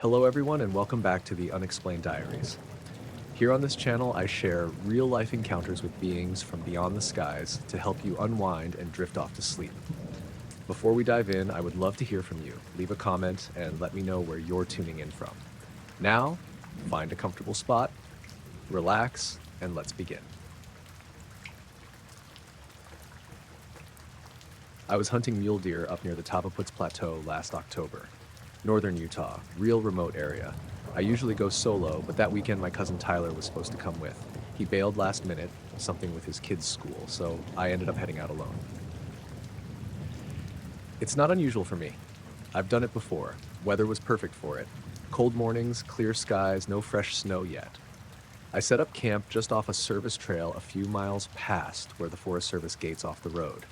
Hello everyone and welcome back to the Unexplained Diaries. Here on this channel I share real-life encounters with beings from beyond the skies to help you unwind and drift off to sleep. Before we dive in, I would love to hear from you. Leave a comment and let me know where you're tuning in from. Now, find a comfortable spot, relax, and let's begin. I was hunting mule deer up near the Tavaputs Plateau last October. Northern Utah, real remote area. I usually go solo, but that weekend my cousin Tyler was supposed to come with. He bailed last minute, something with his kids' school, so I ended up heading out alone. It's not unusual for me. I've done it before. Weather was perfect for it. Cold mornings, clear skies, no fresh snow yet. I set up camp just off a service trail a few miles past where the Forest Service gates off the road.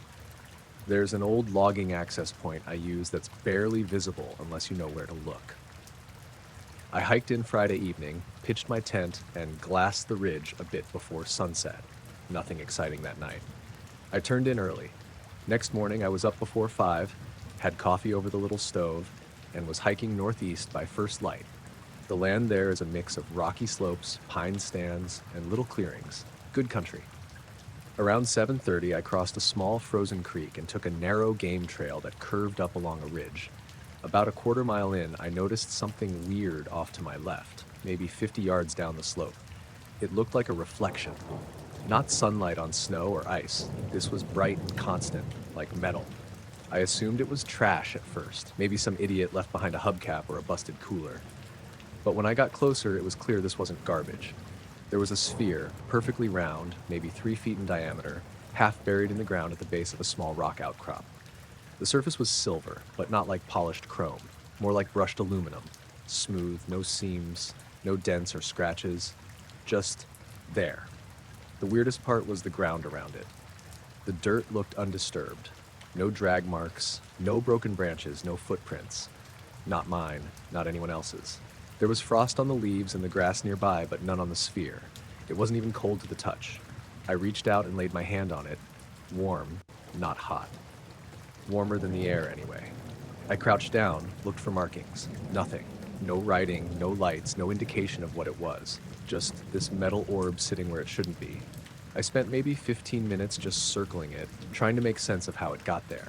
There's an old logging access point I use that's barely visible unless you know where to look. I hiked in Friday evening, pitched my tent, and glassed the ridge a bit before sunset. Nothing exciting that night. I turned in early. Next morning I was up before 5, had coffee over the little stove, and was hiking northeast by first light. The land there is a mix of rocky slopes, pine stands, and little clearings. Good country. Around 7:30, I crossed a small frozen creek and took a narrow game trail that curved up along a ridge. About a quarter mile in, I noticed something weird off to my left, maybe 50 yards down the slope. It looked like a reflection. Not sunlight on snow or ice. This was bright and constant, like metal. I assumed it was trash at first, maybe some idiot left behind a hubcap or a busted cooler. But when I got closer, it was clear this wasn't garbage. There was a sphere, perfectly round, maybe 3 feet in diameter, half buried in the ground at the base of a small rock outcrop. The surface was silver, but not like polished chrome, more like brushed aluminum. Smooth, no seams, no dents or scratches, just there. The weirdest part was the ground around it. The dirt looked undisturbed. No drag marks, no broken branches, no footprints. Not mine, not anyone else's. There was frost on the leaves and the grass nearby, but none on the sphere. It wasn't even cold to the touch. I reached out and laid my hand on it. Warm, not hot. Warmer than the air, anyway. I crouched down, looked for markings. Nothing. No writing, no lights, no indication of what it was. Just this metal orb sitting where it shouldn't be. I spent maybe 15 minutes just circling it, trying to make sense of how it got there.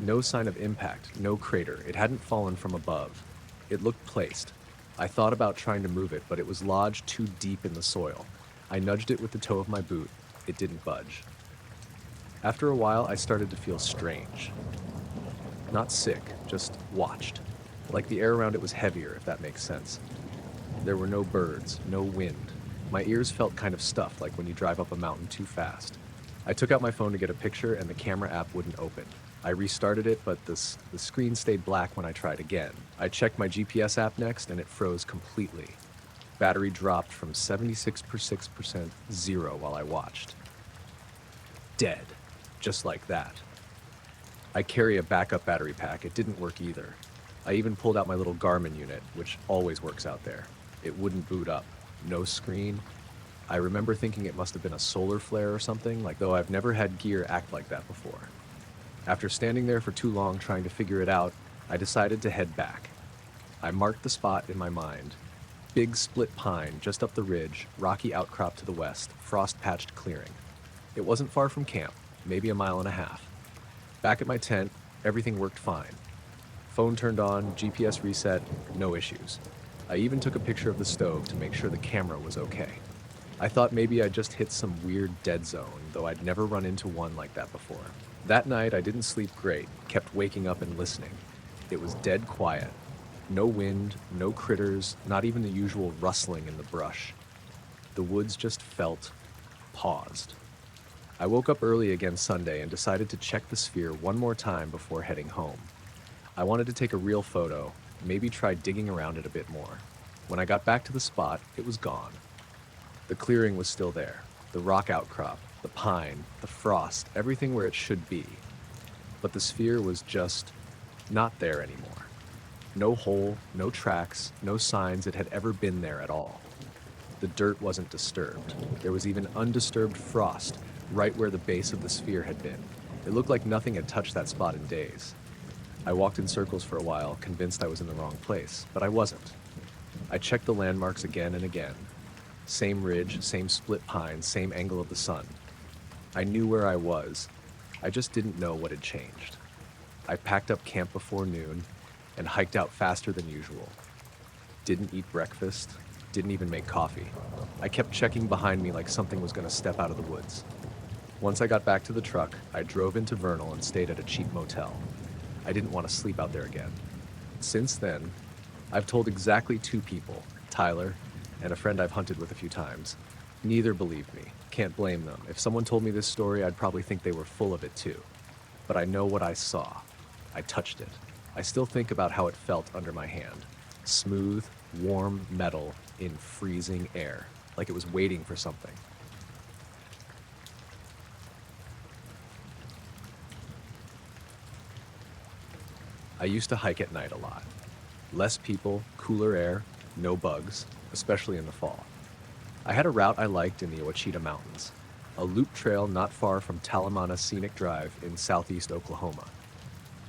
No sign of impact, no crater. It hadn't fallen from above. It looked placed. I thought about trying to move it, but it was lodged too deep in the soil. I nudged it with the toe of my boot. It didn't budge. After a while, I started to feel strange. Not sick, just watched. Like the air around it was heavier, if that makes sense. There were no birds, no wind. My ears felt kind of stuffed, like when you drive up a mountain too fast. I took out my phone to get a picture, and the camera app wouldn't open. I restarted it, but the screen stayed black when I tried again. I checked my GPS app next, and it froze completely. Battery dropped from 76% zero while I watched. Dead. Just like that. I carry a backup battery pack. It didn't work either. I even pulled out my little Garmin unit, which always works out there. It wouldn't boot up. No screen. I remember thinking it must have been a solar flare or something, though I've never had gear act like that before. After standing there for too long trying to figure it out, I decided to head back. I marked the spot in my mind. Big split pine just up the ridge, rocky outcrop to the west, frost-patched clearing. It wasn't far from camp, maybe a mile and a half. Back at my tent, everything worked fine. Phone turned on, GPS reset, no issues. I even took a picture of the stove to make sure the camera was okay. I thought maybe I just hit some weird dead zone, though I'd never run into one like that before. That night, I didn't sleep great, kept waking up and listening. It was dead quiet. No wind, no critters, not even the usual rustling in the brush. The woods just felt paused. I woke up early again Sunday and decided to check the sphere one more time before heading home. I wanted to take a real photo, maybe try digging around it a bit more. When I got back to the spot, it was gone. The clearing was still there, the rock outcrop, the pine, the frost, everything where it should be. But the sphere was just not there anymore. No hole, no tracks, no signs it had ever been there at all. The dirt wasn't disturbed. There was even undisturbed frost right where the base of the sphere had been. It looked like nothing had touched that spot in days. I walked in circles for a while, convinced I was in the wrong place, but I wasn't. I checked the landmarks again and again. Same ridge, same split pine, same angle of the sun. I knew where I was. I just didn't know what had changed. I packed up camp before noon and hiked out faster than usual. Didn't eat breakfast, didn't even make coffee. I kept checking behind me like something was going to step out of the woods. Once I got back to the truck, I drove into Vernal and stayed at a cheap motel. I didn't want to sleep out there again. Since then, I've told exactly 2 people, Tyler and a friend I've hunted with a few times. Neither believed me. Can't blame them. If someone told me this story, I'd probably think they were full of it too. But I know what I saw. I touched it. I still think about how it felt under my hand. Smooth, warm metal in freezing air, like it was waiting for something. I used to hike at night a lot. Less people, cooler air, no bugs, especially in the fall. I had a route I liked in the Ouachita Mountains, a loop trail not far from Talamana Scenic Drive in southeast Oklahoma.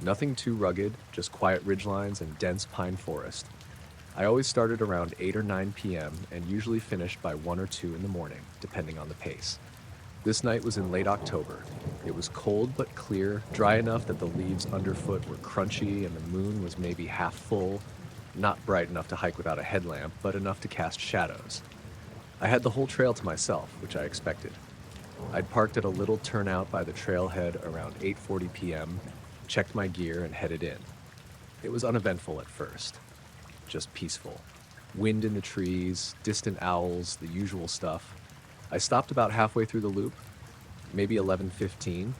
Nothing too rugged, just quiet ridgelines and dense pine forest. I always started around 8 or 9 p.m. and usually finished by 1 or 2 in the morning, depending on the pace. This night was in late October. It was cold but clear, dry enough that the leaves underfoot were crunchy and the moon was maybe half full, not bright enough to hike without a headlamp, but enough to cast shadows. I had the whole trail to myself, which I expected. I'd parked at a little turnout by the trailhead around 8:40 p.m., checked my gear, and headed in. It was uneventful at first, just peaceful. Wind in the trees, distant owls, the usual stuff. I stopped about halfway through the loop, maybe 11:15,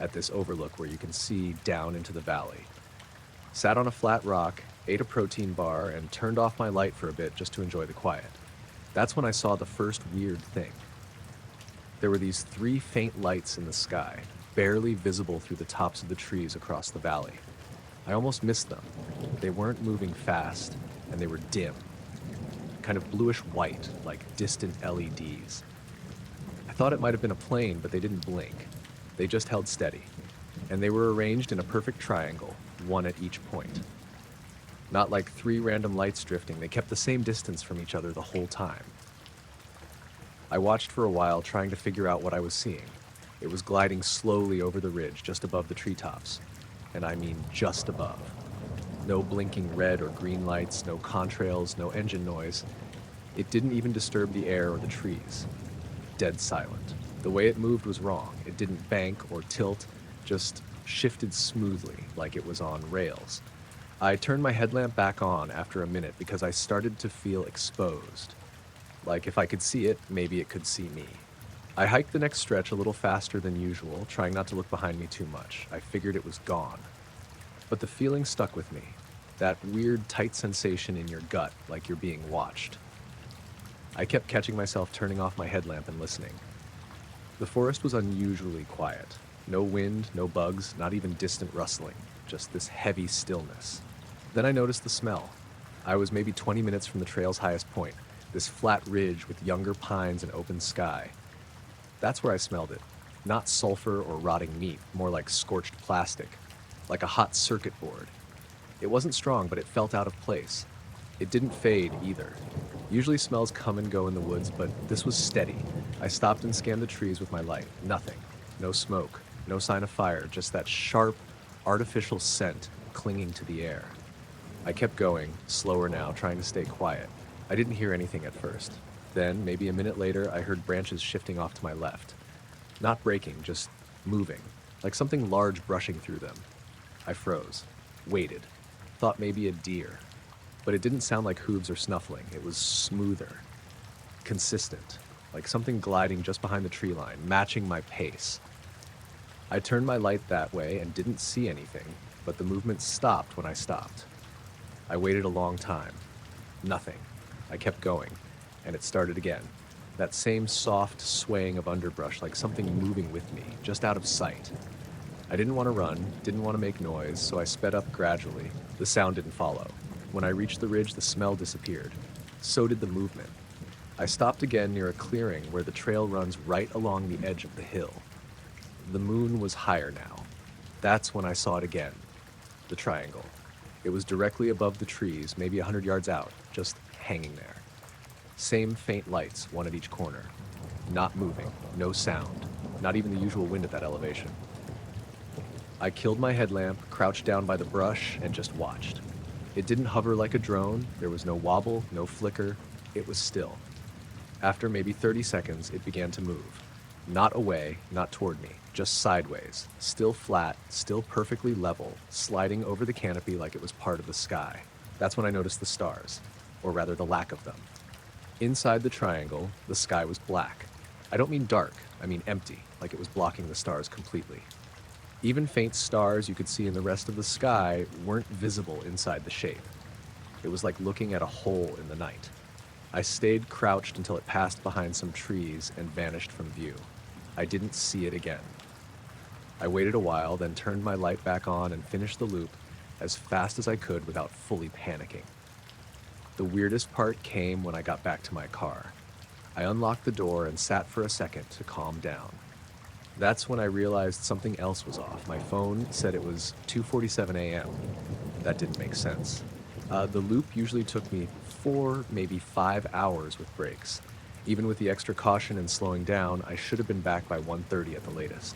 at this overlook where you can see down into the valley. Sat on a flat rock, ate a protein bar, and turned off my light for a bit just to enjoy the quiet. That's when I saw the first weird thing. There were these 3 faint lights in the sky, barely visible through the tops of the trees across the valley. I almost missed them. They weren't moving fast, and they were dim, kind of bluish white, like distant LEDs. I thought it might have been a plane, but they didn't blink. They just held steady, and they were arranged in a perfect triangle, one at each point. Not like 3 random lights drifting, they kept the same distance from each other the whole time. I watched for a while, trying to figure out what I was seeing. It was gliding slowly over the ridge, just above the treetops. And I mean just above. No blinking red or green lights, no contrails, no engine noise. It didn't even disturb the air or the trees. Dead silent. The way it moved was wrong. It didn't bank or tilt, just shifted smoothly, like it was on rails. I turned my headlamp back on after a minute because I started to feel exposed. Like if I could see it, maybe it could see me. I hiked the next stretch a little faster than usual, trying not to look behind me too much. I figured it was gone. But the feeling stuck with me. That weird, tight sensation in your gut, like you're being watched. I kept catching myself turning off my headlamp and listening. The forest was unusually quiet. No wind, no bugs, not even distant rustling. Just this heavy stillness. Then I noticed the smell. I was maybe 20 minutes from the trail's highest point, this flat ridge with younger pines and open sky. That's where I smelled it. Not sulfur or rotting meat, more like scorched plastic, like a hot circuit board. It wasn't strong, but it felt out of place. It didn't fade either. Usually smells come and go in the woods, but this was steady. I stopped and scanned the trees with my light. Nothing. No smoke. No sign of fire. Just that sharp, artificial scent clinging to the air. I kept going, slower now, trying to stay quiet. I didn't hear anything at first. Then, maybe a minute later, I heard branches shifting off to my left. Not breaking, just moving, like something large brushing through them. I froze, waited, thought maybe a deer. But it didn't sound like hooves or snuffling. It was smoother, consistent, like something gliding just behind the tree line, matching my pace. I turned my light that way and didn't see anything, but the movement stopped when I stopped. I waited a long time. Nothing. I kept going, and it started again. That same soft swaying of underbrush, like something moving with me, just out of sight. I didn't want to run, didn't want to make noise, so I sped up gradually. The sound didn't follow. When I reached the ridge, the smell disappeared. So did the movement. I stopped again near a clearing where the trail runs right along the edge of the hill. The moon was higher now. That's when I saw it again. The triangle. It was directly above the trees, maybe 100 yards out, just hanging there. Same faint lights, one at each corner. Not moving, no sound, not even the usual wind at that elevation. I killed my headlamp, crouched down by the brush, and just watched. It didn't hover like a drone, there was no wobble, no flicker, it was still. After maybe 30 seconds, it began to move. Not away, not toward me, just sideways, still flat, still perfectly level, sliding over the canopy like it was part of the sky. That's when I noticed the stars, or rather the lack of them. Inside the triangle, the sky was black. I don't mean dark, I mean empty, like it was blocking the stars completely. Even faint stars you could see in the rest of the sky weren't visible inside the shape. It was like looking at a hole in the night. I stayed crouched until it passed behind some trees and vanished from view. I didn't see it again. I waited a while, then turned my light back on and finished the loop as fast as I could without fully panicking. The weirdest part came when I got back to my car. I unlocked the door and sat for a second to calm down. That's when I realized something else was off. My phone said it was 2:47 a.m. That didn't make sense. The loop usually took me 4, maybe 5 hours with breaks. Even with the extra caution and slowing down, I should have been back by 1:30 at the latest.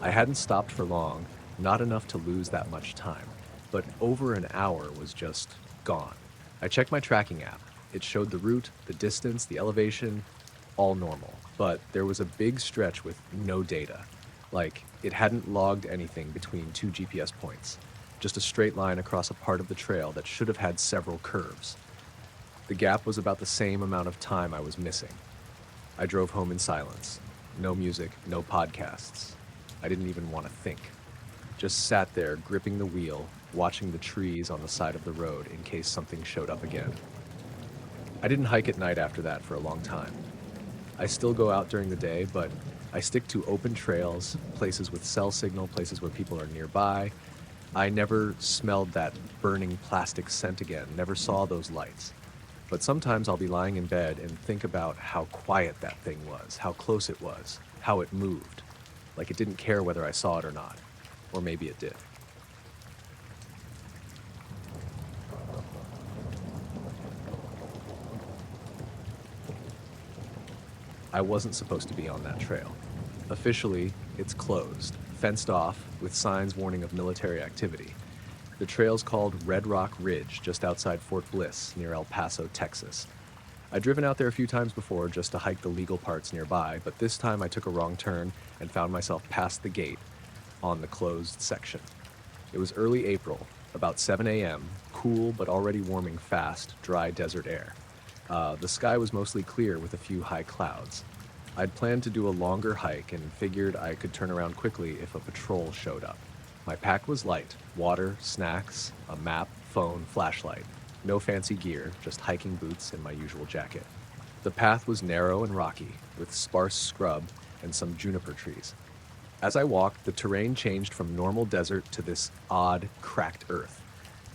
I hadn't stopped for long, not enough to lose that much time, but over an hour was just gone. I checked my tracking app. It showed the route, the distance, the elevation, all normal, but there was a big stretch with no data. Like, it hadn't logged anything between 2 GPS points, just a straight line across a part of the trail that should have had several curves. The gap was about the same amount of time I was missing. I drove home in silence. No music, no podcasts. I didn't even want to think. Just sat there gripping the wheel, watching the trees on the side of the road in case something showed up again. I didn't hike at night after that for a long time. I still go out during the day, but I stick to open trails, places with cell signal, places where people are nearby. I never smelled that burning plastic scent again, never saw those lights. But sometimes I'll be lying in bed and think about how quiet that thing was, how close it was, how it moved. Like it didn't care whether I saw it or not. Or maybe it did. I wasn't supposed to be on that trail. Officially, it's closed, fenced off, with signs warning of military activity. The trail's called Red Rock Ridge, just outside Fort Bliss, near El Paso, Texas. I'd driven out there a few times before just to hike the legal parts nearby, but this time I took a wrong turn and found myself past the gate on the closed section. It was early April, about 7 a.m., cool but already warming fast, dry desert air. The sky was mostly clear with a few high clouds. I'd planned to do a longer hike and figured I could turn around quickly if a patrol showed up. My pack was light: water, snacks, a map, phone, flashlight. No fancy gear, just hiking boots and my usual jacket. The path was narrow and rocky, with sparse scrub and some juniper trees. As I walked, the terrain changed from normal desert to this odd, cracked earth.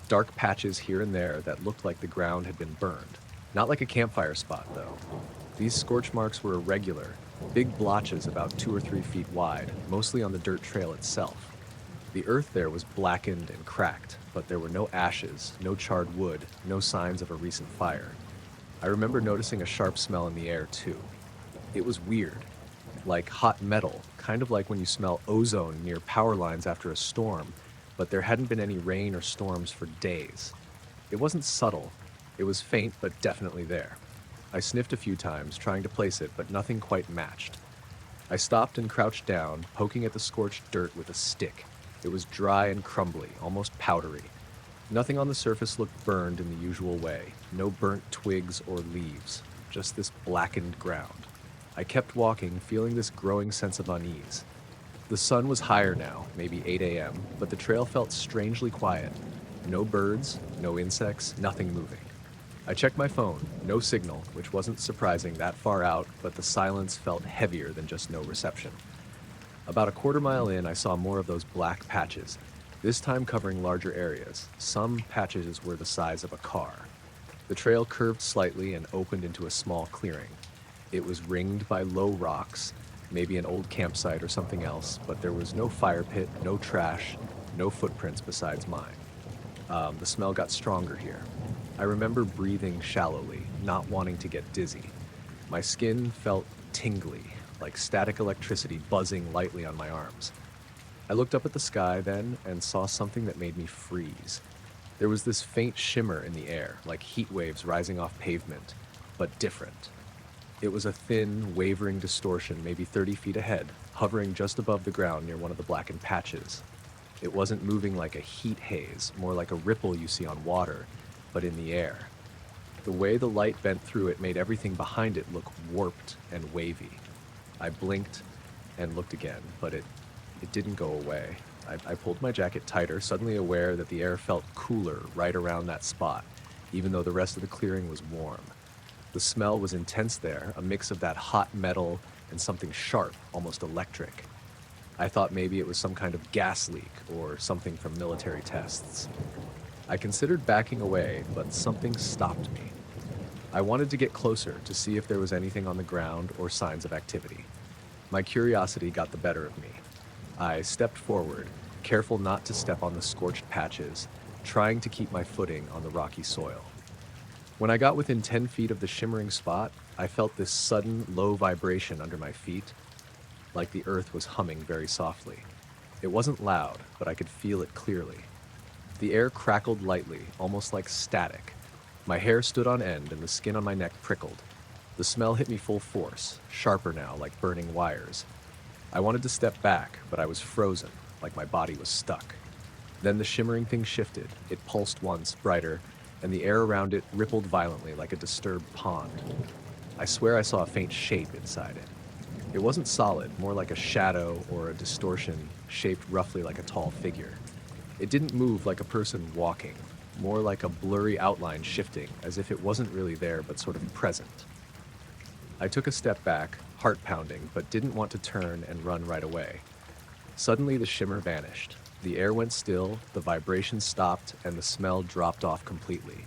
Dark patches here and there that looked like the ground had been burned. Not like a campfire spot, though. These scorch marks were irregular, big blotches about 2 or 3 feet wide, mostly on the dirt trail itself. The earth there was blackened and cracked, but there were no ashes, no charred wood, no signs of a recent fire. I remember noticing a sharp smell in the air, too. It was weird, like hot metal, kind of like when you smell ozone near power lines after a storm, but there hadn't been any rain or storms for days. It wasn't subtle. It was faint, but definitely there. I sniffed a few times, trying to place it, but nothing quite matched. I stopped and crouched down, poking at the scorched dirt with a stick. It was dry and crumbly, almost powdery. Nothing on the surface looked burned in the usual way. No burnt twigs or leaves, just this blackened ground. I kept walking, feeling this growing sense of unease. The sun was higher now, maybe 8 a.m., but the trail felt strangely quiet. No birds, no insects, nothing moving. I checked my phone, no signal, which wasn't surprising that far out, but the silence felt heavier than just no reception. About a quarter mile in, I saw more of those black patches, this time covering larger areas. Some patches were the size of a car. The trail curved slightly and opened into a small clearing. It was ringed by low rocks, maybe an old campsite or something else, but there was no fire pit, no trash, no footprints besides mine. The smell got stronger here. I remember breathing shallowly, not wanting to get dizzy. My skin felt tingly, like static electricity buzzing lightly on my arms. I looked up at the sky then and saw something that made me freeze. There was this faint shimmer in the air, like heat waves rising off pavement, but different. It was a thin, wavering distortion, maybe 30 feet ahead, hovering just above the ground near one of the blackened patches. It wasn't moving like a heat haze, more like a ripple you see on water, but in the air. The way the light bent through it made everything behind it look warped and wavy. I blinked and looked again, but it didn't go away. I pulled my jacket tighter, suddenly aware that the air felt cooler right around that spot, even though the rest of the clearing was warm. The smell was intense there, a mix of that hot metal and something sharp, almost electric. I thought maybe it was some kind of gas leak or something from military tests. I considered backing away, but something stopped me. I wanted to get closer to see if there was anything on the ground or signs of activity. My curiosity got the better of me. I stepped forward, careful not to step on the scorched patches, trying to keep my footing on the rocky soil. When I got within 10 feet of the shimmering spot, I felt this sudden, low vibration under my feet, like the earth was humming very softly. It wasn't loud, but I could feel it clearly. The air crackled lightly, almost like static. My hair stood on end and the skin on my neck prickled. The smell hit me full force, sharper now, like burning wires. I wanted to step back, but I was frozen, like my body was stuck. Then the shimmering thing shifted. It pulsed once, brighter, and the air around it rippled violently like a disturbed pond. I swear I saw a faint shape inside it. It wasn't solid, more like a shadow or a distortion shaped roughly like a tall figure. It didn't move like a person walking, more like a blurry outline shifting, as if it wasn't really there but sort of present. I took a step back, heart pounding, but didn't want to turn and run right away. Suddenly the shimmer vanished. The air went still, the vibration stopped, and the smell dropped off completely.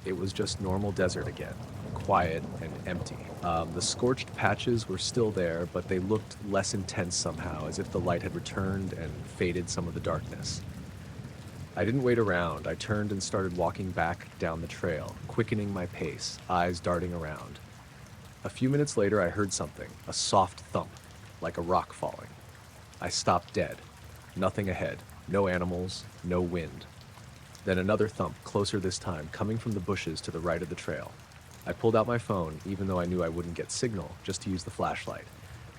It was just normal desert again, quiet and empty. The scorched patches were still there, but they looked less intense somehow, as if the light had returned and faded some of the darkness. I didn't wait around. I turned and started walking back down the trail, quickening my pace, eyes darting around. A few minutes later, I heard something, a soft thump, like a rock falling. I stopped dead. Nothing ahead, no animals, no wind. Then another thump, closer this time, coming from the bushes to the right of the trail. I pulled out my phone, even though I knew I wouldn't get signal, just to use the flashlight.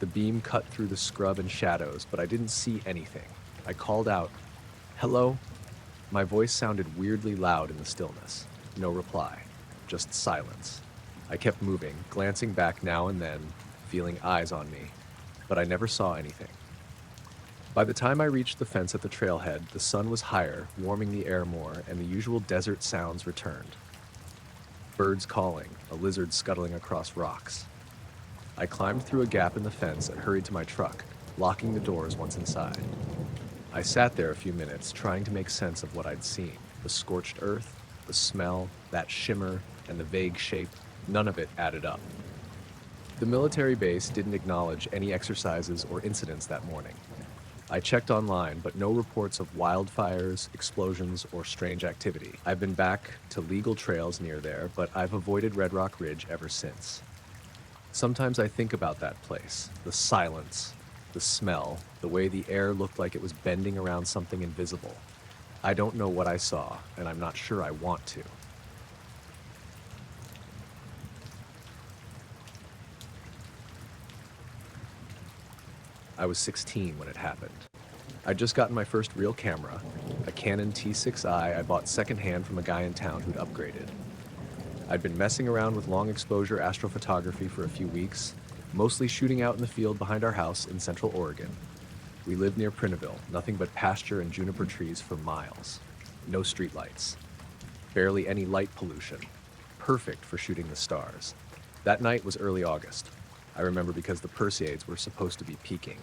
The beam cut through the scrub and shadows, but I didn't see anything. I called out, "Hello?" My voice sounded weirdly loud in the stillness. No reply, just silence. I kept moving, glancing back now and then, feeling eyes on me, but I never saw anything. By the time I reached the fence at the trailhead, the sun was higher, warming the air more, and the usual desert sounds returned. Birds calling, a lizard scuttling across rocks. I climbed through a gap in the fence and hurried to my truck, locking the doors once inside. I sat there a few minutes, trying to make sense of what I'd seen. The scorched earth, the smell, that shimmer, and the vague shape, none of it added up. The military base didn't acknowledge any exercises or incidents that morning. I checked online, but no reports of wildfires, explosions, or strange activity. I've been back to legal trails near there, but I've avoided Red Rock Ridge ever since. Sometimes I think about that place, the silence, the smell, the way the air looked like it was bending around something invisible. I don't know what I saw, and I'm not sure I want to. I was 16 when it happened. I'd just gotten my first real camera, a Canon T6i I bought secondhand from a guy in town who'd upgraded. I'd been messing around with long exposure astrophotography for a few weeks, mostly shooting out in the field behind our house in central Oregon. We lived near Prineville, nothing but pasture and juniper trees for miles. No streetlights. Barely any light pollution. Perfect for shooting the stars. That night was early August. I remember because the Perseids were supposed to be peaking.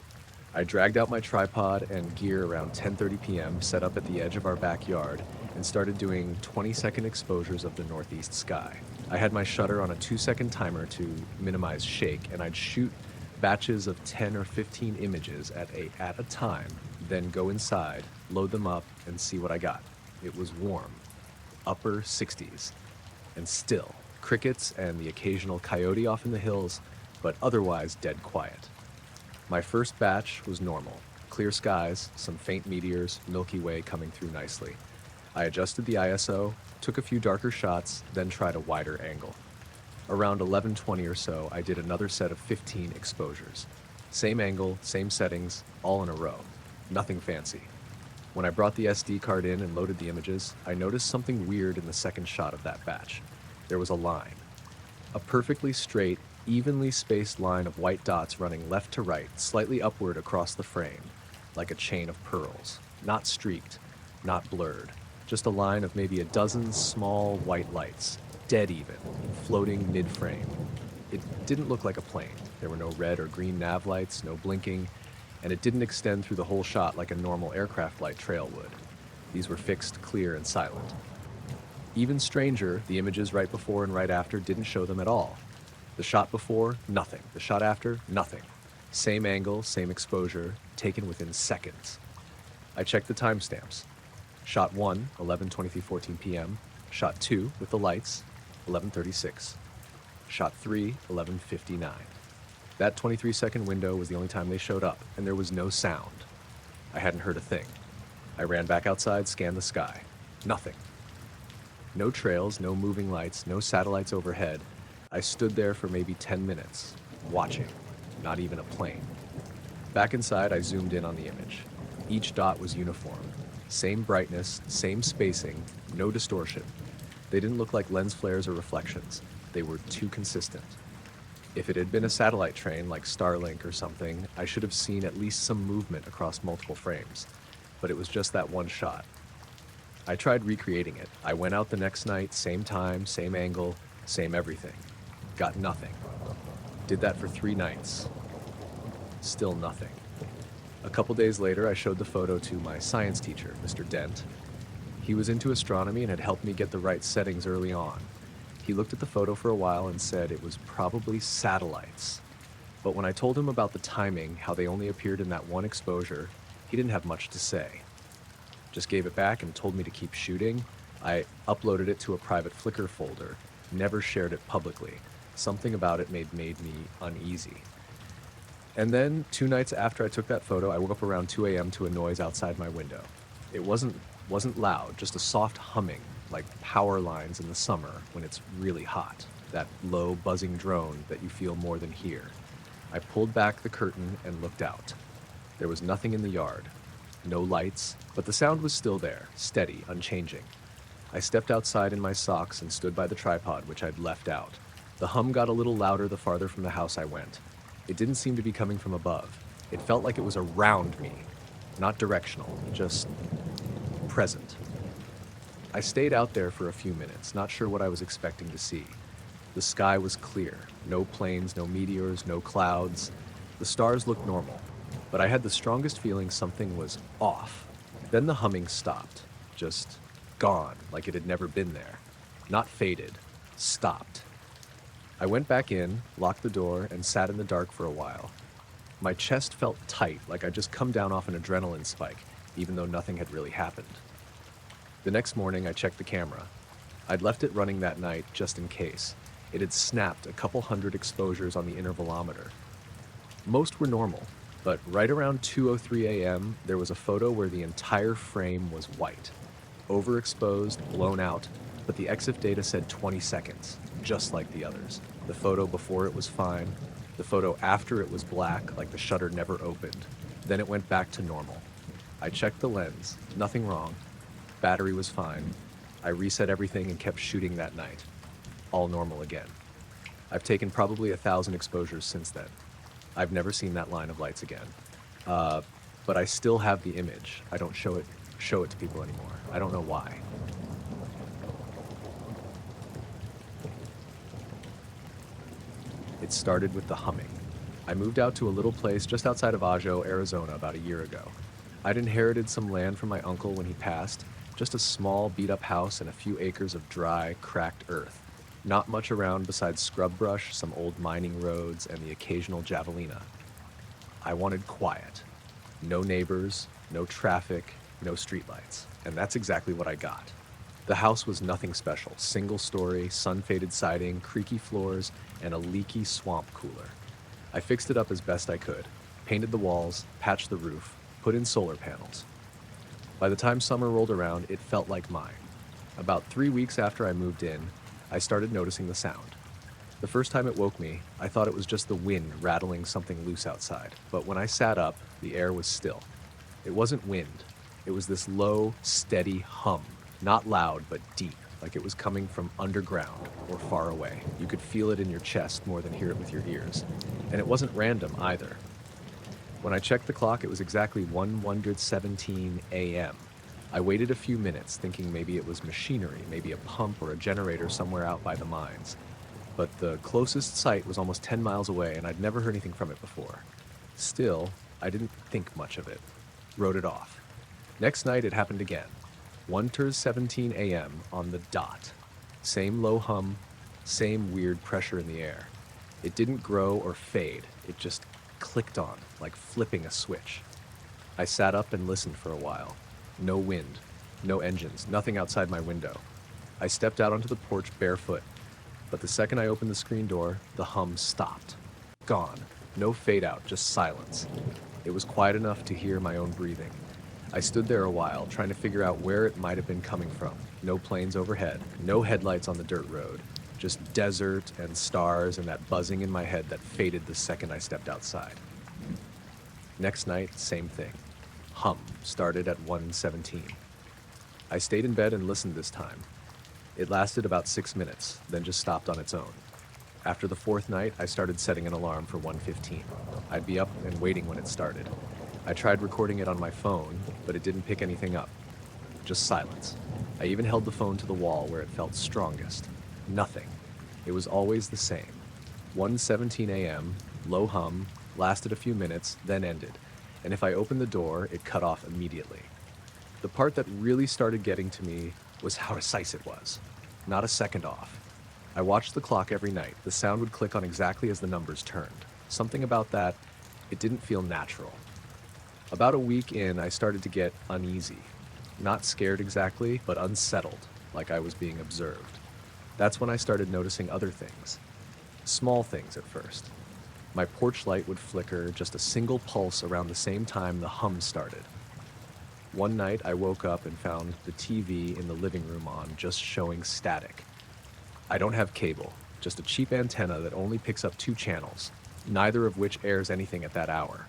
I dragged out my tripod and gear around 10:30 p.m., set up at the edge of our backyard, and started doing 20-second exposures of the northeast sky. I had my shutter on a 2-second timer to minimize shake, and I'd shoot batches of 10 or 15 images at a time, then go inside, load them up, and see what I got. It was warm, upper 60s, and still crickets and the occasional coyote off in the hills, but otherwise dead quiet. My first batch was normal. Clear skies, some faint meteors, Milky Way coming through nicely. I adjusted the ISO, took a few darker shots, then tried a wider angle. Around 11:20 or so, I did another set of 15 exposures. Same angle, same settings, all in a row. Nothing fancy. When I brought the SD card in and loaded the images, I noticed something weird in the second shot of that batch. There was a line. A perfectly straight, evenly spaced line of white dots running left to right, slightly upward across the frame, like a chain of pearls. Not streaked, not blurred. Just a line of maybe a dozen small white lights, dead even, floating mid-frame. It didn't look like a plane. There were no red or green nav lights, no blinking, and it didn't extend through the whole shot like a normal aircraft light trail would. These were fixed, clear, and silent. Even stranger, the images right before and right after didn't show them at all. The shot before, nothing. The shot after, nothing. Same angle, same exposure, taken within seconds. I checked the timestamps. Shot 1, 11:23:14 p.m. Shot 2, with the lights, 11:36. Shot 3, 11:59. That 23-second window was the only time they showed up, and there was no sound. I hadn't heard a thing. I ran back outside, scanned the sky. Nothing. No trails, no moving lights, no satellites overhead. I stood there for maybe 10 minutes, watching. Not even a plane. Back inside, I zoomed in on the image. Each dot was uniform. Same brightness, same spacing, no distortion. They didn't look like lens flares or reflections. They were too consistent. If it had been a satellite train like Starlink or something, I should have seen at least some movement across multiple frames. But it was just that one shot. I tried recreating it. I went out the next night, same time, same angle, same everything. Got nothing. Did that for 3 nights. Still nothing. A couple days later, I showed the photo to my science teacher, Mr. Dent. He was into astronomy and had helped me get the right settings early on. He looked at the photo for a while and said it was probably satellites. But when I told him about the timing, how they only appeared in that one exposure, he didn't have much to say. Just gave it back and told me to keep shooting. I uploaded it to a private Flickr folder, never shared it publicly. Something about it made me uneasy. And then, 2 nights after I took that photo, I woke up around 2 a.m. to a noise outside my window. It wasn't loud, just a soft humming, like power lines in the summer when it's really hot. That low, buzzing drone that you feel more than hear. I pulled back the curtain and looked out. There was nothing in the yard. No lights, but the sound was still there, steady, unchanging. I stepped outside in my socks and stood by the tripod, which I'd left out. The hum got a little louder the farther from the house I went. It didn't seem to be coming from above. It felt like it was around me, not directional, just present. I stayed out there for a few minutes, not sure what I was expecting to see. The sky was clear, no planes, no meteors, no clouds. The stars looked normal, but I had the strongest feeling something was off. Then the humming stopped, just gone, like it had never been there. Not faded, stopped. I went back in, locked the door, and sat in the dark for a while. My chest felt tight, like I'd just come down off an adrenaline spike, even though nothing had really happened. The next morning, I checked the camera. I'd left it running that night just in case. It had snapped a couple hundred exposures on the intervalometer. Most were normal, but right around 2:03 a.m., there was a photo where the entire frame was white. Overexposed, blown out, but the EXIF data said 20 seconds, just like the others. The photo before it was fine. The photo after it was black, like the shutter never opened. Then it went back to normal. I checked the lens, nothing wrong. Battery was fine. I reset everything and kept shooting that night. All normal again. I've taken probably 1,000 exposures since then. I've never seen that line of lights again. But I still have the image. I don't show it to people anymore. I don't know why. It started with the humming. I moved out to a little place just outside of Ajo, Arizona about a year ago. I'd inherited some land from my uncle when he passed, just a small beat-up house and a few acres of dry, cracked earth. Not much around besides scrub brush, some old mining roads, and the occasional javelina. I wanted quiet. No neighbors, no traffic, no streetlights. And that's exactly what I got. The house was nothing special. Single story, sun-faded siding, creaky floors, and a leaky swamp cooler. I fixed it up as best I could, painted the walls, patched the roof, put in solar panels. By the time summer rolled around, it felt like mine. About 3 weeks after I moved in, I started noticing the sound. The first time it woke me, I thought it was just the wind rattling something loose outside. But when I sat up, the air was still. It wasn't wind. It was this low, steady hum. Not loud, but deep, like it was coming from underground or far away. You could feel it in your chest more than hear it with your ears. And it wasn't random either. When I checked the clock, it was exactly 1:17 a.m. I waited a few minutes, thinking maybe it was machinery, maybe a pump or a generator somewhere out by the mines. But the closest site was almost 10 miles away, and I'd never heard anything from it before. Still, I didn't think much of it. Wrote it off. Next night, it happened again. 1:17 a.m. on the dot. Same low hum, same weird pressure in the air. It didn't grow or fade. It just clicked on, like flipping a switch. I sat up and listened for a while. No wind, no engines, nothing outside my window. I stepped out onto the porch barefoot, but the second I opened the screen door, the hum stopped. Gone. No fade out, just silence. It was quiet enough to hear my own breathing. I stood there a while, trying to figure out where it might have been coming from. No planes overhead, no headlights on the dirt road, just desert and stars and that buzzing in my head that faded the second I stepped outside. Next night, same thing. Hum started at 1:17. I stayed in bed and listened this time. It lasted about 6 minutes, then just stopped on its own. After the fourth night, I started setting an alarm for 1:15. I'd be up and waiting when it started. I tried recording it on my phone, but it didn't pick anything up. Just silence. I even held the phone to the wall where it felt strongest. Nothing. It was always the same. 1:17 a.m., low hum, lasted a few minutes, then ended. And if I opened the door, it cut off immediately. The part that really started getting to me was how precise it was. Not a second off. I watched the clock every night. The sound would click on exactly as the numbers turned. Something about that, it didn't feel natural. About a week in, I started to get uneasy. Not scared exactly, but unsettled, like I was being observed. That's when I started noticing other things. Small things at first. My porch light would flicker just a single pulse around the same time the hum started. One night, I woke up and found the TV in the living room on, just showing static. I don't have cable, just a cheap antenna that only picks up 2 channels, neither of which airs anything at that hour.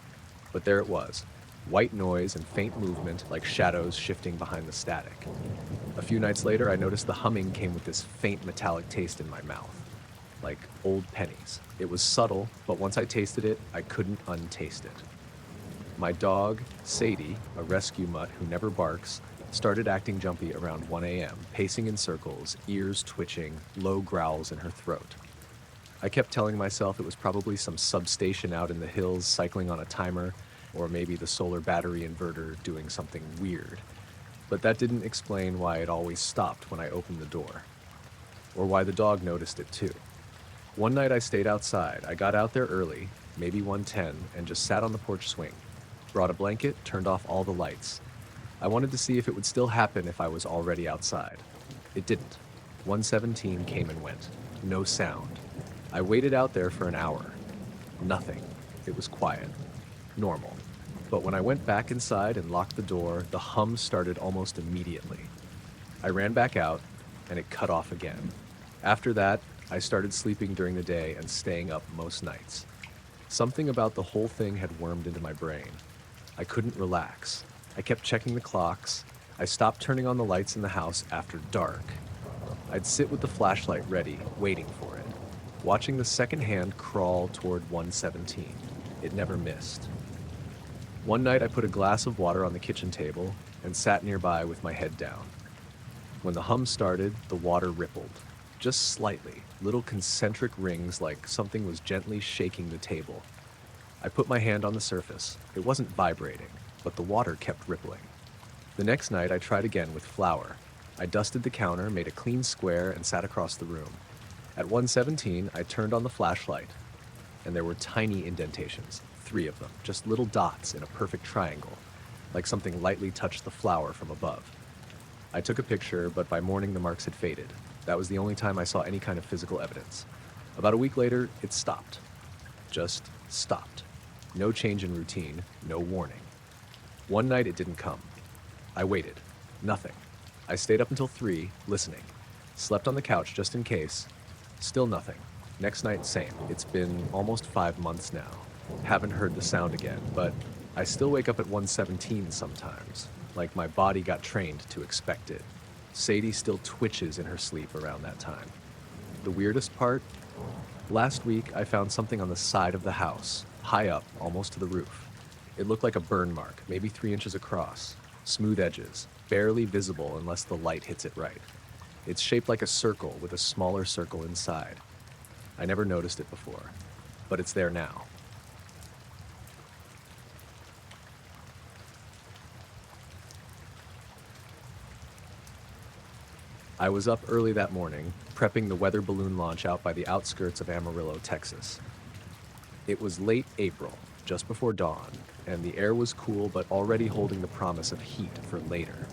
But there it was. White noise and faint movement like shadows shifting behind the static. A few nights later, I noticed the humming came with this faint metallic taste in my mouth, like old pennies. It was subtle, but once I tasted it, I couldn't untaste it. My dog, Sadie, a rescue mutt who never barks, started acting jumpy around 1 a.m., pacing in circles, ears twitching, low growls in her throat. I kept telling myself it was probably some substation out in the hills cycling on a timer, or maybe the solar battery inverter doing something weird. But that didn't explain why it always stopped when I opened the door, or why the dog noticed it too. One night I stayed outside. I got out there early, maybe 1:10, and just sat on the porch swing. Brought a blanket, turned off all the lights. I wanted to see if it would still happen if I was already outside. It didn't. 1:17 came and went. No sound. I waited out there for an hour. Nothing. It was quiet. Normal. But when I went back inside and locked the door, the hum started almost immediately. I ran back out, and it cut off again. After that, I started sleeping during the day and staying up most nights. Something about the whole thing had wormed into my brain. I couldn't relax. I kept checking the clocks. I stopped turning on the lights in the house after dark. I'd sit with the flashlight ready, waiting for it, watching the second hand crawl toward 1:17. It never missed. One night I put a glass of water on the kitchen table and sat nearby with my head down. When the hum started, the water rippled, just slightly, little concentric rings like something was gently shaking the table. I put my hand on the surface. It wasn't vibrating, but the water kept rippling. The next night I tried again with flour. I dusted the counter, made a clean square, and sat across the room. At 1:17, I turned on the flashlight, and there were tiny indentations, 3 of them, just little dots in a perfect triangle, like something lightly touched the flower from above. I took a picture, but by morning the marks had faded. That was the only time I saw any kind of physical evidence. About a week later, it stopped. Just stopped. No change in routine, no warning. One night it didn't come. I waited. Nothing. I stayed up until 3, listening. Slept on the couch just in case. Still nothing. Next night, same. It's been almost 5 months now. Haven't heard the sound again, but I still wake up at 1:17 sometimes, like my body got trained to expect it. Sadie still twitches in her sleep around that time. The weirdest part? Last week, I found something on the side of the house, high up, almost to the roof. It looked like a burn mark, maybe 3 inches across. Smooth edges, barely visible unless the light hits it right. It's shaped like a circle with a smaller circle inside. I never noticed it before, but it's there now. I was up early that morning, prepping the weather balloon launch out by the outskirts of Amarillo, Texas. It was late April, just before dawn, and the air was cool but already holding the promise of heat for later.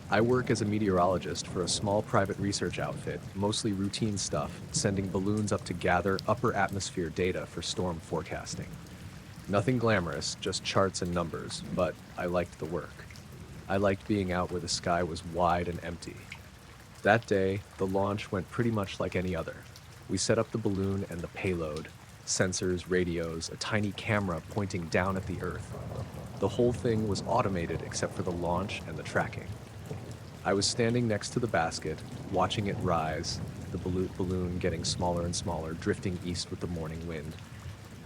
I work as a meteorologist for a small private research outfit, mostly routine stuff, sending balloons up to gather upper atmosphere data for storm forecasting. Nothing glamorous, just charts and numbers, but I liked the work. I liked being out where the sky was wide and empty. That day, the launch went pretty much like any other. We set up the balloon and the payload, sensors, radios, a tiny camera pointing down at the Earth. The whole thing was automated except for the launch and the tracking. I was standing next to the basket, watching it rise, the balloon getting smaller and smaller, drifting east with the morning wind.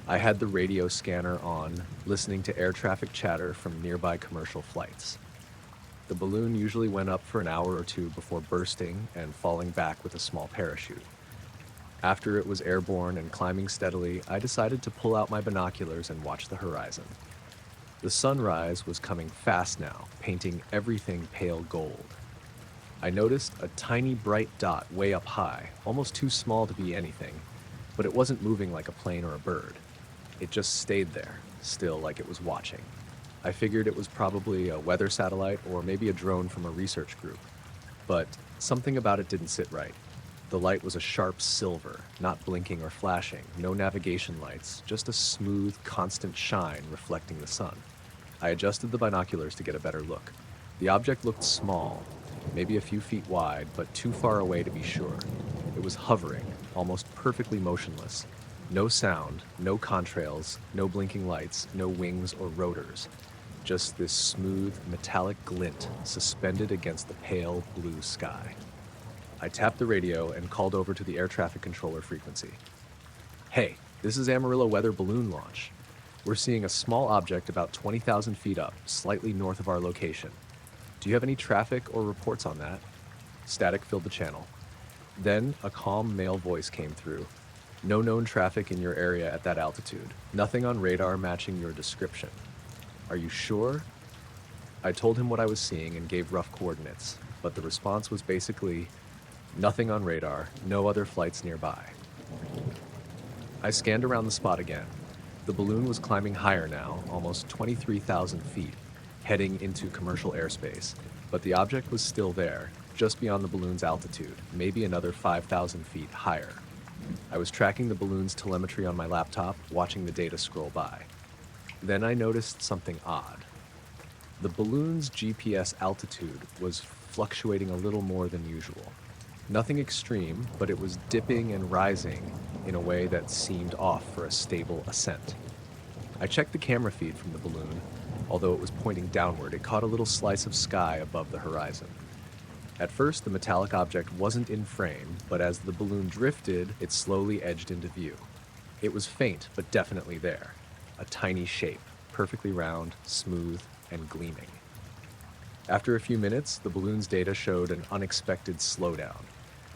I had the radio scanner on, listening to air traffic chatter from nearby commercial flights. The balloon usually went up for an hour or two before bursting and falling back with a small parachute. After it was airborne and climbing steadily, I decided to pull out my binoculars and watch the horizon. The sunrise was coming fast now, painting everything pale gold. I noticed a tiny bright dot way up high, almost too small to be anything, but it wasn't moving like a plane or a bird. It just stayed there, still like it was watching. I figured it was probably a weather satellite or maybe a drone from a research group. But something about it didn't sit right. The light was a sharp silver, not blinking or flashing, no navigation lights, just a smooth, constant shine reflecting the sun. I adjusted the binoculars to get a better look. The object looked small, maybe a few feet wide, but too far away to be sure. It was hovering, almost perfectly motionless. No sound, no contrails, no blinking lights, no wings or rotors. Just this smooth, metallic glint suspended against the pale blue sky. I tapped the radio and called over to the air traffic controller frequency. "Hey, this is Amarillo Weather Balloon Launch. We're seeing a small object about 20,000 feet up, slightly north of our location. Do you have any traffic or reports on that?" Static filled the channel. Then a calm male voice came through. "No known traffic in your area at that altitude. Nothing on radar matching your description. Are you sure?" I told him what I was seeing and gave rough coordinates, but the response was basically, "Nothing on radar, no other flights nearby." I scanned around the spot again. The balloon was climbing higher now, almost 23,000 feet, heading into commercial airspace, but the object was still there, just beyond the balloon's altitude, maybe another 5,000 feet higher. I was tracking the balloon's telemetry on my laptop, watching the data scroll by. Then I noticed something odd. The balloon's GPS altitude was fluctuating a little more than usual. Nothing extreme, but it was dipping and rising in a way that seemed off for a stable ascent. I checked the camera feed from the balloon. Although it was pointing downward, it caught a little slice of sky above the horizon. At first, the metallic object wasn't in frame, but as the balloon drifted, it slowly edged into view. It was faint, but definitely there. A tiny shape, perfectly round, smooth, and gleaming. After a few minutes, the balloon's data showed an unexpected slowdown.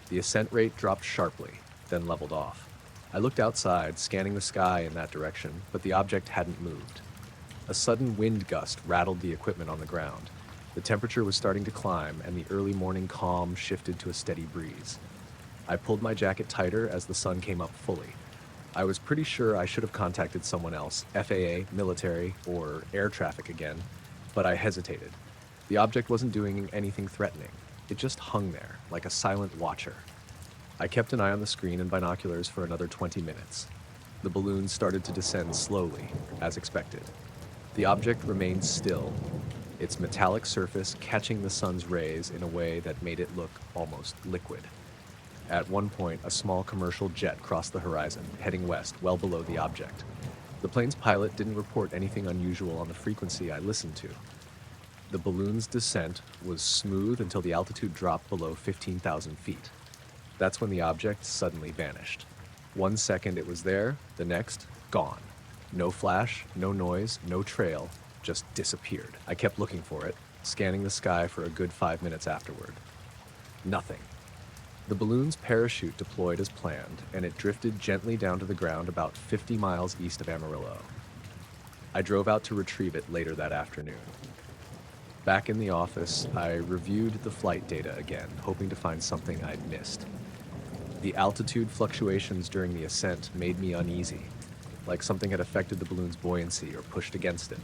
The ascent rate dropped sharply, then leveled off. I looked outside, scanning the sky in that direction, but the object hadn't moved. A sudden wind gust rattled the equipment on the ground. The temperature was starting to climb, and the early morning calm shifted to a steady breeze. I pulled my jacket tighter as the sun came up fully. I was pretty sure I should have contacted someone else, FAA, military, or air traffic again, But I hesitated. The object wasn't doing anything threatening. It just hung there, like a silent watcher. I kept an eye on the screen and binoculars for another 20 minutes. The balloon started to descend slowly, as expected. The object remained still, its metallic surface catching the sun's rays in a way that made it look almost liquid. At one point, a small commercial jet crossed the horizon, heading west, well below the object. The plane's pilot didn't report anything unusual on the frequency I listened to. The balloon's descent was smooth until the altitude dropped below 15,000 feet. That's when the object suddenly vanished. 1 second it was there, the next, gone. No flash, no noise, no trail, just disappeared. I kept looking for it, scanning the sky for a good 5 minutes afterward. Nothing. The balloon's parachute deployed as planned, and it drifted gently down to the ground about 50 miles east of Amarillo. I drove out to retrieve it later that afternoon. Back in the office, I reviewed the flight data again, hoping to find something I'd missed. The altitude fluctuations during the ascent made me uneasy, like something had affected the balloon's buoyancy or pushed against it.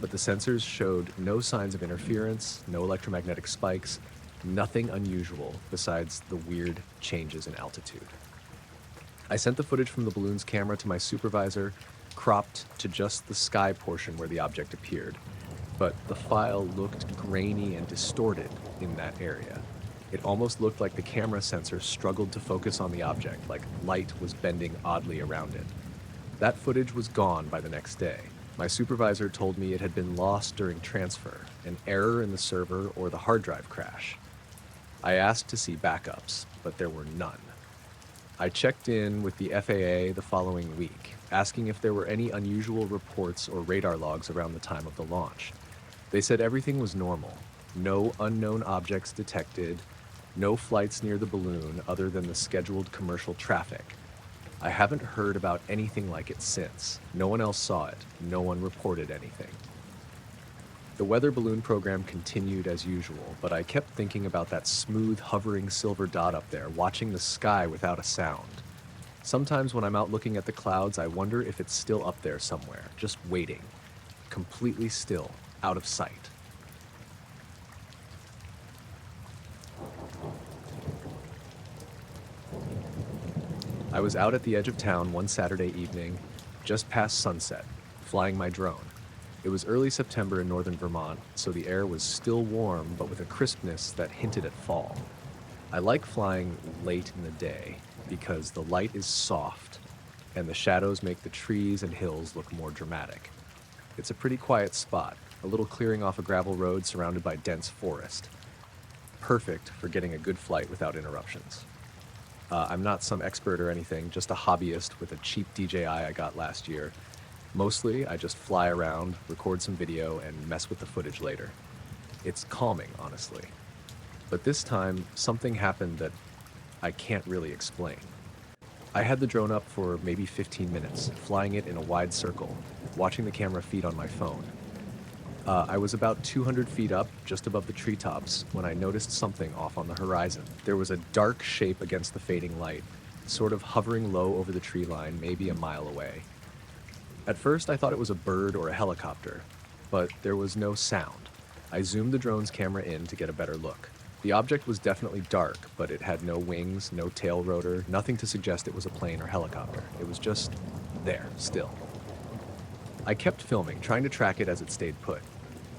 But the sensors showed no signs of interference, no electromagnetic spikes, nothing unusual besides the weird changes in altitude. I sent the footage from the balloon's camera to my supervisor, cropped to just the sky portion where the object appeared, but the file looked grainy and distorted in that area. It almost looked like the camera sensor struggled to focus on the object, like light was bending oddly around it. That footage was gone by the next day. My supervisor told me it had been lost during transfer, an error in the server or the hard drive crash. I asked to see backups, but there were none. I checked in with the FAA the following week, asking if there were any unusual reports or radar logs around the time of the launch. They said everything was normal. No unknown objects detected, no flights near the balloon other than the scheduled commercial traffic. I haven't heard about anything like it since. No one else saw it. No one reported anything. The weather balloon program continued as usual, but I kept thinking about that smooth, hovering silver dot up there, watching the sky without a sound. Sometimes when I'm out looking at the clouds, I wonder if it's still up there somewhere, just waiting, completely still, out of sight. I was out at the edge of town one Saturday evening, just past sunset, flying my drone. It was early September in northern Vermont, so the air was still warm, but with a crispness that hinted at fall. I like flying late in the day because the light is soft and the shadows make the trees and hills look more dramatic. It's a pretty quiet spot, a little clearing off a gravel road surrounded by dense forest. Perfect for getting a good flight without interruptions. I'm not some expert or anything, just a hobbyist with a cheap DJI I got last year. Mostly, I just fly around, record some video, and mess with the footage later. It's calming, honestly. But this time, something happened that I can't really explain. I had the drone up for maybe 15 minutes, flying it in a wide circle, watching the camera feed on my phone. I was about 200 feet up, just above the treetops, when I noticed something off on the horizon. There was a dark shape against the fading light, sort of hovering low over the tree line, maybe a mile away. At first, I thought it was a bird or a helicopter, but there was no sound. I zoomed the drone's camera in to get a better look. The object was definitely dark, but it had no wings, no tail rotor, nothing to suggest it was a plane or helicopter. It was just there, still. I kept filming, trying to track it as it stayed put.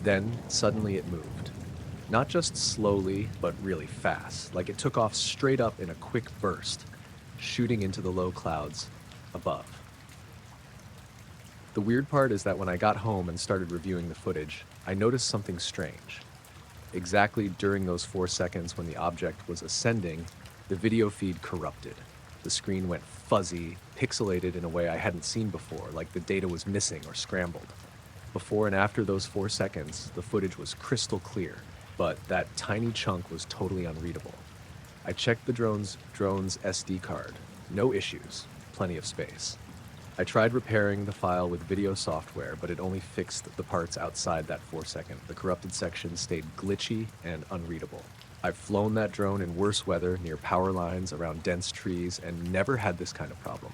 Then, suddenly it moved. Not just slowly, but really fast, like it took off straight up in a quick burst, shooting into the low clouds above. The weird part is that when I got home and started reviewing the footage, I noticed something strange. Exactly during those 4 seconds when the object was ascending, the video feed corrupted. The screen went fuzzy, pixelated in a way I hadn't seen before, like the data was missing or scrambled. Before and after those 4 seconds, the footage was crystal clear, but that tiny chunk was totally unreadable. I checked the drone's SD card. No issues, plenty of space. I tried repairing the file with video software, but it only fixed the parts outside that 4 second. The corrupted section stayed glitchy and unreadable. I've flown that drone in worse weather, near power lines, around dense trees, and never had this kind of problem.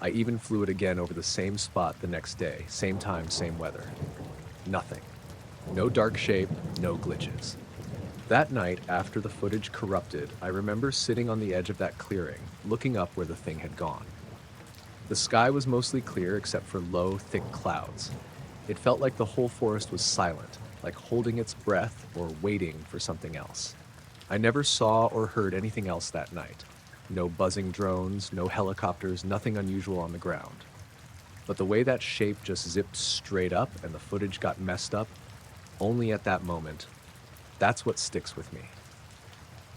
I even flew it again over the same spot the next day, same time, same weather. Nothing. No dark shape, no glitches. That night, after the footage corrupted, I remember sitting on the edge of that clearing, looking up where the thing had gone. The sky was mostly clear except for low, thick clouds. It felt like the whole forest was silent, like holding its breath or waiting for something else. I never saw or heard anything else that night. No buzzing drones, no helicopters, nothing unusual on the ground. But the way that shape just zipped straight up and the footage got messed up, only at that moment, that's what sticks with me.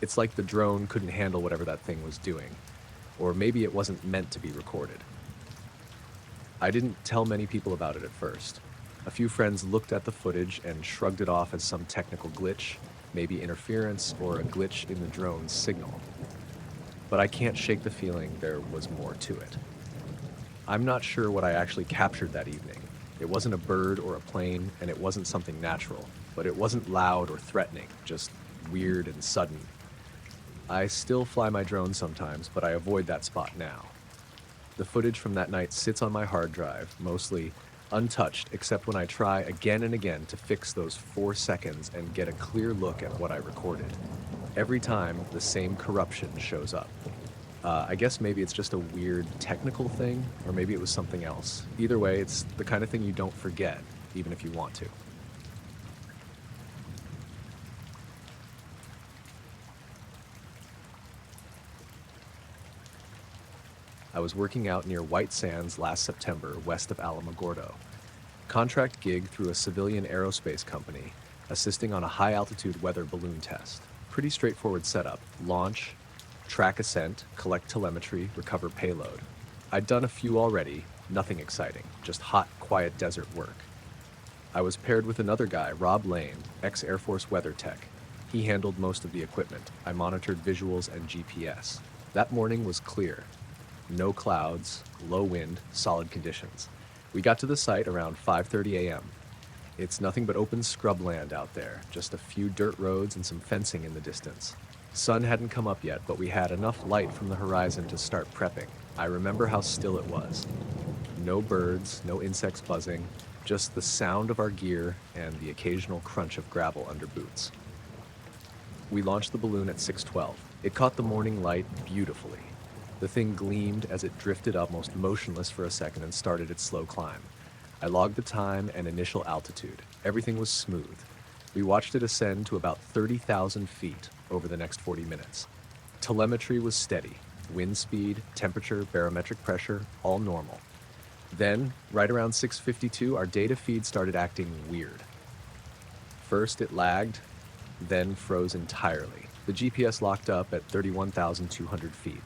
It's like the drone couldn't handle whatever that thing was doing, or maybe it wasn't meant to be recorded. I didn't tell many people about it at first. A few friends looked at the footage and shrugged it off as some technical glitch, maybe interference or a glitch in the drone's signal. But I can't shake the feeling there was more to it. I'm not sure what I actually captured that evening. It wasn't a bird or a plane, and it wasn't something natural, but it wasn't loud or threatening, just weird and sudden. I still fly my drone sometimes, but I avoid that spot now. The footage from that night sits on my hard drive, mostly untouched, except when I try again and again to fix those 4 seconds and get a clear look at what I recorded. Every time, the same corruption shows up. I guess maybe it's just a weird technical thing, or maybe it was something else. Either way, it's the kind of thing you don't forget, even if you want to. I was working out near White Sands last September, west of Alamogordo. Contract gig through a civilian aerospace company, assisting on a high-altitude weather balloon test. Pretty straightforward setup. Launch, track ascent, collect telemetry, recover payload. I'd done a few already, nothing exciting, just hot, quiet desert work. I was paired with another guy, Rob Lane, ex-Air Force weather tech. He handled most of the equipment. I monitored visuals and GPS. That morning was clear. No clouds, low wind, solid conditions. We got to the site around 5:30 a.m. It's nothing but open scrubland out there, just a few dirt roads and some fencing in the distance. Sun hadn't come up yet, but we had enough light from the horizon to start prepping. I remember how still it was. No birds, no insects buzzing, just the sound of our gear and the occasional crunch of gravel under boots. We launched the balloon at 6:12. It caught the morning light beautifully. The thing gleamed as it drifted up almost motionless for a second and started its slow climb. I logged the time and initial altitude. Everything was smooth. We watched it ascend to about 30,000 feet over the next 40 minutes. Telemetry was steady. Wind speed, temperature, barometric pressure, all normal. Then, right around 6:52, our data feed started acting weird. First it lagged, then froze entirely. The GPS locked up at 31,200 feet.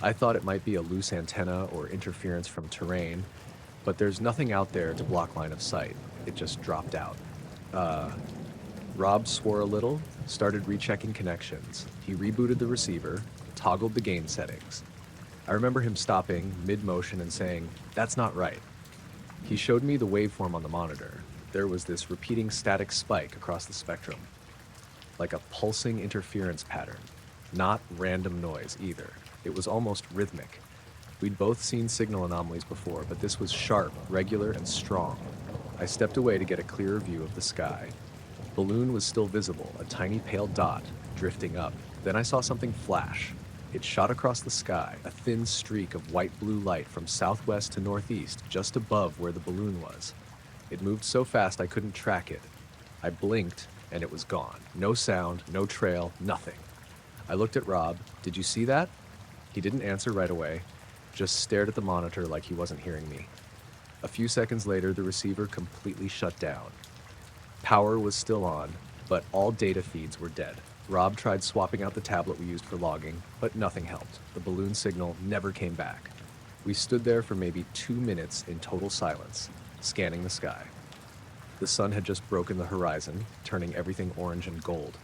I thought it might be a loose antenna or interference from terrain, but there's nothing out there to block line of sight. It just dropped out. Rob swore a little, started rechecking connections. He rebooted the receiver, toggled the gain settings. I remember him stopping mid-motion and saying, "That's not right." He showed me the waveform on the monitor. There was this repeating static spike across the spectrum, like a pulsing interference pattern. Not random noise either. It was almost rhythmic. We'd both seen signal anomalies before, but this was sharp, regular, and strong. I stepped away to get a clearer view of the sky. Balloon was still visible, a tiny pale dot, drifting up. Then I saw something flash. It shot across the sky, a thin streak of white-blue light from southwest to northeast, just above where the balloon was. It moved so fast I couldn't track it. I blinked, and it was gone. No sound, no trail, nothing. I looked at Rob. "Did you see that?" He didn't answer right away, just stared at the monitor like he wasn't hearing me. A few seconds later, the receiver completely shut down. Power was still on, but all data feeds were dead. Rob tried swapping out the tablet we used for logging, but nothing helped. The balloon signal never came back. We stood there for maybe 2 minutes in total silence, scanning the sky. The sun had just broken the horizon, turning everything orange and gold.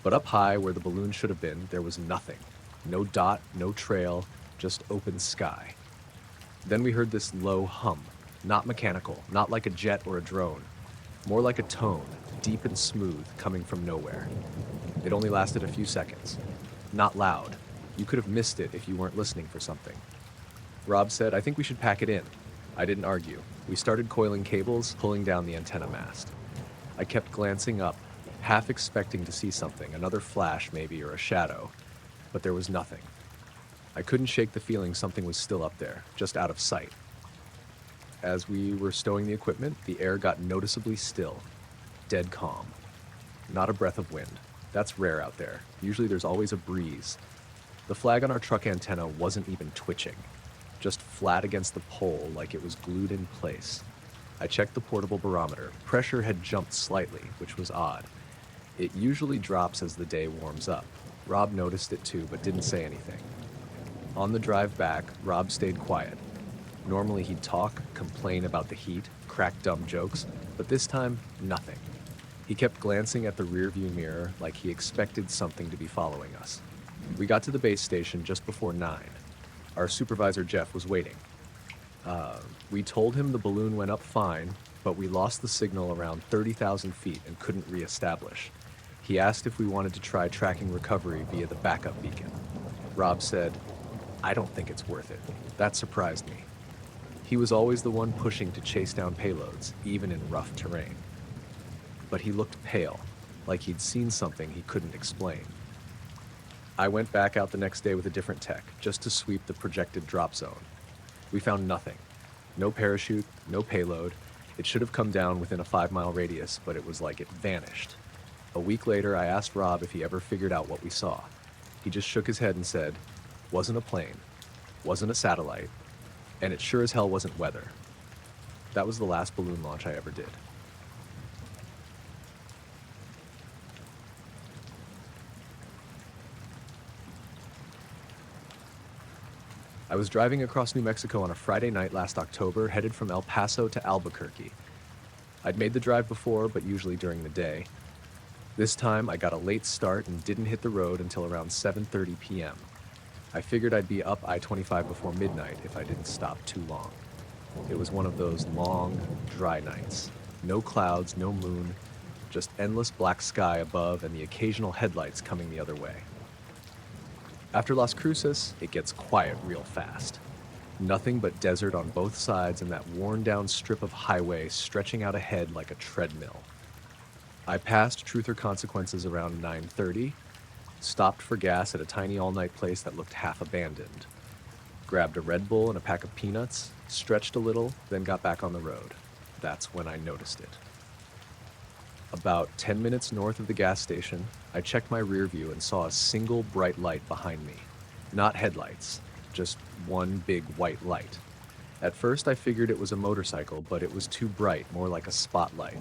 But up high, where the balloon should have been, there was nothing. No dot, no trail, just open sky. Then we heard this low hum, not mechanical, not like a jet or a drone, more like a tone, deep and smooth, coming from nowhere. It only lasted a few seconds. Not loud. You could have missed it if you weren't listening for something. Rob said, "I think we should pack it in." I didn't argue. We started coiling cables, pulling down the antenna mast. I kept glancing up, half expecting to see something, another flash maybe, or a shadow, but there was nothing. I couldn't shake the feeling something was still up there, just out of sight. As we were stowing the equipment, the air got noticeably still, dead calm. Not a breath of wind. That's rare out there. Usually there's always a breeze. The flag on our truck antenna wasn't even twitching, just flat against the pole like it was glued in place. I checked the portable barometer. Pressure had jumped slightly, which was odd. It usually drops as the day warms up. Rob noticed it too, but didn't say anything. On the drive back, Rob stayed quiet. Normally he'd talk, complain about the heat, crack dumb jokes, but this time, nothing. He kept glancing at the rearview mirror like he expected something to be following us. We got to the base station just before 9. Our supervisor Jeff was waiting. We told him the balloon went up fine, but we lost the signal around 30,000 feet and couldn't reestablish. He asked if we wanted to try tracking recovery via the backup beacon. Rob said, "I don't think it's worth it." That surprised me. He was always the one pushing to chase down payloads, even in rough terrain. But he looked pale, like he'd seen something he couldn't explain. I went back out the next day with a different tech, just to sweep the projected drop zone. We found nothing. No parachute, no payload. It should have come down within a 5-mile radius, but it was like it vanished. A week later, I asked Rob if he ever figured out what we saw. He just shook his head and said, "Wasn't a plane, wasn't a satellite, and it sure as hell wasn't weather." That was the last balloon launch I ever did. I was driving across New Mexico on a Friday night last October, headed from El Paso to Albuquerque. I'd made the drive before, but usually during the day. This time, I got a late start and didn't hit the road until around 7:30 p.m. I figured I'd be up I-25 before midnight if I didn't stop too long. It was one of those long, dry nights. No clouds, no moon, just endless black sky above and the occasional headlights coming the other way. After Las Cruces, it gets quiet real fast. Nothing but desert on both sides and that worn-down strip of highway stretching out ahead like a treadmill. I passed Truth or Consequences around 9:30, stopped for gas at a tiny all-night place that looked half abandoned, grabbed a Red Bull and a pack of peanuts, stretched a little, then got back on the road. That's when I noticed it. About 10 minutes north of the gas station, I checked my rear view and saw a single bright light behind me. Not headlights, just one big white light. At first I figured it was a motorcycle, but it was too bright, more like a spotlight.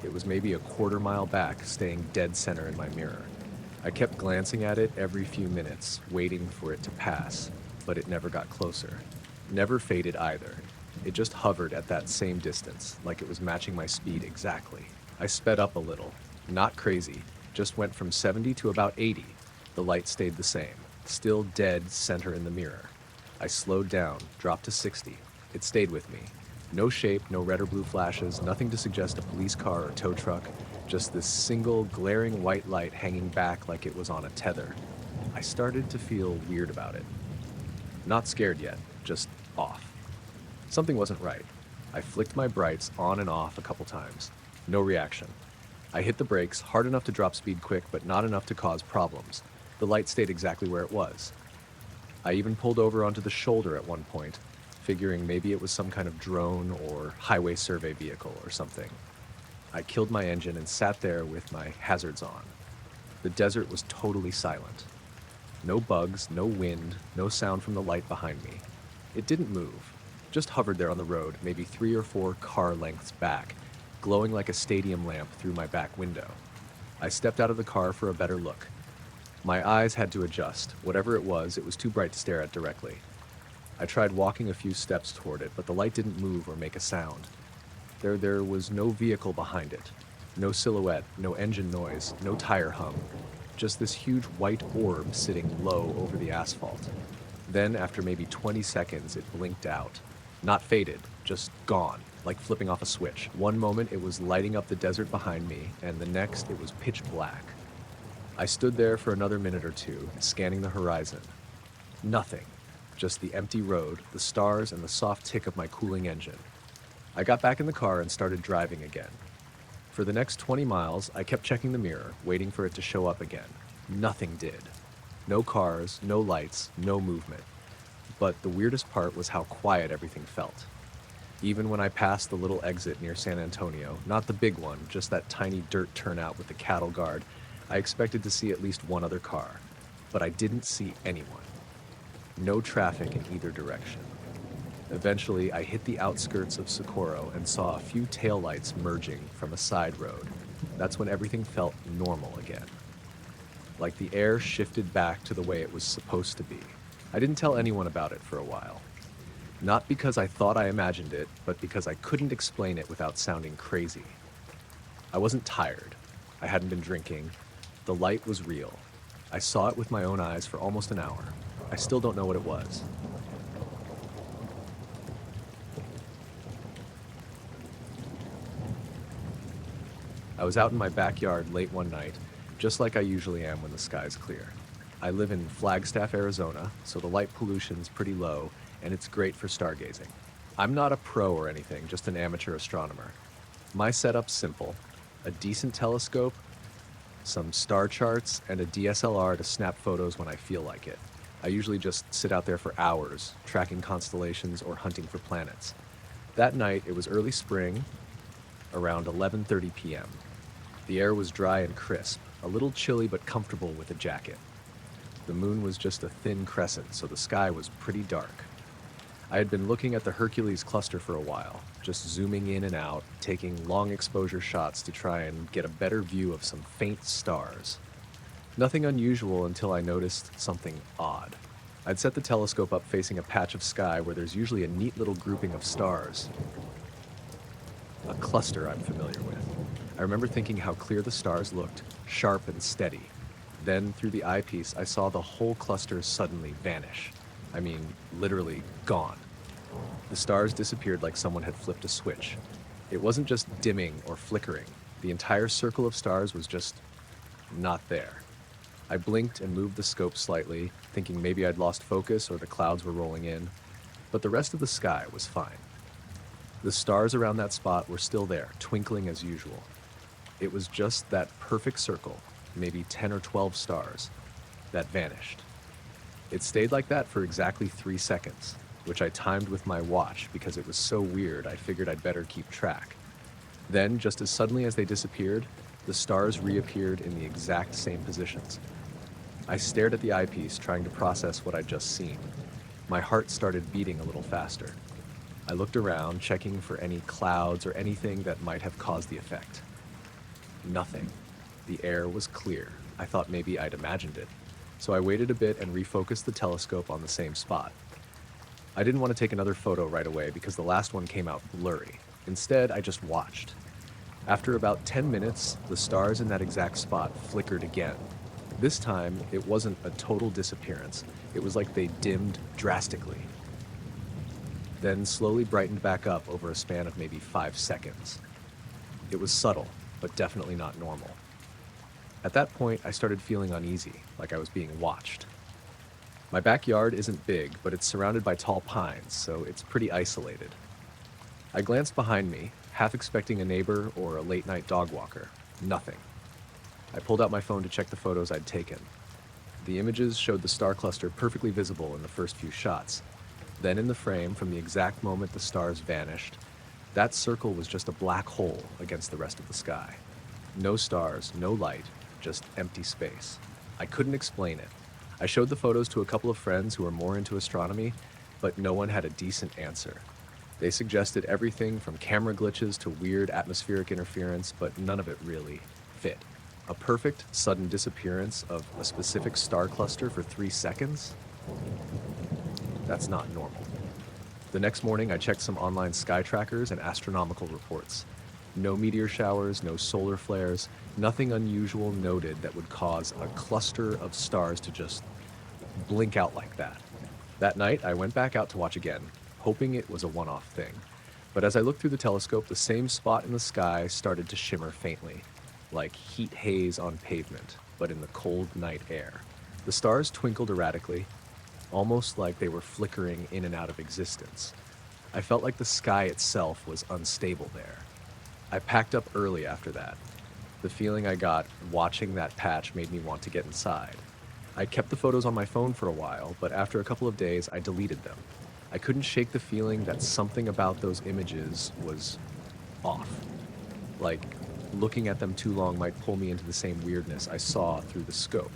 It was maybe a quarter-mile back, staying dead center in my mirror. I kept glancing at it every few minutes, waiting for it to pass, but it never got closer. Never faded either. It just hovered at that same distance, like it was matching my speed exactly. I sped up a little. Not crazy, just went from 70 to about 80. The light stayed the same, still dead center in the mirror. I slowed down, dropped to 60. It stayed with me. No shape, no red or blue flashes, nothing to suggest a police car or tow truck, just this single glaring white light hanging back like it was on a tether. I started to feel weird about it. Not scared yet, just off. Something wasn't right. I flicked my brights on and off a couple times. No reaction. I hit the brakes, hard enough to drop speed quick, but not enough to cause problems. The light stayed exactly where it was. I even pulled over onto the shoulder at one point, figuring maybe it was some kind of drone or highway survey vehicle or something. I killed my engine and sat there with my hazards on. The desert was totally silent. No bugs, no wind, no sound from the light behind me. It didn't move, just hovered there on the road, maybe 3 or 4 car lengths back, glowing like a stadium lamp through my back window. I stepped out of the car for a better look. My eyes had to adjust. Whatever it was too bright to stare at directly. I tried walking a few steps toward it, but the light didn't move or make a sound. There was no vehicle behind it. No silhouette, no engine noise, no tire hum. Just this huge white orb sitting low over the asphalt. Then, after maybe 20 seconds, it blinked out. Not faded, just gone, like flipping off a switch. One moment it was lighting up the desert behind me, and the next it was pitch black. I stood there for another minute or two, scanning the horizon. Nothing. Just the empty road, the stars, and the soft tick of my cooling engine. I got back in the car and started driving again. For the next 20 miles, I kept checking the mirror, waiting for it to show up again. Nothing did. No cars, no lights, no movement. But the weirdest part was how quiet everything felt. Even when I passed the little exit near San Antonio, not the big one, just that tiny dirt turnout with the cattle guard, I expected to see at least one other car. But I didn't see anyone. No traffic in either direction. Eventually, I hit the outskirts of Socorro and saw a few taillights merging from a side road. That's when everything felt normal again. Like the air shifted back to the way it was supposed to be. I didn't tell anyone about it for a while. Not because I thought I imagined it, but because I couldn't explain it without sounding crazy. I wasn't tired. I hadn't been drinking. The light was real. I saw it with my own eyes for almost an hour. I still don't know what it was. I was out in my backyard late one night, just like I usually am when the sky's clear. I live in Flagstaff, Arizona, so the light pollution's pretty low, and it's great for stargazing. I'm not a pro or anything, just an amateur astronomer. My setup's simple: a decent telescope, some star charts, and a DSLR to snap photos when I feel like it. I usually just sit out there for hours, tracking constellations or hunting for planets. That night, it was early spring, around 11:30 p.m. The air was dry and crisp, a little chilly but comfortable with a jacket. The moon was just a thin crescent, so the sky was pretty dark. I had been looking at the Hercules cluster for a while, just zooming in and out, taking long exposure shots to try and get a better view of some faint stars. Nothing unusual until I noticed something odd. I'd set the telescope up facing a patch of sky where there's usually a neat little grouping of stars. A cluster I'm familiar with. I remember thinking how clear the stars looked, sharp and steady. Then, through the eyepiece, I saw the whole cluster suddenly vanish. I mean, literally gone. The stars disappeared like someone had flipped a switch. It wasn't just dimming or flickering. The entire circle of stars was just not there. I blinked and moved the scope slightly, thinking maybe I'd lost focus or the clouds were rolling in. But the rest of the sky was fine. The stars around that spot were still there, twinkling as usual. It was just that perfect circle, maybe 10 or 12 stars, that vanished. It stayed like that for exactly 3 seconds, which I timed with my watch because it was so weird I figured I'd better keep track. Then, just as suddenly as they disappeared, the stars reappeared in the exact same positions. I stared at the eyepiece, trying to process what I'd just seen. My heart started beating a little faster. I looked around, checking for any clouds or anything that might have caused the effect. Nothing. The air was clear. I thought maybe I'd imagined it. So I waited a bit and refocused the telescope on the same spot. I didn't want to take another photo right away because the last one came out blurry. Instead, I just watched. After about 10 minutes, the stars in that exact spot flickered again. This time, it wasn't a total disappearance. It was like they dimmed drastically, then slowly brightened back up over a span of maybe 5 seconds. It was subtle, but definitely not normal. At that point, I started feeling uneasy, like I was being watched. My backyard isn't big, but it's surrounded by tall pines, so it's pretty isolated. I glanced behind me, half expecting a neighbor or a late-night dog walker. Nothing. I pulled out my phone to check the photos I'd taken. The images showed the star cluster perfectly visible in the first few shots. Then in the frame, from the exact moment the stars vanished, that circle was just a black hole against the rest of the sky. No stars, no light, just empty space. I couldn't explain it. I showed the photos to a couple of friends who were more into astronomy, but no one had a decent answer. They suggested everything from camera glitches to weird atmospheric interference, but none of it really fit. A perfect, sudden disappearance of a specific star cluster for 3 seconds? That's not normal. The next morning, I checked some online sky trackers and astronomical reports. No meteor showers, no solar flares, nothing unusual noted that would cause a cluster of stars to just blink out like that. That night, I went back out to watch again, hoping it was a one-off thing. But as I looked through the telescope, the same spot in the sky started to shimmer faintly, like heat haze on pavement, but in the cold night air. The stars twinkled erratically, almost like they were flickering in and out of existence. I felt like the sky itself was unstable there. I packed up early after that. The feeling I got watching that patch made me want to get inside. I kept the photos on my phone for a while, but after a couple of days, I deleted them. I couldn't shake the feeling that something about those images was off. Like, looking at them too long might pull me into the same weirdness I saw through the scope.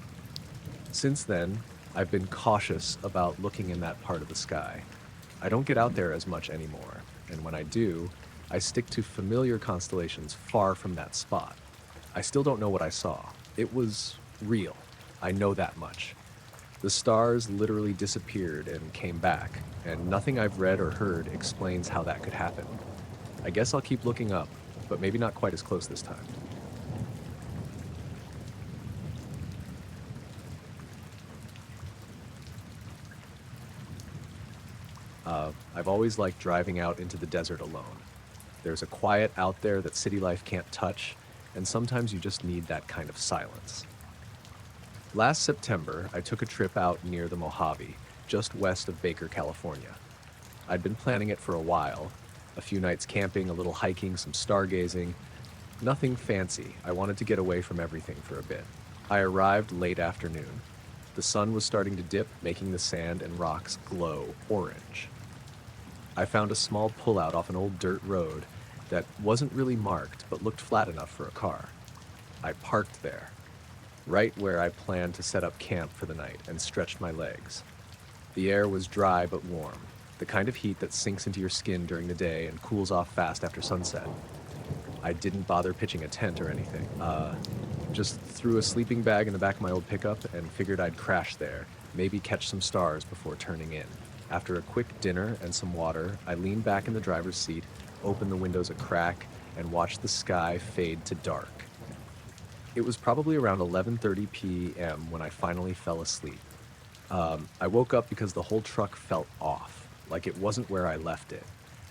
Since then, I've been cautious about looking in that part of the sky. I don't get out there as much anymore, and when I do, I stick to familiar constellations far from that spot. I still don't know what I saw. It was real. I know that much. The stars literally disappeared and came back, and nothing I've read or heard explains how that could happen. I guess I'll keep looking up, but maybe not quite as close this time. I've always liked driving out into the desert alone. There's a quiet out there that city life can't touch, and sometimes you just need that kind of silence. Last September, I took a trip out near the Mojave, just west of Baker, California. I'd been planning it for a while, a few nights camping, a little hiking, some stargazing. Nothing fancy. I wanted to get away from everything for a bit. I arrived late afternoon. The sun was starting to dip, making the sand and rocks glow orange. I found a small pullout off an old dirt road that wasn't really marked but looked flat enough for a car. I parked there, right where I planned to set up camp for the night, and stretched my legs. The air was dry but warm, the kind of heat that sinks into your skin during the day and cools off fast after sunset. I didn't bother pitching a tent or anything. Just threw a sleeping bag in the back of my old pickup and figured I'd crash there, maybe catch some stars before turning in. After a quick dinner and some water, I leaned back in the driver's seat, opened the windows a crack, and watched the sky fade to dark. It was probably around 11:30 p.m. when I finally fell asleep. I woke up because the whole truck felt off, like it wasn't where I left it.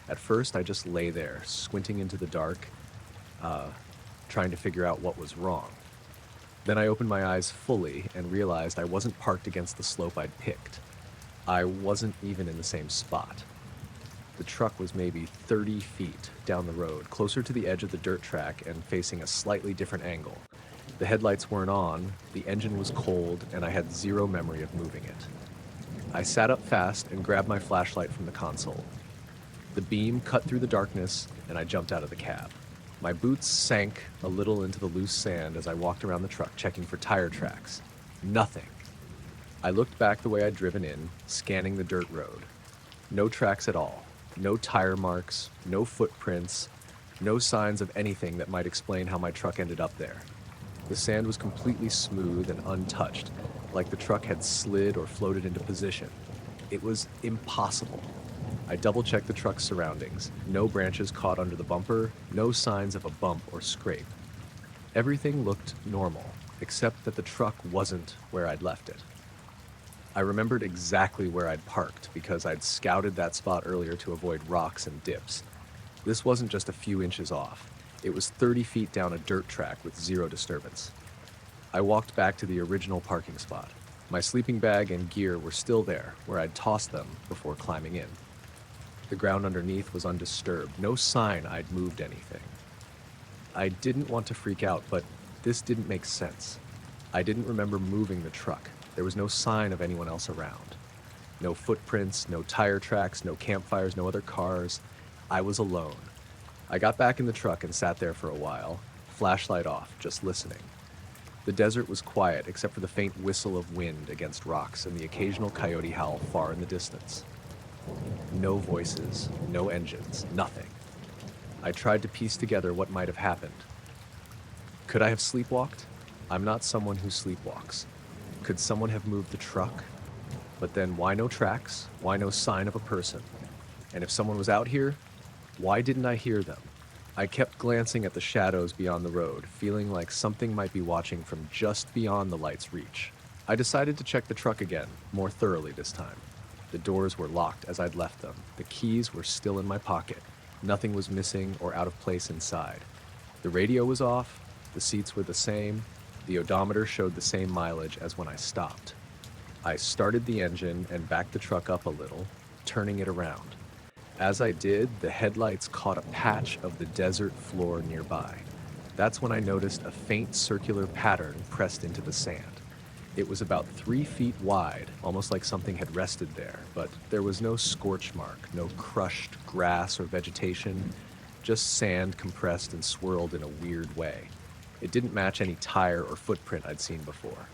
At first, I just lay there, squinting into the dark, trying to figure out what was wrong. Then I opened my eyes fully and realized I wasn't parked against the slope I'd picked. I wasn't even in the same spot. The truck was maybe 30 feet down the road, closer to the edge of the dirt track and facing a slightly different angle. The headlights weren't on, the engine was cold, and I had zero memory of moving it. I sat up fast and grabbed my flashlight from the console. The beam cut through the darkness, and I jumped out of the cab. My boots sank a little into the loose sand as I walked around the truck, checking for tire tracks. Nothing. I looked back the way I'd driven in, scanning the dirt road. No tracks at all. No tire marks, no footprints, no signs of anything that might explain how my truck ended up there. The sand was completely smooth and untouched, like the truck had slid or floated into position. It was impossible. I double-checked the truck's surroundings. No branches caught under the bumper, no signs of a bump or scrape. Everything looked normal, except that the truck wasn't where I'd left it. I remembered exactly where I'd parked because I'd scouted that spot earlier to avoid rocks and dips. This wasn't just a few inches off. It was 30 feet down a dirt track with zero disturbance. I walked back to the original parking spot. My sleeping bag and gear were still there, where I'd tossed them before climbing in. The ground underneath was undisturbed, no sign I'd moved anything. I didn't want to freak out, but this didn't make sense. I didn't remember moving the truck. There was no sign of anyone else around. No footprints, no tire tracks, no campfires, no other cars. I was alone. I got back in the truck and sat there for a while, flashlight off, just listening. The desert was quiet except for the faint whistle of wind against rocks and the occasional coyote howl far in the distance. No voices, no engines, nothing. I tried to piece together what might have happened. Could I have sleepwalked? I'm not someone who sleepwalks. Could someone have moved the truck? But then why no tracks? Why no sign of a person? And if someone was out here, why didn't I hear them? I kept glancing at the shadows beyond the road, feeling like something might be watching from just beyond the light's reach. I decided to check the truck again, more thoroughly this time. The doors were locked as I'd left them. The keys were still in my pocket. Nothing was missing or out of place inside. The radio was off, the seats were the same, the odometer showed the same mileage as when I stopped. I started the engine and backed the truck up a little, turning it around. As I did, the headlights caught a patch of the desert floor nearby. That's when I noticed a faint circular pattern pressed into the sand. It was about 3 feet wide, almost like something had rested there, but there was no scorch mark, no crushed grass or vegetation, just sand compressed and swirled in a weird way. It didn't match any tire or footprint I'd seen before.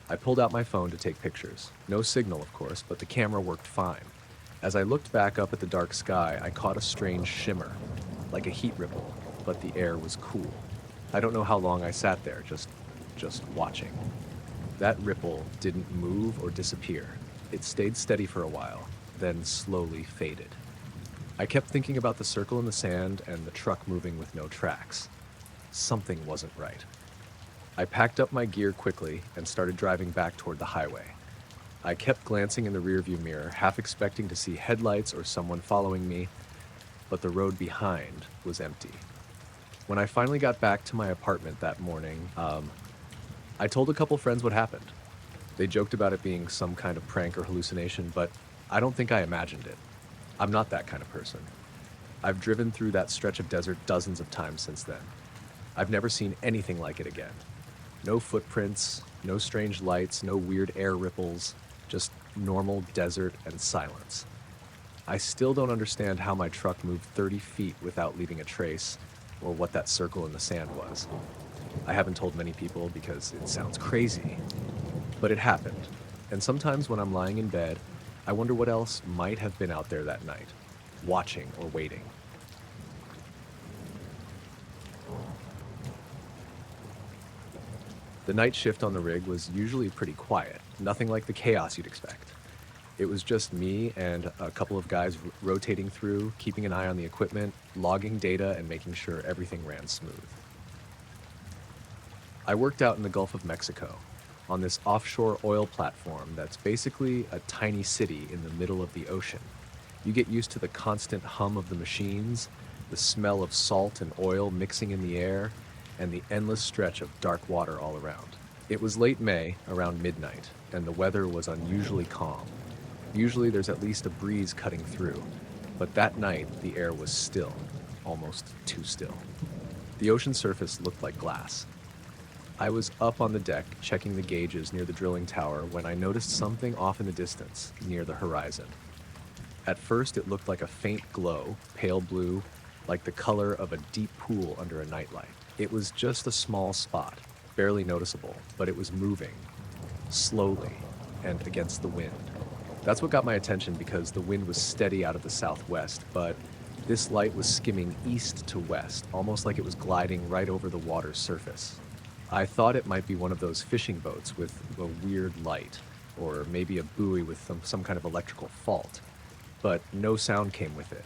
I pulled out my phone to take pictures. No signal, of course, but the camera worked fine. As I looked back up at the dark sky, I caught a strange shimmer, like a heat ripple, but the air was cool. I don't know how long I sat there, just watching. That ripple didn't move or disappear. It stayed steady for a while, then slowly faded. I kept thinking about the circle in the sand and the truck moving with no tracks. Something wasn't right. I packed up my gear quickly and started driving back toward the highway. I kept glancing in the rearview mirror, half expecting to see headlights or someone following me, but the road behind was empty. When I finally got back to my apartment that morning, I told a couple friends what happened. They joked about it being some kind of prank or hallucination, but I don't think I imagined it. I'm not that kind of person. I've driven through that stretch of desert dozens of times since then. I've never seen anything like it again. No footprints, no strange lights, no weird air ripples, just normal desert and silence. I still don't understand how my truck moved 30 feet without leaving a trace, or what that circle in the sand was. I haven't told many people because it sounds crazy, but it happened. And sometimes when I'm lying in bed, I wonder what else might have been out there that night, watching or waiting. The night shift on the rig was usually pretty quiet, nothing like the chaos you'd expect. It was just me and a couple of guys rotating through, keeping an eye on the equipment, logging data, and making sure everything ran smooth. I worked out in the Gulf of Mexico, on this offshore oil platform that's basically a tiny city in the middle of the ocean. You get used to the constant hum of the machines, the smell of salt and oil mixing in the air, and the endless stretch of dark water all around. It was late May, around midnight, and the weather was unusually calm. Usually there's at least a breeze cutting through, but that night the air was still, almost too still. The ocean surface looked like glass. I was up on the deck, checking the gauges near the drilling tower, when I noticed something off in the distance, near the horizon. At first it looked like a faint glow, pale blue, like the color of a deep pool under a nightlight. It was just a small spot, barely noticeable, but it was moving, slowly, and against the wind. That's what got my attention because the wind was steady out of the southwest, but this light was skimming east to west, almost like it was gliding right over the water's surface. I thought it might be one of those fishing boats with a weird light, or maybe a buoy with some kind of electrical fault, but no sound came with it.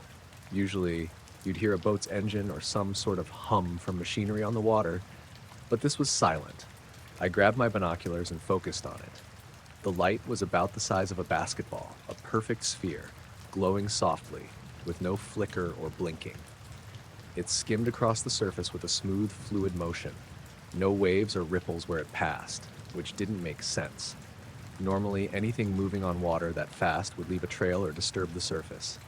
Usually, you'd hear a boat's engine or some sort of hum from machinery on the water, but this was silent. I grabbed my binoculars and focused on it. The light was about the size of a basketball, a perfect sphere, glowing softly, with no flicker or blinking. It skimmed across the surface with a smooth, fluid motion. No waves or ripples where it passed, which didn't make sense. Normally, anything moving on water that fast would leave a trail or disturb the surface.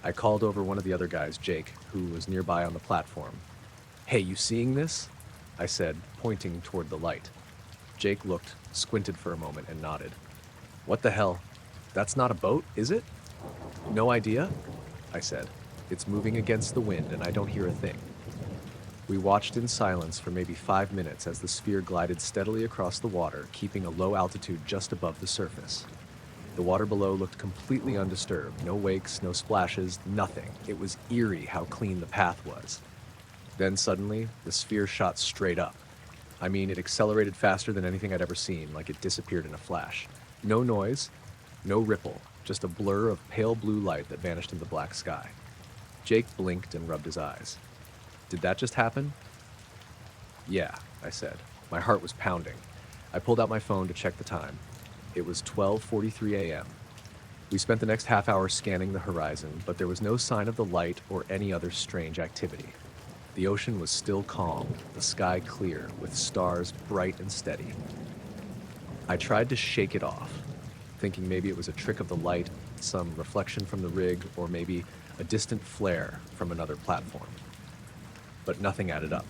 I called over one of the other guys, Jake, who was nearby on the platform. "Hey, you seeing this?" I said, pointing toward the light. Jake looked, squinted for a moment, and nodded. "What the hell? That's not a boat, is it?" "No idea," I said. "It's moving against the wind, and I don't hear a thing." We watched in silence for maybe 5 minutes as the sphere glided steadily across the water, keeping a low altitude just above the surface. The water below looked completely undisturbed, no wakes, no splashes, nothing. It was eerie how clean the path was. Then suddenly, the sphere shot straight up. I mean, it accelerated faster than anything I'd ever seen, like it disappeared in a flash. No noise, no ripple, just a blur of pale blue light that vanished in the black sky. Jake blinked and rubbed his eyes. "Did that just happen?" "Yeah," I said. My heart was pounding. I pulled out my phone to check the time. It was 12:43 a.m. We spent the next half hour scanning the horizon, but there was no sign of the light or any other strange activity. The ocean was still calm, the sky clear, with stars bright and steady. I tried to shake it off, thinking maybe it was a trick of the light, some reflection from the rig, or maybe a distant flare from another platform. But nothing added up.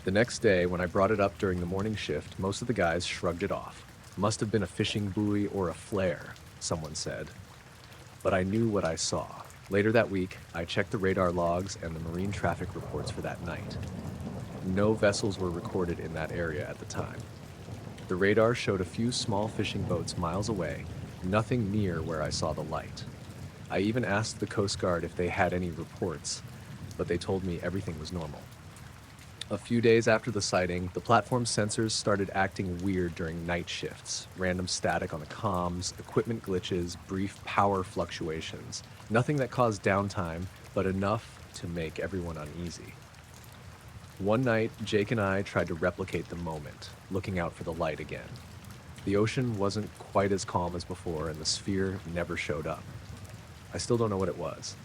The next day, when I brought it up during the morning shift, most of the guys shrugged it off. Must have been a fishing buoy or a flare, someone said. But I knew what I saw. Later that week, I checked the radar logs and the marine traffic reports for that night. No vessels were recorded in that area at the time. The radar showed a few small fishing boats miles away, nothing near where I saw the light. I even asked the Coast Guard if they had any reports, but they told me everything was normal. A few days after the sighting, the platform sensors started acting weird during night shifts. Random static on the comms, equipment glitches, brief power fluctuations. Nothing that caused downtime, but enough to make everyone uneasy. One night, Jake and I tried to replicate the moment, looking out for the light again. The ocean wasn't quite as calm as before, and the sphere never showed up. I still don't know what it was.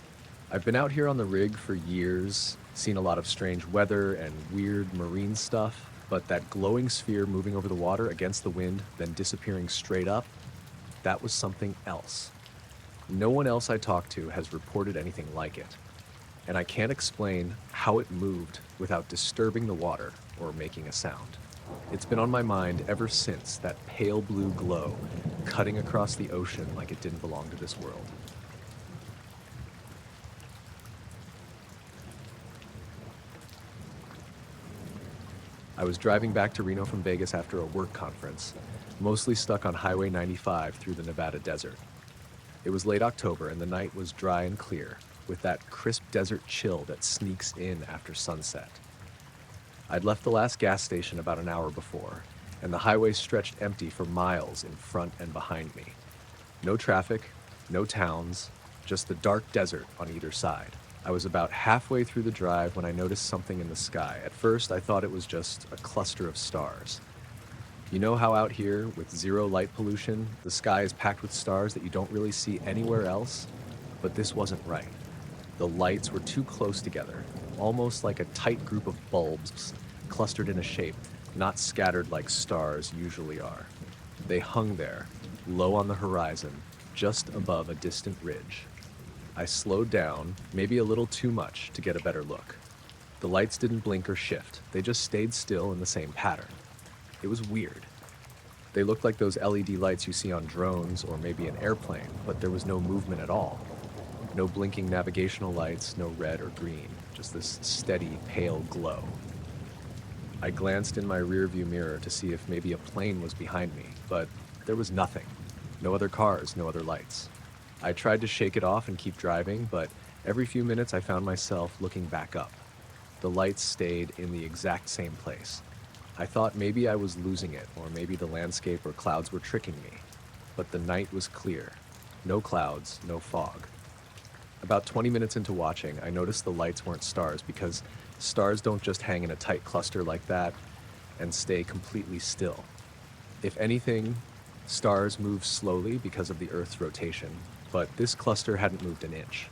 I've been out here on the rig for years, seen a lot of strange weather and weird marine stuff, but that glowing sphere moving over the water against the wind, then disappearing straight up, that was something else. No one else I talked to has reported anything like it, and I can't explain how it moved without disturbing the water or making a sound. It's been on my mind ever since, that pale blue glow cutting across the ocean like it didn't belong to this world. I was driving back to Reno from Vegas after a work conference, mostly stuck on Highway 95 through the Nevada desert. It was late October and the night was dry and clear, with that crisp desert chill that sneaks in after sunset. I'd left the last gas station about an hour before, and the highway stretched empty for miles in front and behind me. No traffic, no towns, just the dark desert on either side. I was about halfway through the drive when I noticed something in the sky. At first, I thought it was just a cluster of stars. You know how out here, with zero light pollution, the sky is packed with stars that you don't really see anywhere else? But this wasn't right. The lights were too close together, almost like a tight group of bulbs clustered in a shape, not scattered like stars usually are. They hung there, low on the horizon, just above a distant ridge. I slowed down, maybe a little too much, to get a better look. The lights didn't blink or shift, they just stayed still in the same pattern. It was weird. They looked like those LED lights you see on drones or maybe an airplane, but there was no movement at all. No blinking navigational lights, no red or green, just this steady, pale glow. I glanced in my rearview mirror to see if maybe a plane was behind me, but there was nothing. No other cars, no other lights. I tried to shake it off and keep driving, but every few minutes I found myself looking back up. The lights stayed in the exact same place. I thought maybe I was losing it, or maybe the landscape or clouds were tricking me. But the night was clear. No clouds, no fog. About 20 minutes into watching, I noticed the lights weren't stars, because stars don't just hang in a tight cluster like that and stay completely still. If anything, stars move slowly because of the Earth's rotation, but this cluster hadn't moved an inch.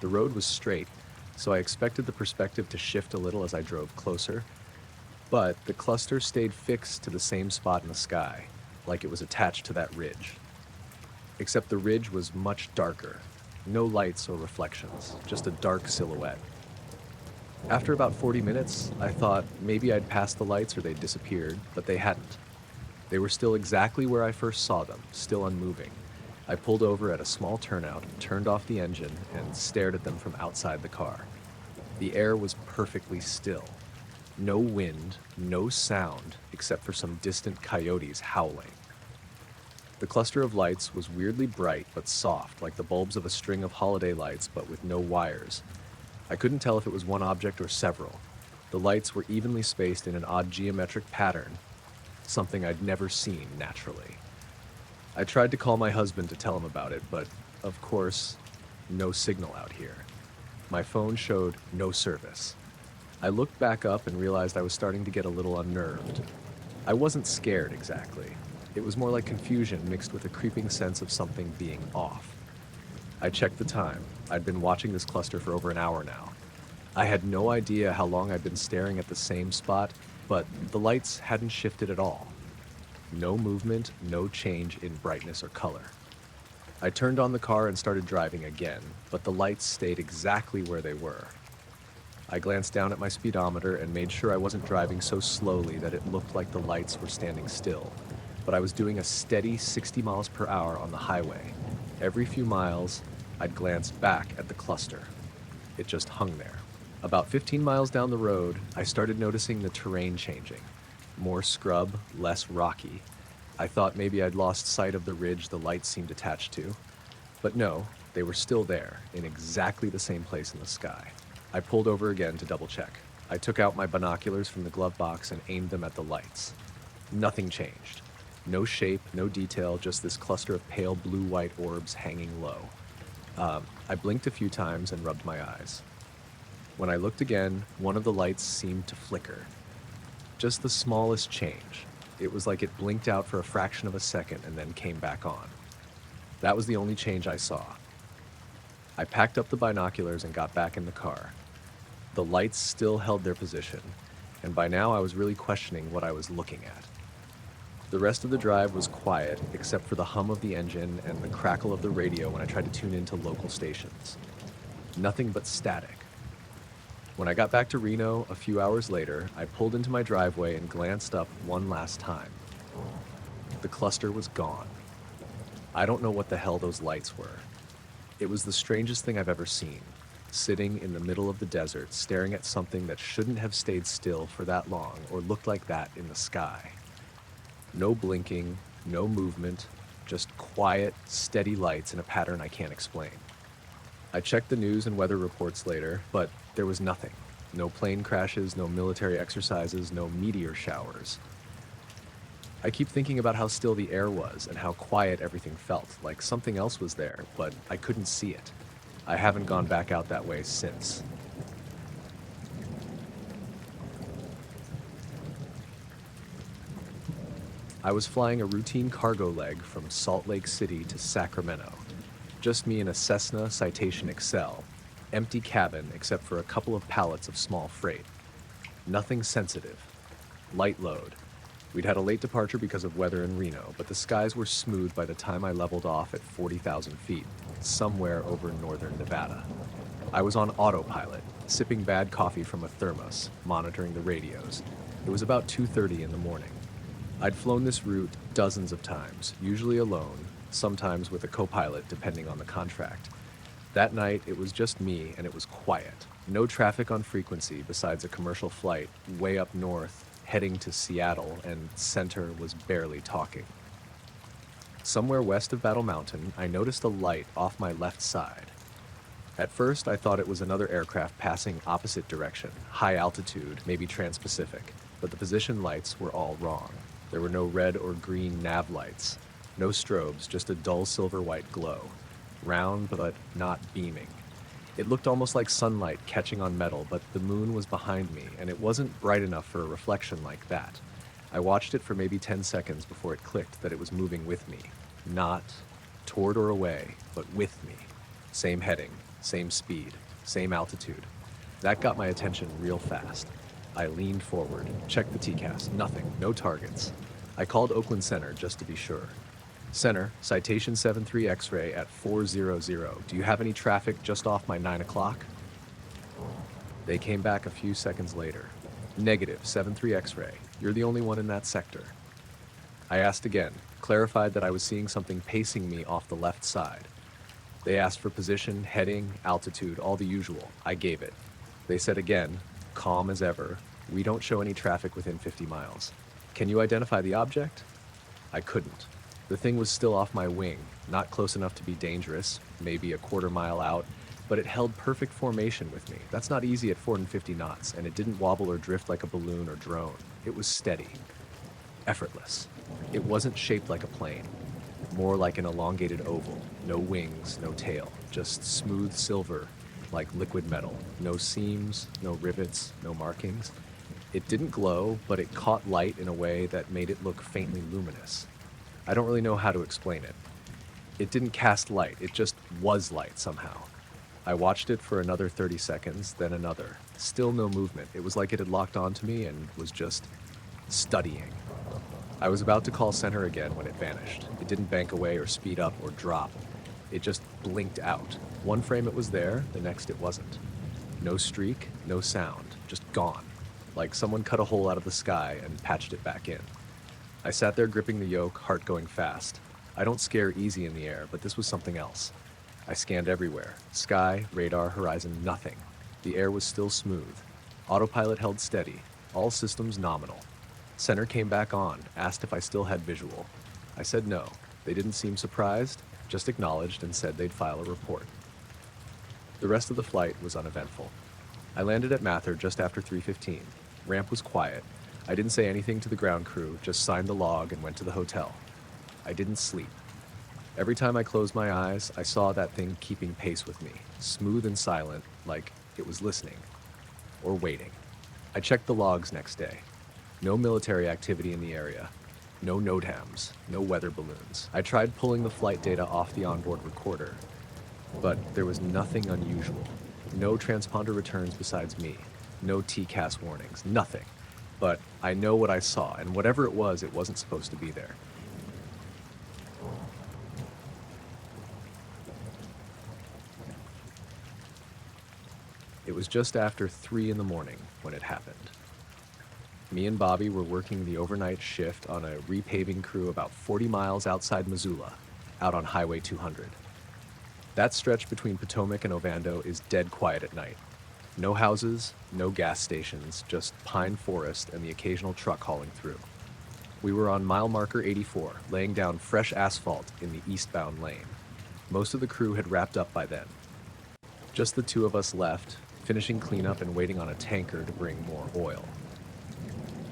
The road was straight, so I expected the perspective to shift a little as I drove closer, but the cluster stayed fixed to the same spot in the sky, like it was attached to that ridge. Except the ridge was much darker. No lights or reflections, just a dark silhouette. After about 40 minutes, I thought maybe I'd passed the lights or they'd disappeared, but they hadn't. They were still exactly where I first saw them, still unmoving. I pulled over at a small turnout, turned off the engine, and stared at them from outside the car. The air was perfectly still. No wind, no sound, except for some distant coyotes howling. The cluster of lights was weirdly bright but soft, like the bulbs of a string of holiday lights, but with no wires. I couldn't tell if it was one object or several. The lights were evenly spaced in an odd geometric pattern, something I'd never seen naturally. I tried to call my husband to tell him about it, but, of course, no signal out here. My phone showed no service. I looked back up and realized I was starting to get a little unnerved. I wasn't scared exactly. It was more like confusion mixed with a creeping sense of something being off. I checked the time. I'd been watching this cluster for over an hour now. I had no idea how long I'd been staring at the same spot, but the lights hadn't shifted at all. No movement, no change in brightness or color. I turned on the car and started driving again, but the lights stayed exactly where they were. I glanced down at my speedometer and made sure I wasn't driving so slowly that it looked like the lights were standing still, but I was doing a steady 60 miles per hour on the highway. Every few miles, I'd glance back at the cluster. It just hung there. About 15 miles down the road, I started noticing the terrain changing. More scrub, less rocky. I thought maybe I'd lost sight of the ridge the lights seemed attached to. But no, they were still there, in exactly the same place in the sky. I pulled over again to double check. I took out my binoculars from the glove box and aimed them at the lights. Nothing changed. No shape, no detail, just this cluster of pale blue-white orbs hanging low. I blinked a few times and rubbed my eyes. When I looked again, one of the lights seemed to flicker. Just the smallest change. It was like it blinked out for a fraction of a second and then came back on. That was the only change I saw. I packed up the binoculars and got back in the car. The lights still held their position, and by now I was really questioning what I was looking at. The rest of the drive was quiet, except for the hum of the engine and the crackle of the radio when I tried to tune into local stations. Nothing but static. When I got back to Reno a few hours later, I pulled into my driveway and glanced up one last time. The cluster was gone. I don't know what the hell those lights were. It was the strangest thing I've ever seen, sitting in the middle of the desert, staring at something that shouldn't have stayed still for that long or looked like that in the sky. No blinking, no movement, just quiet, steady lights in a pattern I can't explain. I checked the news and weather reports later, but there was nothing. No plane crashes, no military exercises, no meteor showers. I keep thinking about how still the air was and how quiet everything felt, like something else was there, but I couldn't see it. I haven't gone back out that way since. I was flying a routine cargo leg from Salt Lake City to Sacramento. Just me in a Cessna Citation Excel. Empty cabin except for a couple of pallets of small freight. Nothing sensitive. Light load. We'd had a late departure because of weather in Reno, but the skies were smooth by the time I leveled off at 40,000 feet, somewhere over northern Nevada. I was on autopilot, sipping bad coffee from a thermos, monitoring the radios. It was about 2:30 in the morning. I'd flown this route dozens of times, usually alone, sometimes with a co-pilot depending on the contract. That night, it was just me and it was quiet. No traffic on frequency besides a commercial flight way up north heading to Seattle, and center was barely talking. Somewhere west of Battle Mountain, I noticed a light off my left side. At first, I thought it was another aircraft passing opposite direction, high altitude, maybe trans-Pacific, but the position lights were all wrong. There were no red or green nav lights, no strobes, just a dull silver-white glow, round but not beaming. It looked almost like sunlight catching on metal, but the moon was behind me, and it wasn't bright enough for a reflection like that. I watched it for maybe 10 seconds before it clicked that it was moving with me. Not toward or away, but with me. Same heading, same speed, same altitude. That got my attention real fast. I leaned forward, checked the TCAS, nothing, no targets. I called Oakland Center just to be sure. Center, Citation 73 X-ray at 400. Do you have any traffic just off my 9 o'clock? They came back a few seconds later. Negative, 73 X-ray. You're the only one in that sector. I asked again, clarified that I was seeing something pacing me off the left side. They asked for position, heading, altitude, all the usual. I gave it. They said again, calm as ever, we don't show any traffic within 50 miles. Can you identify the object? I couldn't. The thing was still off my wing, not close enough to be dangerous, maybe a quarter mile out, but it held perfect formation with me. That's not easy at 450 knots, and it didn't wobble or drift like a balloon or drone. It was steady, effortless. It wasn't shaped like a plane, more like an elongated oval. No wings, no tail, just smooth silver, like liquid metal. No seams, no rivets, no markings. It didn't glow, but it caught light in a way that made it look faintly luminous. I don't really know how to explain it. It didn't cast light, it just was light somehow. I watched it for another 30 seconds, then another. Still no movement. It was like it had locked onto me and was just studying. I was about to call center again when it vanished. It didn't bank away or speed up or drop. It just blinked out. One frame it was there, the next it wasn't. No streak, no sound, just gone. Like someone cut a hole out of the sky and patched it back in. I sat there gripping the yoke, heart going fast. I don't scare easy in the air, but this was something else. I scanned everywhere. Sky, radar, horizon, nothing. The air was still smooth. Autopilot held steady. All systems nominal. Center came back on, asked if I still had visual. I said no. They didn't seem surprised, just acknowledged and said they'd file a report. The rest of the flight was uneventful. I landed at Mather just after 3:15. Ramp was quiet. I didn't say anything to the ground crew, just signed the log and went to the hotel. I didn't sleep. Every time I closed my eyes, I saw that thing keeping pace with me, smooth and silent, like it was listening. Or waiting. I checked the logs next day. No military activity in the area. No NOTAMs, no weather balloons. I tried pulling the flight data off the onboard recorder, but there was nothing unusual. No transponder returns besides me. No TCAS warnings, nothing. But I know what I saw, and whatever it wasn't supposed to be there. It was just after 3 in the morning when it happened. Me and Bobby were working the overnight shift on a repaving crew about 40 miles outside Missoula, out on Highway 200. That stretch between Potomac and Ovando is dead quiet at night. No houses, no gas stations, just pine forest and the occasional truck hauling through. We were on mile marker 84, laying down fresh asphalt in the eastbound lane. Most of the crew had wrapped up by then. Just the two of us left, finishing cleanup and waiting on a tanker to bring more oil.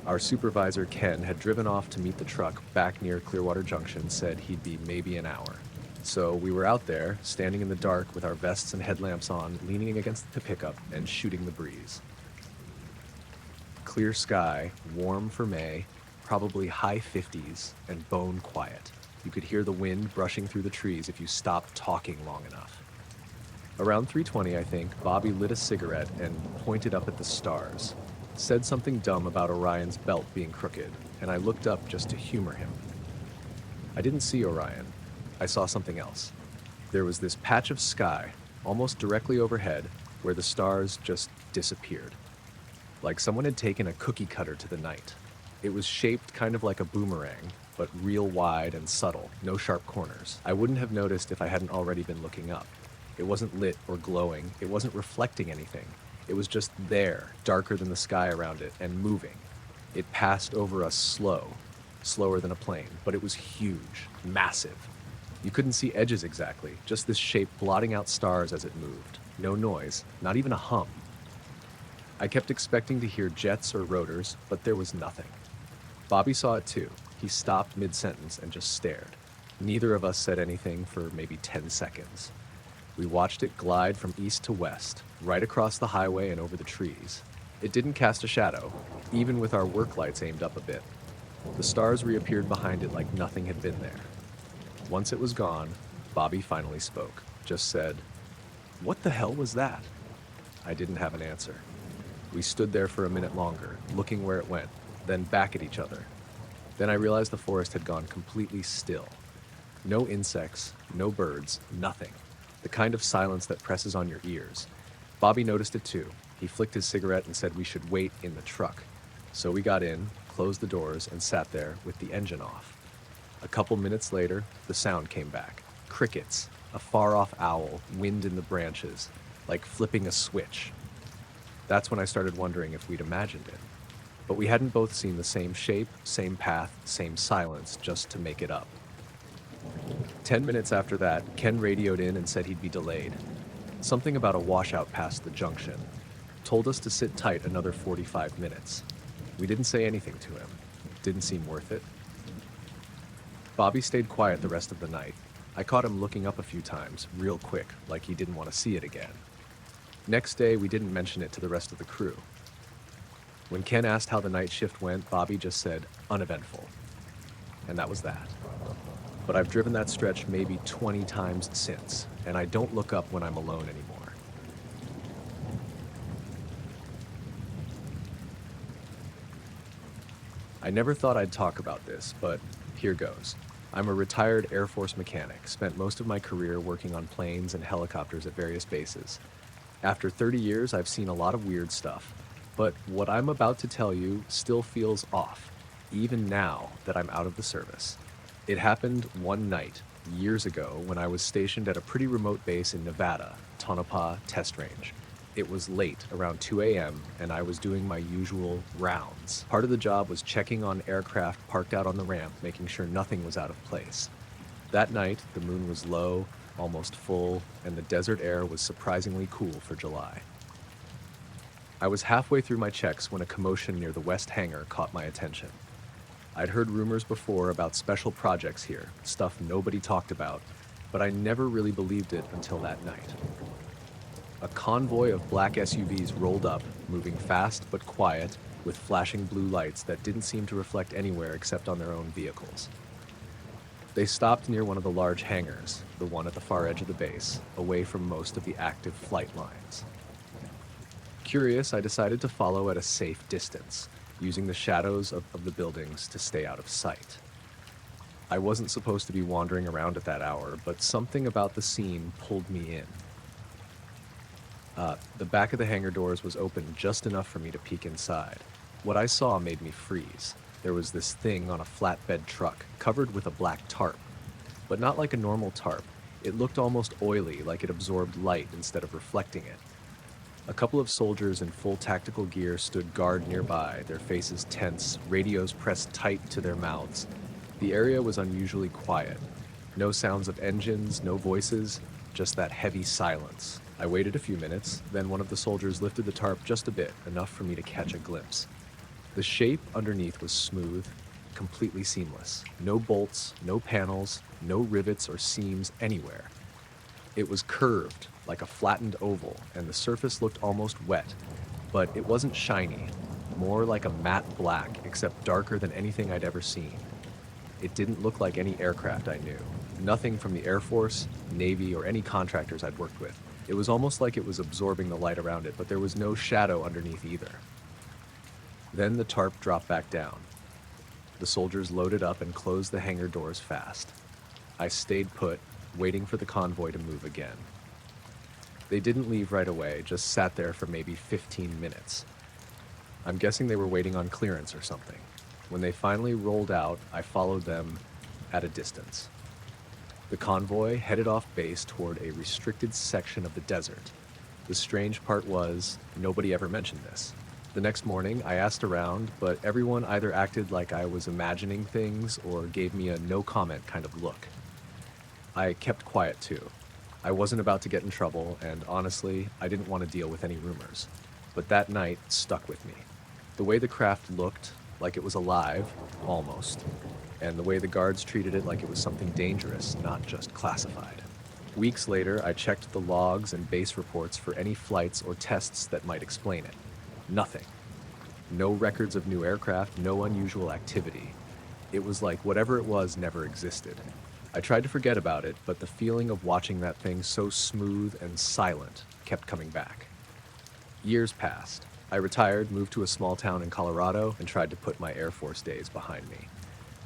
Our supervisor, Ken, had driven off to meet the truck back near Clearwater Junction, said he'd be maybe an hour. So we were out there, standing in the dark with our vests and headlamps on, leaning against the pickup and shooting the breeze. Clear sky, warm for May, probably high 50s, and bone quiet. You could hear the wind brushing through the trees if you stopped talking long enough. Around 3:20, I think, Bobby lit a cigarette and pointed up at the stars. Said something dumb about Orion's belt being crooked, and I looked up just to humor him. I didn't see Orion. I saw something else. There was this patch of sky, almost directly overhead, where the stars just disappeared. Like someone had taken a cookie cutter to the night. It was shaped kind of like a boomerang, but real wide and subtle, no sharp corners. I wouldn't have noticed if I hadn't already been looking up. It wasn't lit or glowing, it wasn't reflecting anything. It was just there, darker than the sky around it, and moving. It passed over us slower than a plane, but it was huge, massive. You couldn't see edges exactly, just this shape blotting out stars as it moved. No noise, not even a hum. I kept expecting to hear jets or rotors, but there was nothing. Bobby saw it too. He stopped mid-sentence and just stared. Neither of us said anything for maybe 10 seconds. We watched it glide from east to west, right across the highway and over the trees. It didn't cast a shadow, even with our work lights aimed up a bit. The stars reappeared behind it like nothing had been there. Once it was gone, Bobby finally spoke, just said, "What the hell was that?" I didn't have an answer. We stood there for a minute longer, looking where it went, then back at each other. Then I realized the forest had gone completely still. No insects, no birds, nothing. The kind of silence that presses on your ears. Bobby noticed it too. He flicked his cigarette and said we should wait in the truck. So we got in, closed the doors, and sat there with the engine off. A couple minutes later, the sound came back. Crickets, a far-off owl, wind in the branches, like flipping a switch. That's when I started wondering if we'd imagined it. But we hadn't both seen the same shape, same path, same silence, just to make it up. 10 minutes after that, Ken radioed in and said he'd be delayed. Something about a washout past the junction. Told us to sit tight another 45 minutes. We didn't say anything to him. Didn't seem worth it. Bobby stayed quiet the rest of the night. I caught him looking up a few times, real quick, like he didn't want to see it again. Next day, we didn't mention it to the rest of the crew. When Ken asked how the night shift went, Bobby just said, "Uneventful." And that was that. But I've driven that stretch maybe 20 times since, and I don't look up when I'm alone anymore. I never thought I'd talk about this, but here goes. I'm a retired Air Force mechanic, spent most of my career working on planes and helicopters at various bases. After 30 years, I've seen a lot of weird stuff, but what I'm about to tell you still feels off, even now that I'm out of the service. It happened one night, years ago, when I was stationed at a pretty remote base in Nevada, Tonopah Test Range. It was late, around 2 a.m., and I was doing my usual rounds. Part of the job was checking on aircraft parked out on the ramp, making sure nothing was out of place. That night, the moon was low, almost full, and the desert air was surprisingly cool for July. I was halfway through my checks when a commotion near the west hangar caught my attention. I'd heard rumors before about special projects here, stuff nobody talked about, but I never really believed it until that night. A convoy of black SUVs rolled up, moving fast but quiet, with flashing blue lights that didn't seem to reflect anywhere except on their own vehicles. They stopped near one of the large hangars, the one at the far edge of the base, away from most of the active flight lines. Curious, I decided to follow at a safe distance, using the shadows of the buildings to stay out of sight. I wasn't supposed to be wandering around at that hour, but something about the scene pulled me in. The back of the hangar doors was open just enough for me to peek inside. What I saw made me freeze. There was this thing on a flatbed truck, covered with a black tarp. But not like a normal tarp. It looked almost oily, like it absorbed light instead of reflecting it. A couple of soldiers in full tactical gear stood guard nearby, their faces tense, radios pressed tight to their mouths. The area was unusually quiet. No sounds of engines, no voices, just that heavy silence. I waited a few minutes, then one of the soldiers lifted the tarp just a bit, enough for me to catch a glimpse. The shape underneath was smooth, completely seamless. No bolts, no panels, no rivets or seams anywhere. It was curved, like a flattened oval, and the surface looked almost wet, but it wasn't shiny, more like a matte black, except darker than anything I'd ever seen. It didn't look like any aircraft I knew. Nothing from the Air Force, Navy, or any contractors I'd worked with. It was almost like it was absorbing the light around it, but there was no shadow underneath either. Then the tarp dropped back down. The soldiers loaded up and closed the hangar doors fast. I stayed put, waiting for the convoy to move again. They didn't leave right away, just sat there for maybe 15 minutes. I'm guessing they were waiting on clearance or something. When they finally rolled out, I followed them at a distance. The convoy headed off base toward a restricted section of the desert. The strange part was, nobody ever mentioned this. The next morning, I asked around, but everyone either acted like I was imagining things or gave me a no-comment kind of look. I kept quiet too. I wasn't about to get in trouble, and honestly, I didn't want to deal with any rumors. But that night stuck with me. The way the craft looked, like it was alive, almost, and the way the guards treated it like it was something dangerous, not just classified. Weeks later, I checked the logs and base reports for any flights or tests that might explain it. Nothing. No records of new aircraft, no unusual activity. It was like whatever it was never existed. I tried to forget about it, but the feeling of watching that thing so smooth and silent kept coming back. Years passed. I retired, moved to a small town in Colorado, and tried to put my Air Force days behind me.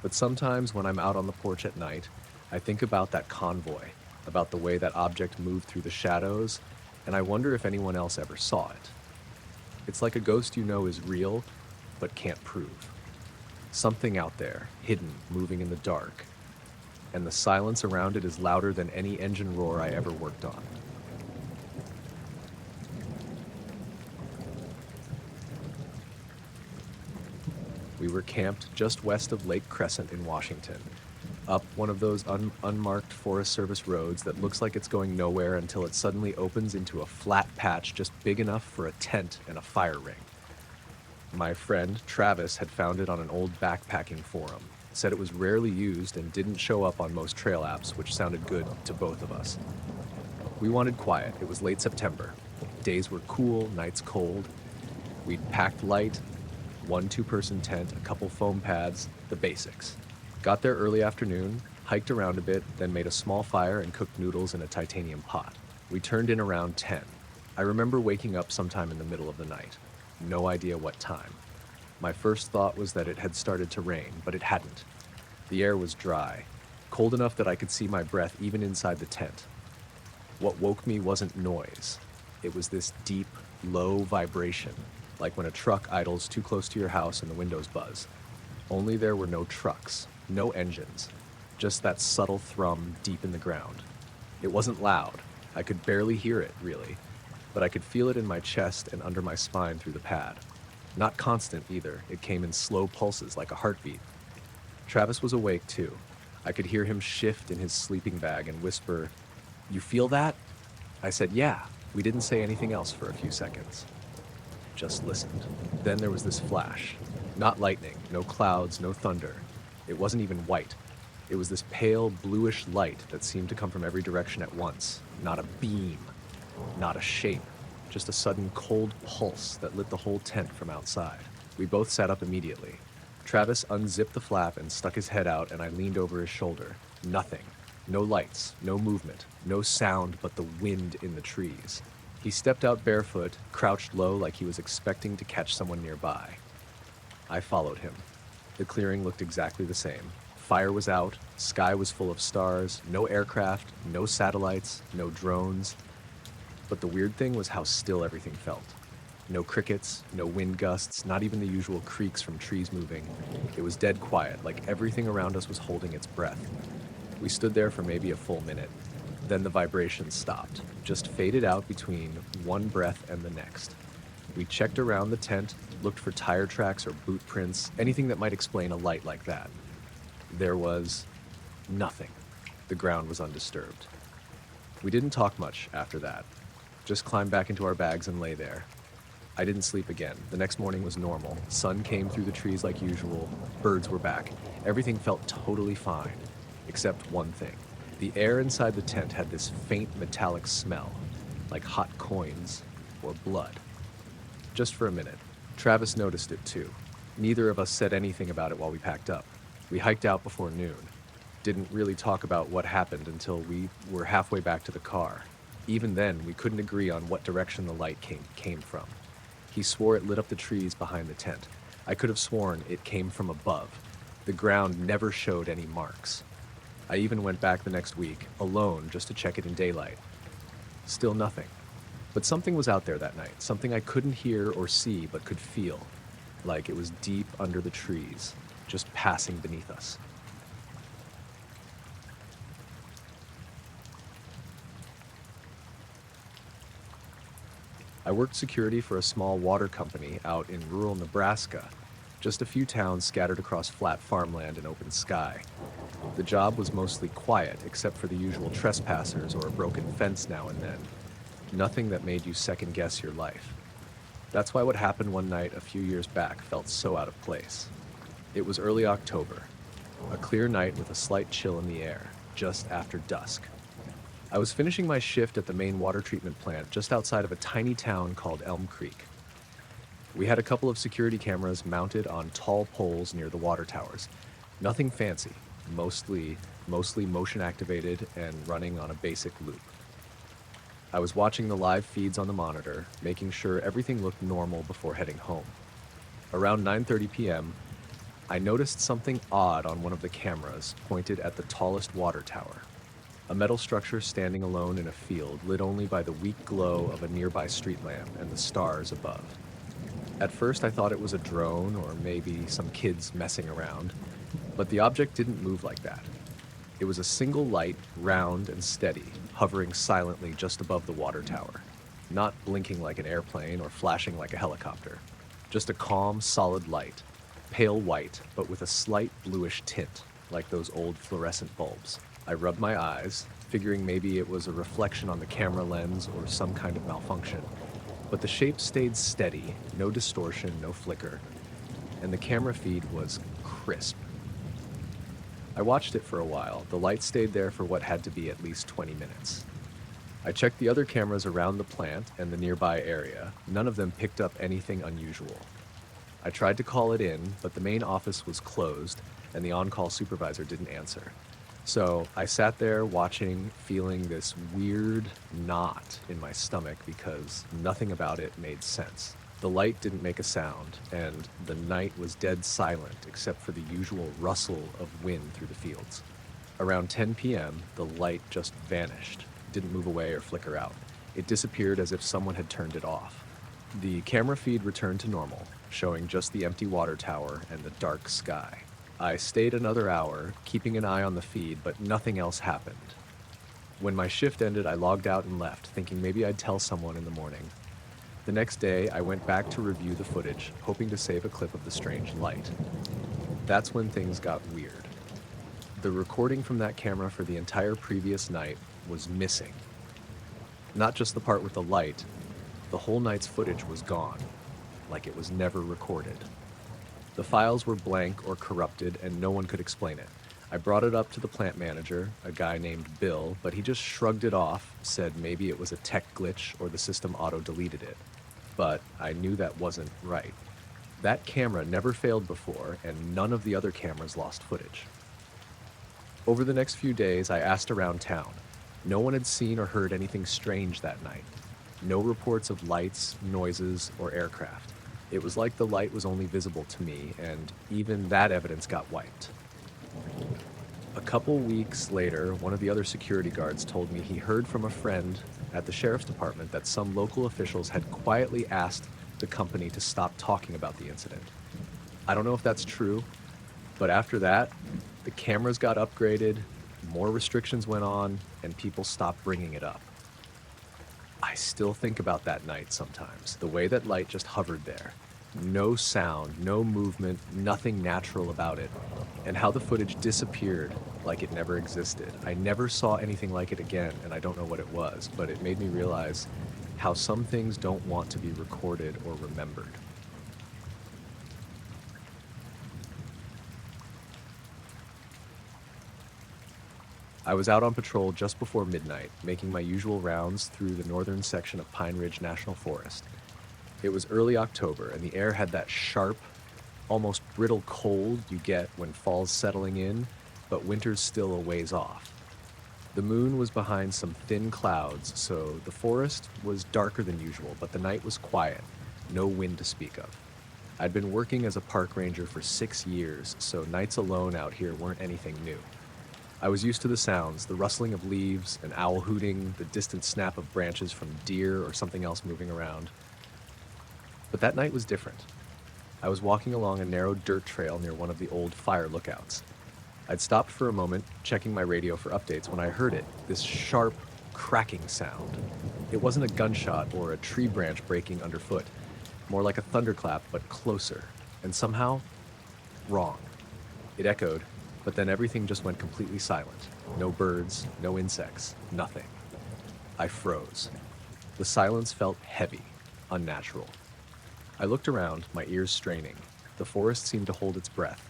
But sometimes when I'm out on the porch at night, I think about that convoy, about the way that object moved through the shadows, and I wonder if anyone else ever saw it. It's like a ghost you know is real, but can't prove. Something out there, hidden, moving in the dark, and the silence around it is louder than any engine roar I ever worked on. We were camped just west of Lake Crescent in Washington, up one of those unmarked Forest Service roads that looks like it's going nowhere until it suddenly opens into a flat patch just big enough for a tent and a fire ring. My friend, Travis, had found it on an old backpacking forum, said it was rarely used and didn't show up on most trail apps, which sounded good to both of us. We wanted quiet. It was late September. Days were cool, nights cold. We'd packed light, one two-person tent, a couple foam pads, the basics. Got there early afternoon, hiked around a bit, then made a small fire and cooked noodles in a titanium pot. We turned in around 10. I remember waking up sometime in the middle of the night. No idea what time. My first thought was that it had started to rain, but it hadn't. The air was dry. cold enough that I could see my breath even inside the tent. What woke me wasn't noise. It was this deep, low vibration, like when a truck idles too close to your house and the windows buzz. Only there were no trucks, no engines, just that subtle thrum deep in the ground. It wasn't loud. I could barely hear it, really, but I could feel it in my chest and under my spine through the pad. Not constant either. It came in slow pulses like a heartbeat. Travis was awake too. I could hear him shift in his sleeping bag and whisper, "You feel that?" I said, "Yeah." We didn't say anything else for a few seconds. Just listened. Then there was this flash. Not lightning, no clouds, no thunder. It wasn't even white. It was this pale, bluish light that seemed to come from every direction at once. Not a beam, not a shape, just a sudden cold pulse that lit the whole tent from outside. We both sat up immediately. Travis unzipped the flap and stuck his head out, and I leaned over his shoulder. Nothing. No lights, no movement, no sound but the wind in the trees. He stepped out barefoot, crouched low like he was expecting to catch someone nearby. I followed him. The clearing looked exactly the same. Fire was out, sky was full of stars, no aircraft, no satellites, no drones. But the weird thing was how still everything felt. No crickets, no wind gusts, not even the usual creaks from trees moving. It was dead quiet, like everything around us was holding its breath. We stood there for maybe a full minute. Then the vibration stopped, just faded out between one breath and the next. We checked around the tent, looked for tire tracks or boot prints, anything that might explain a light like that. There was nothing. The ground was undisturbed. We didn't talk much after that. Just climbed back into our bags and lay there. I didn't sleep again. The next morning was normal. Sun came through the trees like usual. Birds were back. Everything felt totally fine, except one thing. The air inside the tent had this faint metallic smell, like hot coins or blood. Just for a minute. Travis noticed it too. Neither of us said anything about it while we packed up. We hiked out before noon. Didn't really talk about what happened until we were halfway back to the car. Even then, we couldn't agree on what direction the light came from. He swore it lit up the trees behind the tent. I could have sworn it came from above. The ground never showed any marks. I even went back the next week, alone, just to check it in daylight. Still nothing. But something was out there that night, something I couldn't hear or see but could feel, like it was deep under the trees, just passing beneath us. I worked security for a small water company out in rural Nebraska, just a few towns scattered across flat farmland and open sky. The job was mostly quiet, except for the usual trespassers or a broken fence now and then. Nothing that made you second-guess your life. That's why what happened one night a few years back felt so out of place. It was early October, a clear night with a slight chill in the air, just after dusk. I was finishing my shift at the main water treatment plant just outside of a tiny town called Elm Creek. We had a couple of security cameras mounted on tall poles near the water towers. Nothing fancy, mostly motion activated and running on a basic loop. I was watching the live feeds on the monitor, making sure everything looked normal before heading home. Around 9:30 p.m., I noticed something odd on one of the cameras pointed at the tallest water tower. A metal structure standing alone in a field, lit only by the weak glow of a nearby street lamp and the stars above. At first I thought it was a drone or maybe some kids messing around, but the object didn't move like that. It was a single light, round and steady, hovering silently just above the water tower, not blinking like an airplane or flashing like a helicopter. Just a calm, solid light, pale white, but with a slight bluish tint, like those old fluorescent bulbs. I rubbed my eyes, figuring maybe it was a reflection on the camera lens or some kind of malfunction. But the shape stayed steady, no distortion, no flicker, and the camera feed was crisp. I watched it for a while. The light stayed there for what had to be at least 20 minutes. I checked the other cameras around the plant and the nearby area. None of them picked up anything unusual. I tried to call it in, but the main office was closed and the on-call supervisor didn't answer. So I sat there watching, feeling this weird knot in my stomach because nothing about it made sense. The light didn't make a sound, and the night was dead silent except for the usual rustle of wind through the fields. Around 10 p.m., the light just vanished. It didn't move away or flicker out. It disappeared as if someone had turned it off. The camera feed returned to normal, showing just the empty water tower and the dark sky. I stayed another hour, keeping an eye on the feed, but nothing else happened. When my shift ended, I logged out and left, thinking maybe I'd tell someone in the morning. The next day, I went back to review the footage, hoping to save a clip of the strange light. That's when things got weird. The recording from that camera for the entire previous night was missing. Not just the part with the light, the whole night's footage was gone, like it was never recorded. The files were blank or corrupted, and no one could explain it. I brought it up to the plant manager, a guy named Bill, but he just shrugged it off, said maybe it was a tech glitch or the system auto-deleted it. But I knew that wasn't right. That camera never failed before, and none of the other cameras lost footage. Over the next few days, I asked around town. No one had seen or heard anything strange that night. No reports of lights, noises, or aircraft. It was like the light was only visible to me, and even that evidence got wiped. A couple weeks later, one of the other security guards told me he heard from a friend at the sheriff's department that some local officials had quietly asked the company to stop talking about the incident. I don't know if that's true, but after that, the cameras got upgraded, more restrictions went on, and people stopped bringing it up. I still think about that night sometimes, the way that light just hovered there. No sound, no movement, nothing natural about it, and how the footage disappeared like it never existed. I never saw anything like it again, and I don't know what it was, but it made me realize how some things don't want to be recorded or remembered. I was out on patrol just before midnight, making my usual rounds through the northern section of Pine Ridge National Forest. It was early October, and the air had that sharp, almost brittle cold you get when fall's settling in, but winter's still a ways off. The moon was behind some thin clouds, so the forest was darker than usual, but the night was quiet, no wind to speak of. I'd been working as a park ranger for 6 years, so nights alone out here weren't anything new. I was used to the sounds, the rustling of leaves, an owl hooting, the distant snap of branches from deer or something else moving around. But that night was different. I was walking along a narrow dirt trail near one of the old fire lookouts. I'd stopped for a moment, checking my radio for updates, when I heard it, this sharp, cracking sound. It wasn't a gunshot or a tree branch breaking underfoot, more like a thunderclap, but closer, and somehow, wrong. It echoed, but then everything just went completely silent. No birds, no insects, nothing. I froze. The silence felt heavy, unnatural. I looked around, my ears straining. The forest seemed to hold its breath.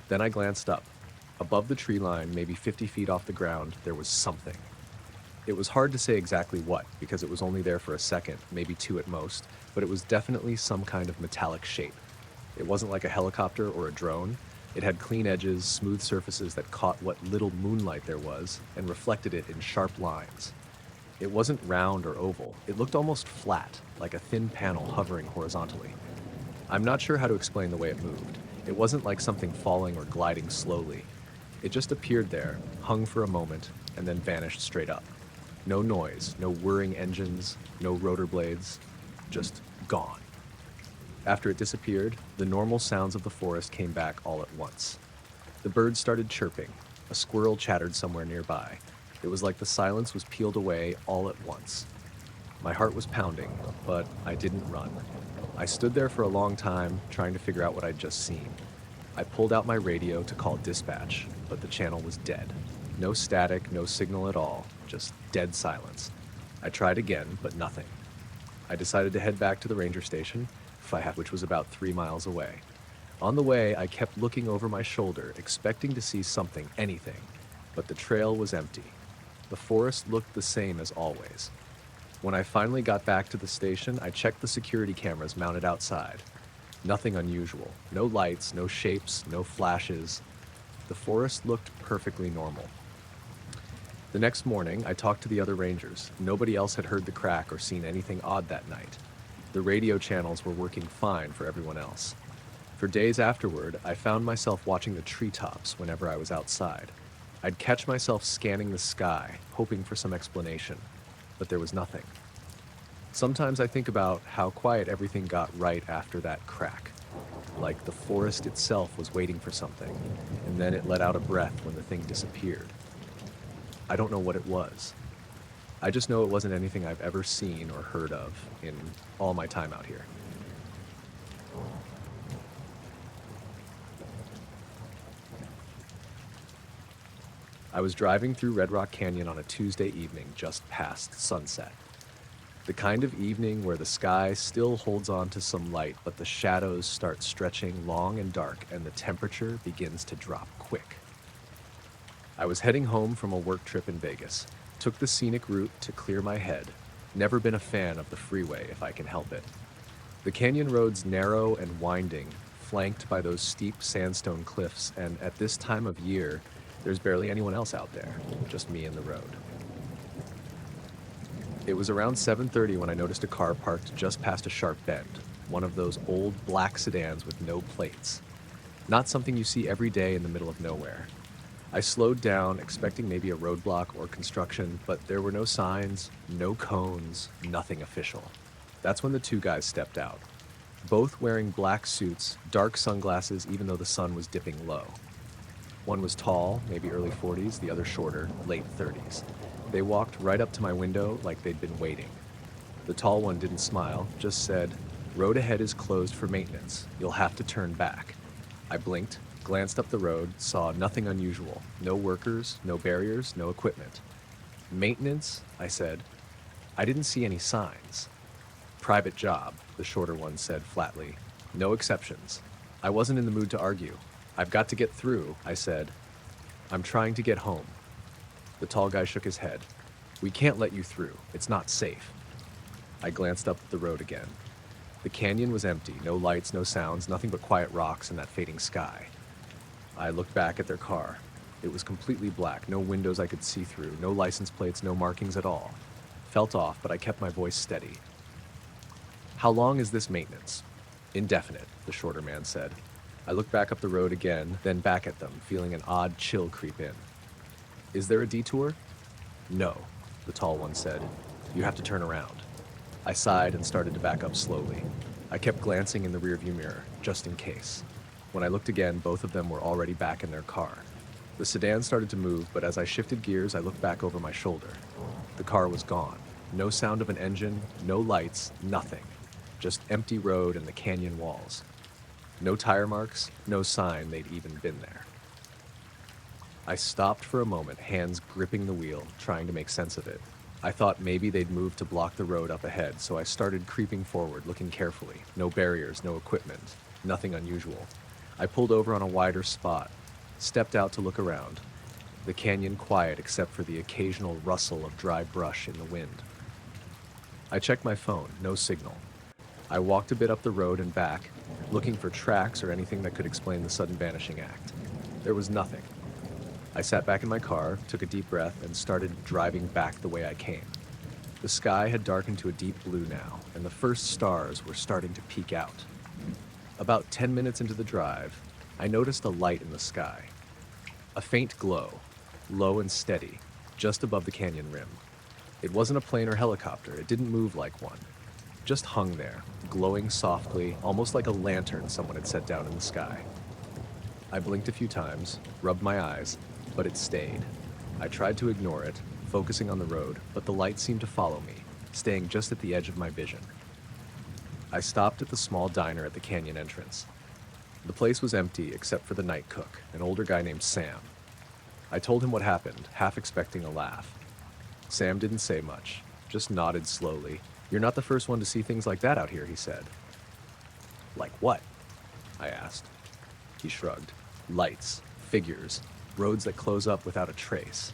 Then I glanced up. Above the tree line, maybe 50 feet off the ground, there was something. It was hard to say exactly what, because it was only there for a second, maybe 2 at most, but it was definitely some kind of metallic shape. It wasn't like a helicopter or a drone. It had clean edges, smooth surfaces that caught what little moonlight there was and reflected it in sharp lines. It wasn't round or oval. It looked almost flat, like a thin panel hovering horizontally. I'm not sure how to explain the way it moved. It wasn't like something falling or gliding slowly. It just appeared there, hung for a moment, and then vanished straight up. No noise, no whirring engines, no rotor blades, just gone. After it disappeared, the normal sounds of the forest came back all at once. The birds started chirping. A squirrel chattered somewhere nearby. It was like the silence was peeled away all at once. My heart was pounding, but I didn't run. I stood there for a long time, trying to figure out what I'd just seen. I pulled out my radio to call dispatch, but the channel was dead. No static, no signal at all, just dead silence. I tried again, but nothing. I decided to head back to the ranger station, which was about 3 miles away. On the way, I kept looking over my shoulder, expecting to see something, anything, but the trail was empty. The forest looked the same as always. When I finally got back to the station, I checked the security cameras mounted outside. Nothing unusual. No lights, no shapes, no flashes. The forest looked perfectly normal. The next morning, I talked to the other rangers. Nobody else had heard the crack or seen anything odd that night. The radio channels were working fine for everyone else. For days afterward, I found myself watching the treetops whenever I was outside. I'd catch myself scanning the sky, hoping for some explanation, but there was nothing. Sometimes I think about how quiet everything got right after that crack, like the forest itself was waiting for something, and then it let out a breath when the thing disappeared. I don't know what it was. I just know it wasn't anything I've ever seen or heard of in all my time out here. I was driving through Red Rock Canyon on a Tuesday evening just past sunset. The kind of evening where the sky still holds on to some light, but the shadows start stretching long and dark and the temperature begins to drop quick. I was heading home from a work trip in Vegas, took the scenic route to clear my head. Never been a fan of the freeway if I can help it. The canyon road's narrow and winding, flanked by those steep sandstone cliffs, and at this time of year, there's barely anyone else out there, just me and the road. It was around 7:30 when I noticed a car parked just past a sharp bend, one of those old black sedans with no plates. Not something you see every day in the middle of nowhere. I slowed down, expecting maybe a roadblock or construction, but there were no signs, no cones, nothing official. That's when the two guys stepped out, both wearing black suits, dark sunglasses even though the sun was dipping low. One was tall, maybe early 40s, the other shorter, late 30s. They walked right up to my window like they'd been waiting. The tall one didn't smile, just said, "Road ahead is closed for maintenance. You'll have to turn back." I blinked, glanced up the road, saw nothing unusual. No workers, no barriers, no equipment. "Maintenance?" I said. I didn't see any signs. "Private job," the shorter one said flatly. "No exceptions." I wasn't in the mood to argue. "I've got to get through," I said. "I'm trying to get home." The tall guy shook his head. "We can't let you through. It's not safe." I glanced up the road again. The canyon was empty, no lights, no sounds, nothing but quiet rocks and that fading sky. I looked back at their car. It was completely black, no windows I could see through, no license plates, no markings at all. Felt off, but I kept my voice steady. "How long is this maintenance?" "Indefinite," the shorter man said. I looked back up the road again, then back at them, feeling an odd chill creep in. "Is there a detour?" "No," the tall one said. "You have to turn around." I sighed and started to back up slowly. I kept glancing in the rearview mirror, just in case. When I looked again, both of them were already back in their car. The sedan started to move, but as I shifted gears, I looked back over my shoulder. The car was gone. No sound of an engine, no lights, nothing. Just empty road and the canyon walls. No tire marks, no sign they'd even been there. I stopped for a moment, hands gripping the wheel, trying to make sense of it. I thought maybe they'd moved to block the road up ahead, so I started creeping forward, looking carefully. No barriers, no equipment, nothing unusual. I pulled over on a wider spot, stepped out to look around. The canyon quiet except for the occasional rustle of dry brush in the wind. I checked my phone, no signal. I walked a bit up the road and back, looking for tracks or anything that could explain the sudden vanishing act. There was nothing. I sat back in my car, took a deep breath, and started driving back the way I came. The sky had darkened to a deep blue now, and the first stars were starting to peek out. About 10 minutes into the drive, I noticed a light in the sky. A faint glow, low and steady, just above the canyon rim. It wasn't a plane or helicopter, it didn't move like one. Just hung there, glowing softly, almost like a lantern someone had set down in the sky. I blinked a few times, rubbed my eyes, but it stayed. I tried to ignore it, focusing on the road, but the light seemed to follow me, staying just at the edge of my vision. I stopped at the small diner at the canyon entrance. The place was empty except for the night cook, an older guy named Sam. I told him what happened, half expecting a laugh. Sam didn't say much, just nodded slowly. "You're not the first one to see things like that out here," he said. "Like what?" I asked. He shrugged. "Lights, figures, roads that close up without a trace."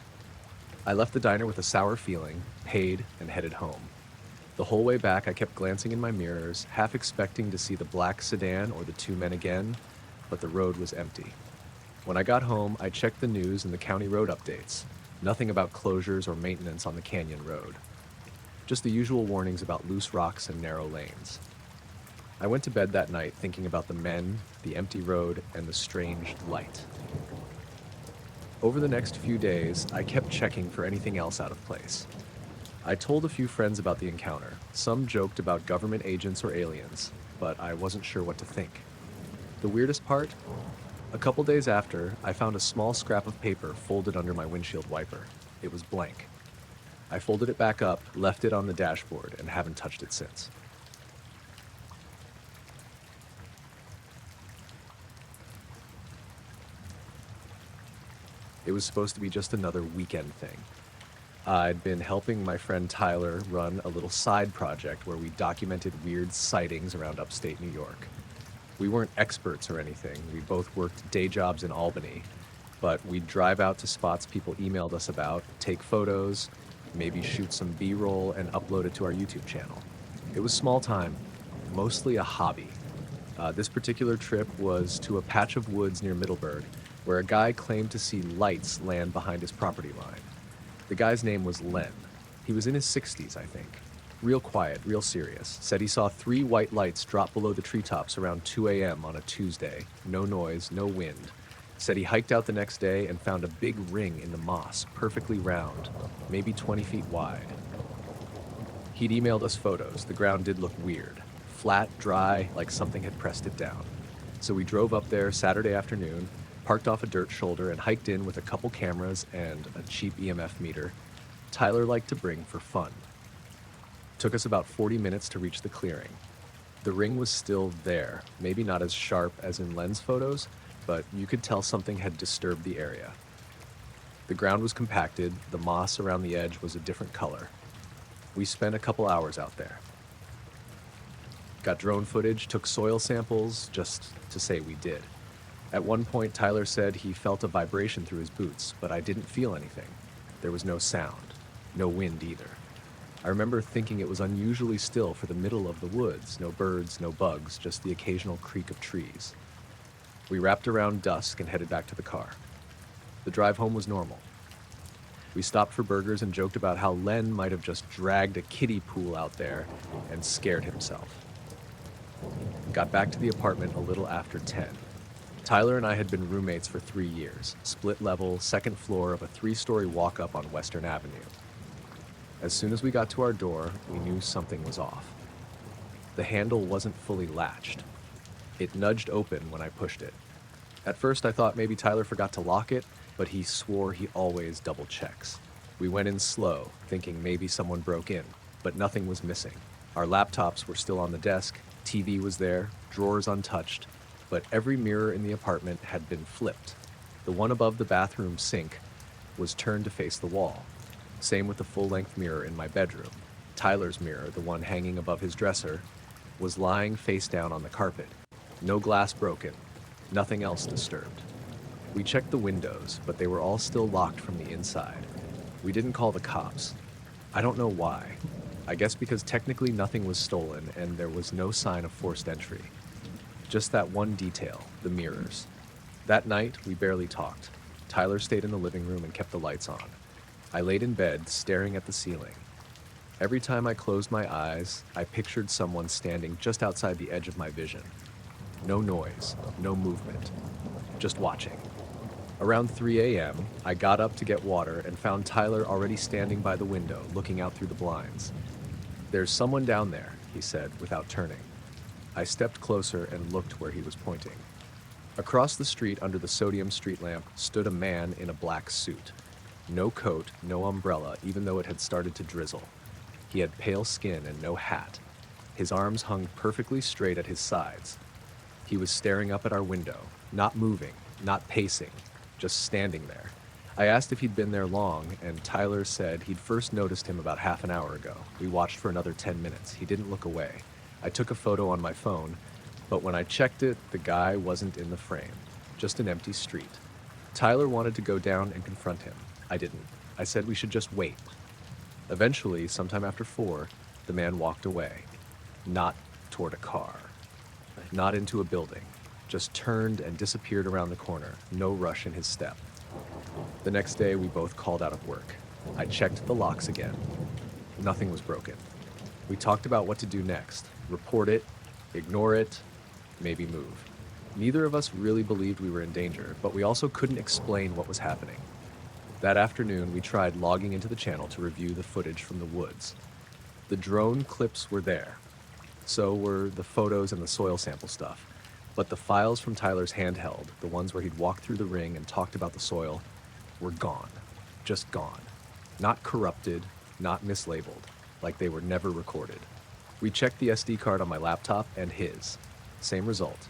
I left the diner with a sour feeling, paid, and headed home. The whole way back, I kept glancing in my mirrors, half expecting to see the black sedan or the two men again, but the road was empty. When I got home, I checked the news and the county road updates. Nothing about closures or maintenance on the canyon road. Just the usual warnings about loose rocks and narrow lanes. I went to bed that night thinking about the men, the empty road, and the strange light. Over the next few days, I kept checking for anything else out of place. I told a few friends about the encounter. Some joked about government agents or aliens, but I wasn't sure what to think. The weirdest part? A couple days after, I found a small scrap of paper folded under my windshield wiper. It was blank. I folded it back up, left it on the dashboard, and haven't touched it since. It was supposed to be just another weekend thing. I'd been helping my friend Tyler run a little side project where we documented weird sightings around upstate New York. We weren't experts or anything. We both worked day jobs in Albany, but we'd drive out to spots people emailed us about, take photos, maybe shoot some B-roll, and upload it to our YouTube channel. It was small time, mostly a hobby. This particular trip was to a patch of woods near Middleburg, where a guy claimed to see lights land behind his property line. The guy's name was Len. He was in his 60s, I think. Real quiet, real serious. Said he saw 3 white lights drop below the treetops around 2 a.m. on a Tuesday. No noise, no wind. Said he hiked out the next day and found a big ring in the moss, perfectly round, maybe 20 feet wide. He'd emailed us photos. The ground did look weird. Flat, dry, like something had pressed it down. So we drove up there Saturday afternoon, parked off a dirt shoulder, and hiked in with a couple cameras and a cheap EMF meter Tyler liked to bring for fun. Took us about 40 minutes to reach the clearing. The ring was still there, maybe not as sharp as in lens photos, but you could tell something had disturbed the area. The ground was compacted, the moss around the edge was a different color. We spent a couple hours out there. Got drone footage, took soil samples, just to say we did. At one point, Tyler said he felt a vibration through his boots, but I didn't feel anything. There was no sound, no wind either. I remember thinking it was unusually still for the middle of the woods, no birds, no bugs, just the occasional creak of trees. We wrapped around dusk and headed back to the car. The drive home was normal. We stopped for burgers and joked about how Len might have just dragged a kiddie pool out there and scared himself. Got back to the apartment a little after 10. Tyler and I had been roommates for 3 years, split level, second floor of a 3-story walk-up on Western Avenue. As soon as we got to our door, we knew something was off. The handle wasn't fully latched. It nudged open when I pushed it. At first I thought maybe Tyler forgot to lock it, but he swore he always double checks. We went in slow, thinking maybe someone broke in, but nothing was missing. Our laptops were still on the desk, TV was there, drawers untouched, but every mirror in the apartment had been flipped. The one above the bathroom sink was turned to face the wall. Same with the full-length mirror in my bedroom. Tyler's mirror, the one hanging above his dresser, was lying face down on the carpet. No glass broken, nothing else disturbed. We checked the windows, but they were all still locked from the inside. We didn't call the cops. I don't know why. I guess because technically nothing was stolen and there was no sign of forced entry. Just that one detail, the mirrors. That night, we barely talked. Tyler stayed in the living room and kept the lights on. I laid in bed, staring at the ceiling. Every time I closed my eyes, I pictured someone standing just outside the edge of my vision. No noise, no movement, just watching. Around 3 a.m., I got up to get water and found Tyler already standing by the window, looking out through the blinds. "There's someone down there," he said, without turning. I stepped closer and looked where he was pointing. Across the street under the sodium street lamp stood a man in a black suit. No coat, no umbrella, even though it had started to drizzle. He had pale skin and no hat. His arms hung perfectly straight at his sides. He was staring up at our window, not moving, not pacing, just standing there. I asked if he'd been there long, and Tyler said he'd first noticed him about half an hour ago. We watched for another 10 minutes. He didn't look away. I took a photo on my phone, but when I checked it, the guy wasn't in the frame. Just an empty street. Tyler wanted to go down and confront him. I didn't. I said we should just wait. Eventually, sometime after 4, the man walked away. Not toward a car. Not into a building. Just turned and disappeared around the corner. No rush in his step. The next day, we both called out of work. I checked the locks again. Nothing was broken. We talked about what to do next. Report it, ignore it, maybe move. Neither of us really believed we were in danger, but we also couldn't explain what was happening. That afternoon, we tried logging into the channel to review the footage from the woods. The drone clips were there. So were the photos and the soil sample stuff. But the files from Tyler's handheld, the ones where he'd walked through the ring and talked about the soil, were gone. Just gone. Not corrupted, not mislabeled, like they were never recorded. We checked the SD card on my laptop and his. Same result.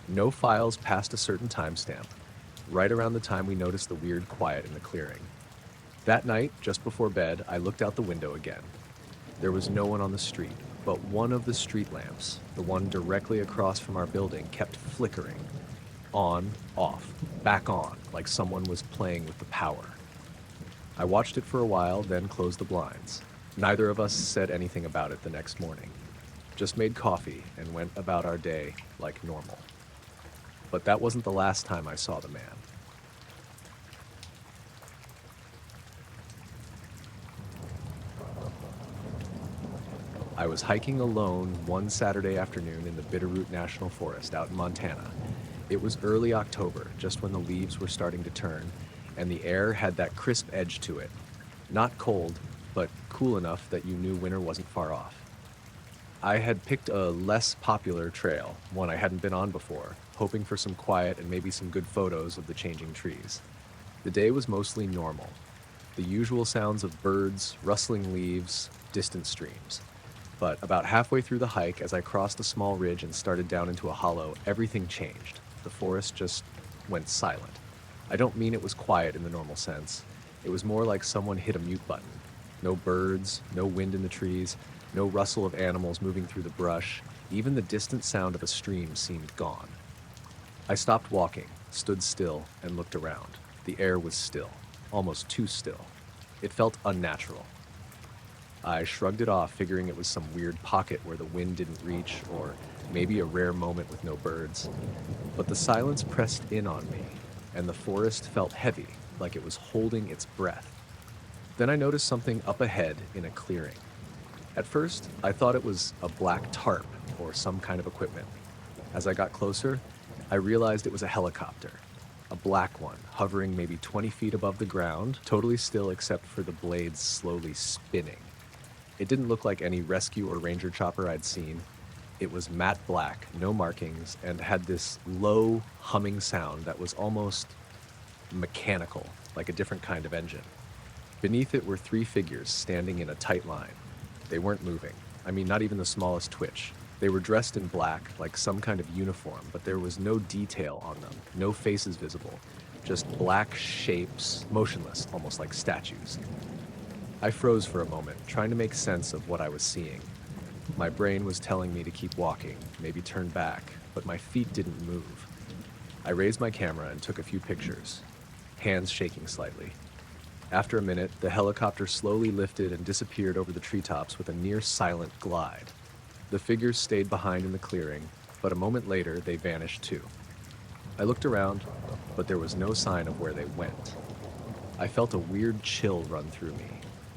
No files past a certain timestamp, right around the time we noticed the weird quiet in the clearing. That night, just before bed, I looked out the window again. There was no one on the street, but one of the street lamps, the one directly across from our building, kept flickering. On, off, back on, like someone was playing with the power. I watched it for a while, then closed the blinds. Neither of us said anything about it the next morning. Just made coffee and went about our day like normal. But that wasn't the last time I saw the man. I was hiking alone one Saturday afternoon in the Bitterroot National Forest out in Montana. It was early October, just when the leaves were starting to turn, and the air had that crisp edge to it. Not cold, but cool enough that you knew winter wasn't far off. I had picked a less popular trail, one I hadn't been on before, hoping for some quiet and maybe some good photos of the changing trees. The day was mostly normal. The usual sounds of birds, rustling leaves, distant streams. But about halfway through the hike, as I crossed a small ridge and started down into a hollow, everything changed. The forest just went silent. I don't mean it was quiet in the normal sense. It was more like someone hit a mute button. No birds, no wind in the trees, no rustle of animals moving through the brush. Even the distant sound of a stream seemed gone. I stopped walking, stood still, and looked around. The air was still, almost too still. It felt unnatural. I shrugged it off, figuring it was some weird pocket where the wind didn't reach, or maybe a rare moment with no birds. But the silence pressed in on me, and the forest felt heavy, like it was holding its breath. Then I noticed something up ahead in a clearing. At first, I thought it was a black tarp or some kind of equipment. As I got closer, I realized it was a helicopter. A black one, hovering maybe 20 feet above the ground, totally still except for the blades slowly spinning. It didn't look like any rescue or ranger chopper I'd seen. It was matte black, no markings, and had this low, humming sound that was almost mechanical, like a different kind of engine. Beneath it were three figures standing in a tight line. They weren't moving. I mean, not even the smallest twitch. They were dressed in black, like some kind of uniform, but there was no detail on them, no faces visible, just black shapes, motionless, almost like statues. I froze for a moment, trying to make sense of what I was seeing. My brain was telling me to keep walking, maybe turn back, but my feet didn't move. I raised my camera and took a few pictures, hands shaking slightly. After a minute, the helicopter slowly lifted and disappeared over the treetops with a near-silent glide. The figures stayed behind in the clearing, but a moment later, they vanished too. I looked around, but there was no sign of where they went. I felt a weird chill run through me,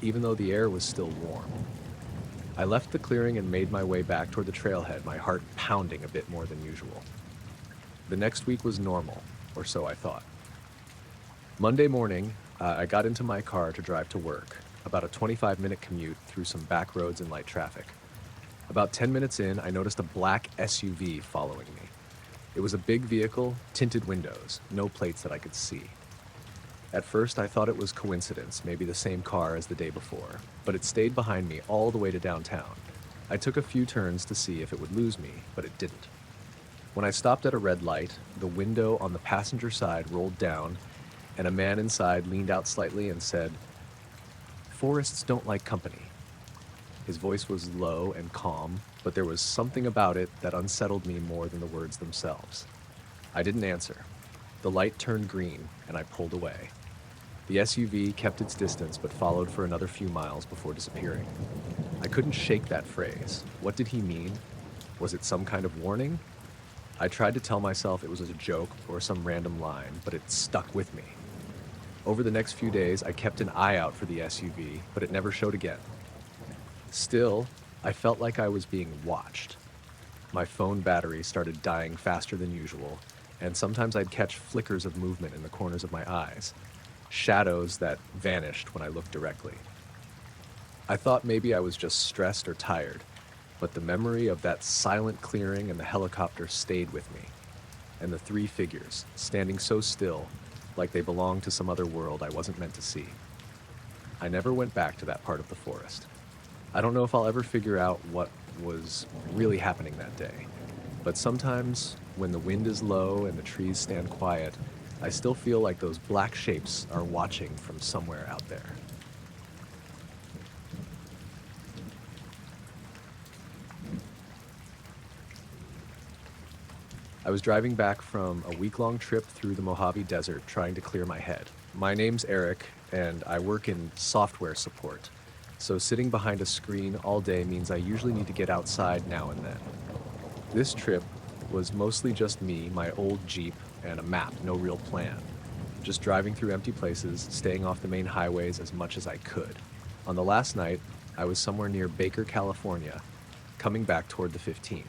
even though the air was still warm. I left the clearing and made my way back toward the trailhead, my heart pounding a bit more than usual. The next week was normal, or so I thought. Monday morning, I got into my car to drive to work, about a 25-minute commute through some back roads and light traffic. About 10 minutes in, I noticed a black SUV following me. It was a big vehicle, tinted windows, no plates that I could see. At first, I thought it was coincidence, maybe the same car as the day before, but it stayed behind me all the way to downtown. I took a few turns to see if it would lose me, but it didn't. When I stopped at a red light, the window on the passenger side rolled down, and a man inside leaned out slightly and said, "Forests don't like company." His voice was low and calm, but there was something about it that unsettled me more than the words themselves. I didn't answer. The light turned green, and I pulled away. The SUV kept its distance but followed for another few miles before disappearing. I couldn't shake that phrase. What did he mean? Was it some kind of warning? I tried to tell myself it was a joke or some random line, but it stuck with me. Over the next few days, I kept an eye out for the SUV, but it never showed again. Still, I felt like I was being watched. My phone battery started dying faster than usual, and sometimes I'd catch flickers of movement in the corners of my eyes. shadows that vanished when I looked directly. I thought maybe I was just stressed or tired, but the memory of that silent clearing and the helicopter stayed with me, and the three figures, standing so still, like they belonged to some other world I wasn't meant to see. I never went back to that part of the forest. I don't know if I'll ever figure out what was really happening that day, but sometimes when the wind is low and the trees stand quiet, I still feel like those black shapes are watching from somewhere out there. I was driving back from a week-long trip through the Mojave Desert trying to clear my head. My name's Eric, and I work in software support. So sitting behind a screen all day means I usually need to get outside now and then. This trip was mostly just me, my old Jeep, and a map, no real plan. Just driving through empty places, staying off the main highways as much as I could. On the last night, I was somewhere near Baker, California, coming back toward the 15.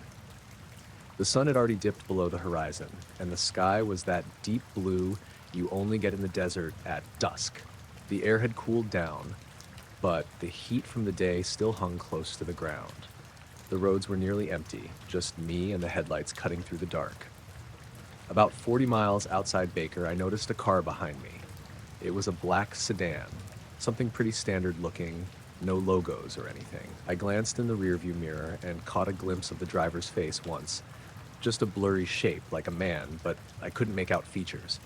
The sun had already dipped below the horizon, and the sky was that deep blue you only get in the desert at dusk. The air had cooled down, but the heat from the day still hung close to the ground. The roads were nearly empty, just me and the headlights cutting through the dark. About 40 miles outside Baker, I noticed a car behind me. It was a black sedan, something pretty standard looking, no logos or anything. I glanced in the rearview mirror and caught a glimpse of the driver's face once. Just a blurry shape, like a man, but I couldn't make out features.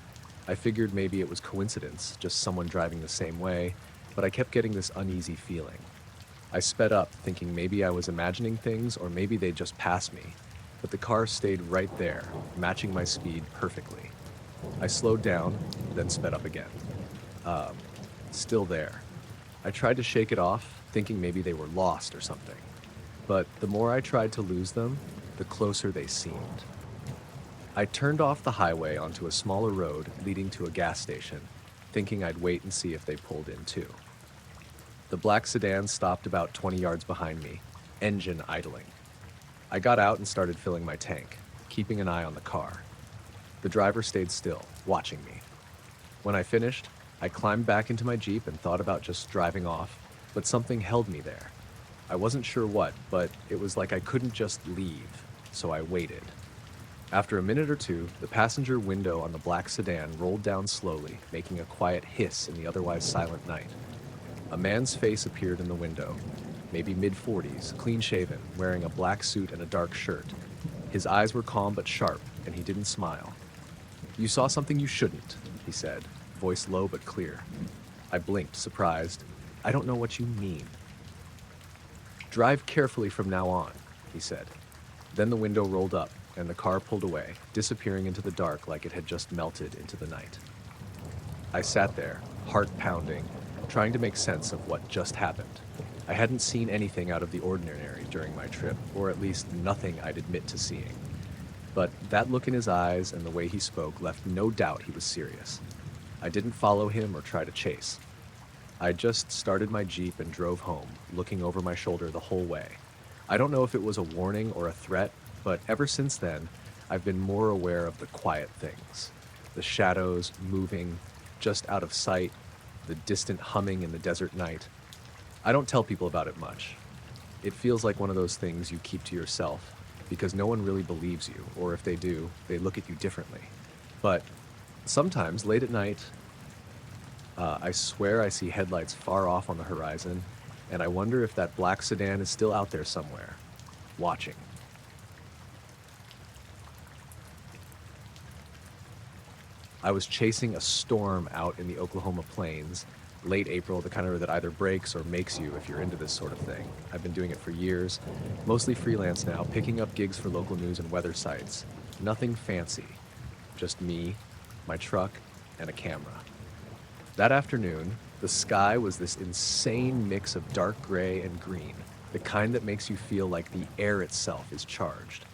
I figured maybe it was coincidence, just someone driving the same way, but I kept getting this uneasy feeling. I sped up, thinking maybe I was imagining things or maybe they'd just pass me, but the car stayed right there, matching my speed perfectly. I slowed down, then sped up again. Still there. I tried to shake it off, thinking maybe they were lost or something. But the more I tried to lose them, the closer they seemed. I turned off the highway onto a smaller road leading to a gas station, thinking I'd wait and see if they pulled in too. The black sedan stopped about 20 yards behind me, engine idling. I got out and started filling my tank, keeping an eye on the car. The driver stayed still, watching me. When I finished, I climbed back into my Jeep and thought about just driving off, but something held me there. I wasn't sure what, but it was like I couldn't just leave, so I waited. After a minute or two, the passenger window on the black sedan rolled down slowly, making a quiet hiss in the otherwise silent night. A man's face appeared in the window, maybe mid-40s, clean-shaven, wearing a black suit and a dark shirt. His eyes were calm but sharp, and he didn't smile. "You saw something you shouldn't," he said, voice low but clear. I blinked, surprised. "I don't know what you mean." "Drive carefully from now on," he said. Then the window rolled up, and the car pulled away, disappearing into the dark like it had just melted into the night. I sat there, heart pounding, trying to make sense of what just happened. I hadn't seen anything out of the ordinary during my trip, or at least nothing I'd admit to seeing. But that look in his eyes and the way he spoke left no doubt he was serious. I didn't follow him or try to chase. I just started my Jeep and drove home, looking over my shoulder the whole way. I don't know if it was a warning or a threat, but ever since then, I've been more aware of the quiet things. The shadows moving, just out of sight, the distant humming in the desert night. I don't tell people about it much. It feels like one of those things you keep to yourself, because no one really believes you, or if they do, they look at you differently. But sometimes, late at night, I swear I see headlights far off on the horizon, and I wonder if that black sedan is still out there somewhere, watching. I was chasing a storm out in the Oklahoma plains, late April, the kind of that either breaks or makes you if you're into this sort of thing. I've been doing it for years, mostly freelance now, picking up gigs for local news and weather sites. Nothing fancy, just me, my truck, and a camera. That afternoon, the sky was this insane mix of dark gray and green, the kind that makes you feel like the air itself is charged.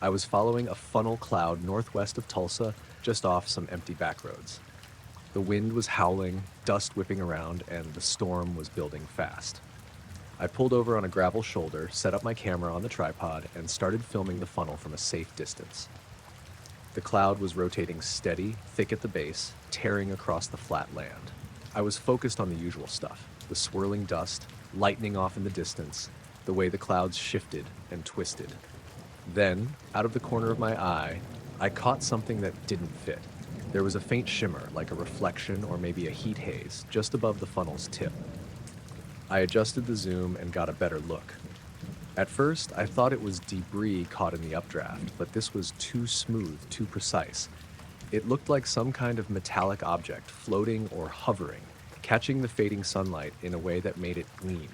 I was following a funnel cloud northwest of Tulsa, just off some empty back roads. The wind was howling, dust whipping around, and the storm was building fast. I pulled over on a gravel shoulder, set up my camera on the tripod, and started filming the funnel from a safe distance. The cloud was rotating steady, thick at the base, tearing across the flat land. I was focused on the usual stuff, the swirling dust, lightning off in the distance, the way the clouds shifted and twisted. Then, out of the corner of my eye, I caught something that didn't fit. There was a faint shimmer, like a reflection or maybe a heat haze, just above the funnel's tip. I adjusted the zoom and got a better look. At first, I thought it was debris caught in the updraft, but this was too smooth, too precise. It looked like some kind of metallic object floating or hovering, catching the fading sunlight in a way that made it gleam.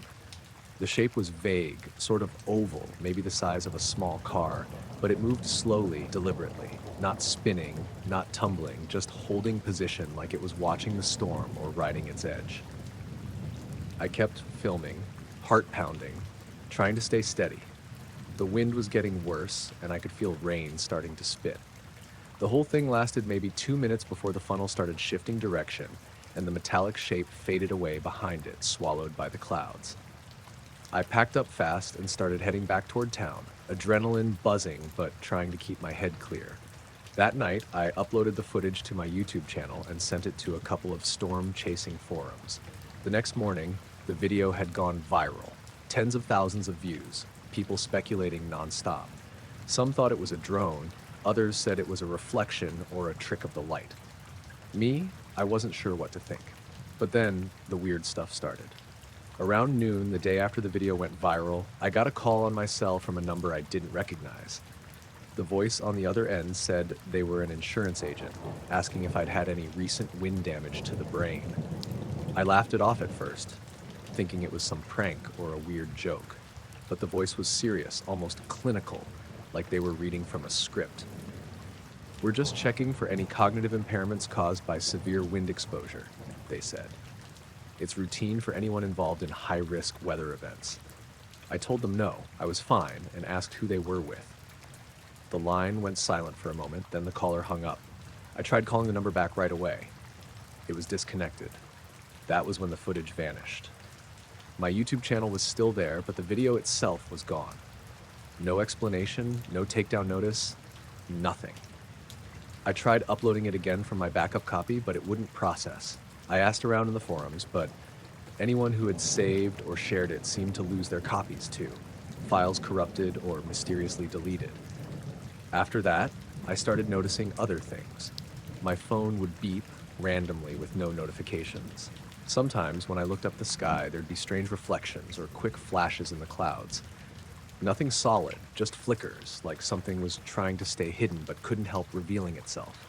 The shape was vague, sort of oval, maybe the size of a small car, but it moved slowly, deliberately, not spinning, not tumbling, just holding position like it was watching the storm or riding its edge. I kept filming, heart pounding, trying to stay steady. The wind was getting worse, and I could feel rain starting to spit. The whole thing lasted maybe 2 minutes before the funnel started shifting direction, and the metallic shape faded away behind it, swallowed by the clouds. I packed up fast and started heading back toward town, adrenaline buzzing but trying to keep my head clear. That night, I uploaded the footage to my YouTube channel and sent it to a couple of storm-chasing forums. The next morning, the video had gone viral. Tens of thousands of views, people speculating nonstop. Some thought it was a drone, others said it was a reflection or a trick of the light. Me, I wasn't sure what to think. But then, the weird stuff started. Around noon, the day after the video went viral, I got a call on my cell from a number I didn't recognize. The voice on the other end said they were an insurance agent, asking if I'd had any recent wind damage to the brain. I laughed it off at first, thinking it was some prank or a weird joke. But the voice was serious, almost clinical, like they were reading from a script. "We're just checking for any cognitive impairments caused by severe wind exposure," they said. "It's routine for anyone involved in high-risk weather events." I told them no, I was fine, and asked who they were with. The line went silent for a moment, then the caller hung up. I tried calling the number back right away. It was disconnected. That was when the footage vanished. My YouTube channel was still there, but the video itself was gone. No explanation, no takedown notice, nothing. I tried uploading it again from my backup copy, but it wouldn't process. I asked around in the forums, but anyone who had saved or shared it seemed to lose their copies too. Files corrupted or mysteriously deleted. After that, I started noticing other things. My phone would beep randomly with no notifications. Sometimes, when I looked up the sky, there'd be strange reflections or quick flashes in the clouds. Nothing solid, just flickers, like something was trying to stay hidden but couldn't help revealing itself.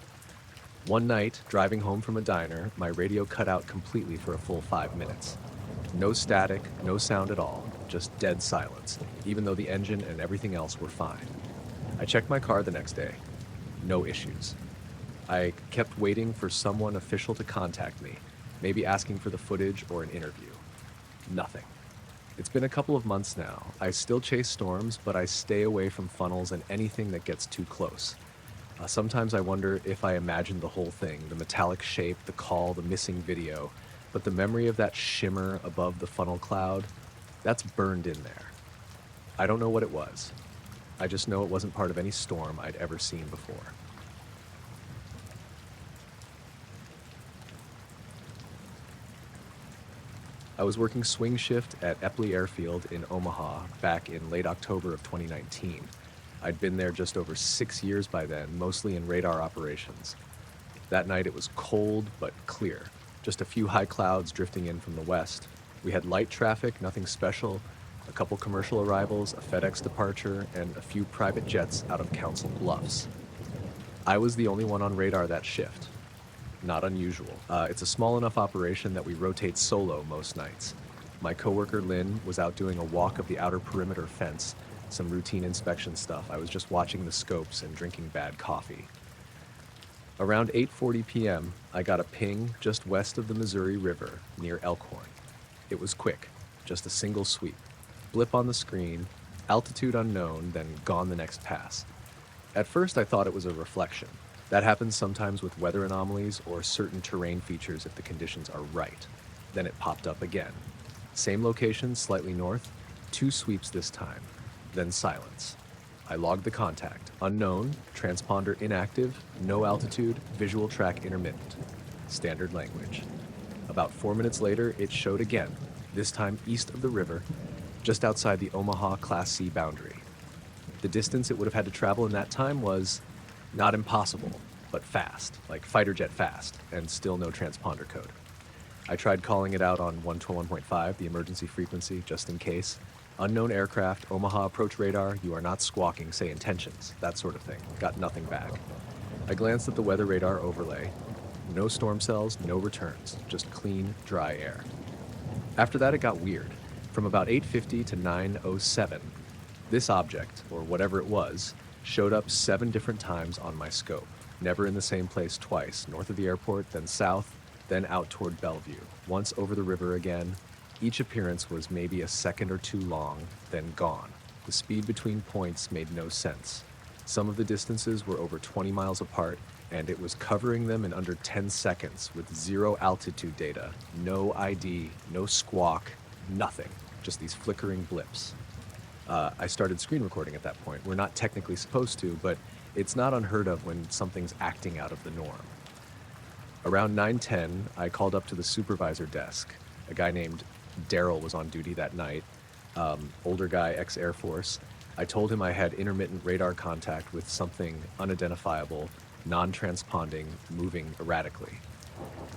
One night, driving home from a diner, my radio cut out completely for a full 5 minutes. No static, no sound at all, just dead silence, even though the engine and everything else were fine. I checked my car the next day. No issues. I kept waiting for someone official to contact me, maybe asking for the footage or an interview. Nothing. It's been a couple of months now. I still chase storms, but I stay away from funnels and anything that gets too close. Sometimes I wonder if I imagined the whole thing, the metallic shape, the call, the missing video, but the memory of that shimmer above the funnel cloud, that's burned in there. I don't know what it was. I just know it wasn't part of any storm I'd ever seen before. I was working swing shift at Epley Airfield in Omaha back in late October of 2019. I'd been there just over 6 years by then, mostly in radar operations. That night it was cold but clear, just a few high clouds drifting in from the west. We had light traffic, nothing special, a couple commercial arrivals, a FedEx departure, and a few private jets out of Council Bluffs. I was the only one on radar that shift. Not unusual. It's a small enough operation that we rotate solo most nights. My coworker Lynn was out doing a walk of the outer perimeter fence, some routine inspection stuff. I was just watching the scopes and drinking bad coffee. Around 8:40 p.m., I got a ping just west of the Missouri River near Elkhorn. It was quick, just a single sweep. Blip on the screen, altitude unknown, then gone the next pass. At first I thought it was a reflection. That happens sometimes with weather anomalies or certain terrain features if the conditions are right. Then it popped up again. Same location, slightly north, 2 sweeps this time, then silence. I logged the contact. Unknown, transponder inactive, no altitude, visual track intermittent. Standard language. About 4 minutes later, it showed again, this time east of the river, just outside the Omaha Class C boundary. The distance it would have had to travel in that time was not impossible, but fast, like fighter jet fast, and still no transponder code. I tried calling it out on 121.5, the emergency frequency, just in case. Unknown aircraft, Omaha approach radar, you are not squawking, say intentions, that sort of thing. Got nothing back. I glanced at the weather radar overlay. No storm cells, no returns, just clean, dry air. After that, it got weird. From about 8:50 to 9:07, this object, or whatever it was, showed up 7 different times on my scope. Never in the same place twice, north of the airport, then south, then out toward Bellevue, once over the river again. Each appearance was maybe a second or two long, then gone. The speed between points made no sense. Some of the distances were over 20 miles apart, and it was covering them in under 10 seconds with 0 altitude data, no ID, no squawk, nothing, just these flickering blips. I started screen recording at that point. We're not technically supposed to, but it's not unheard of when something's acting out of the norm. Around 9:10, I called up to the supervisor desk. A guy named Daryl was on duty that night, older guy, ex-Air Force. I told him I had intermittent radar contact with something unidentifiable, non-transponding, moving erratically.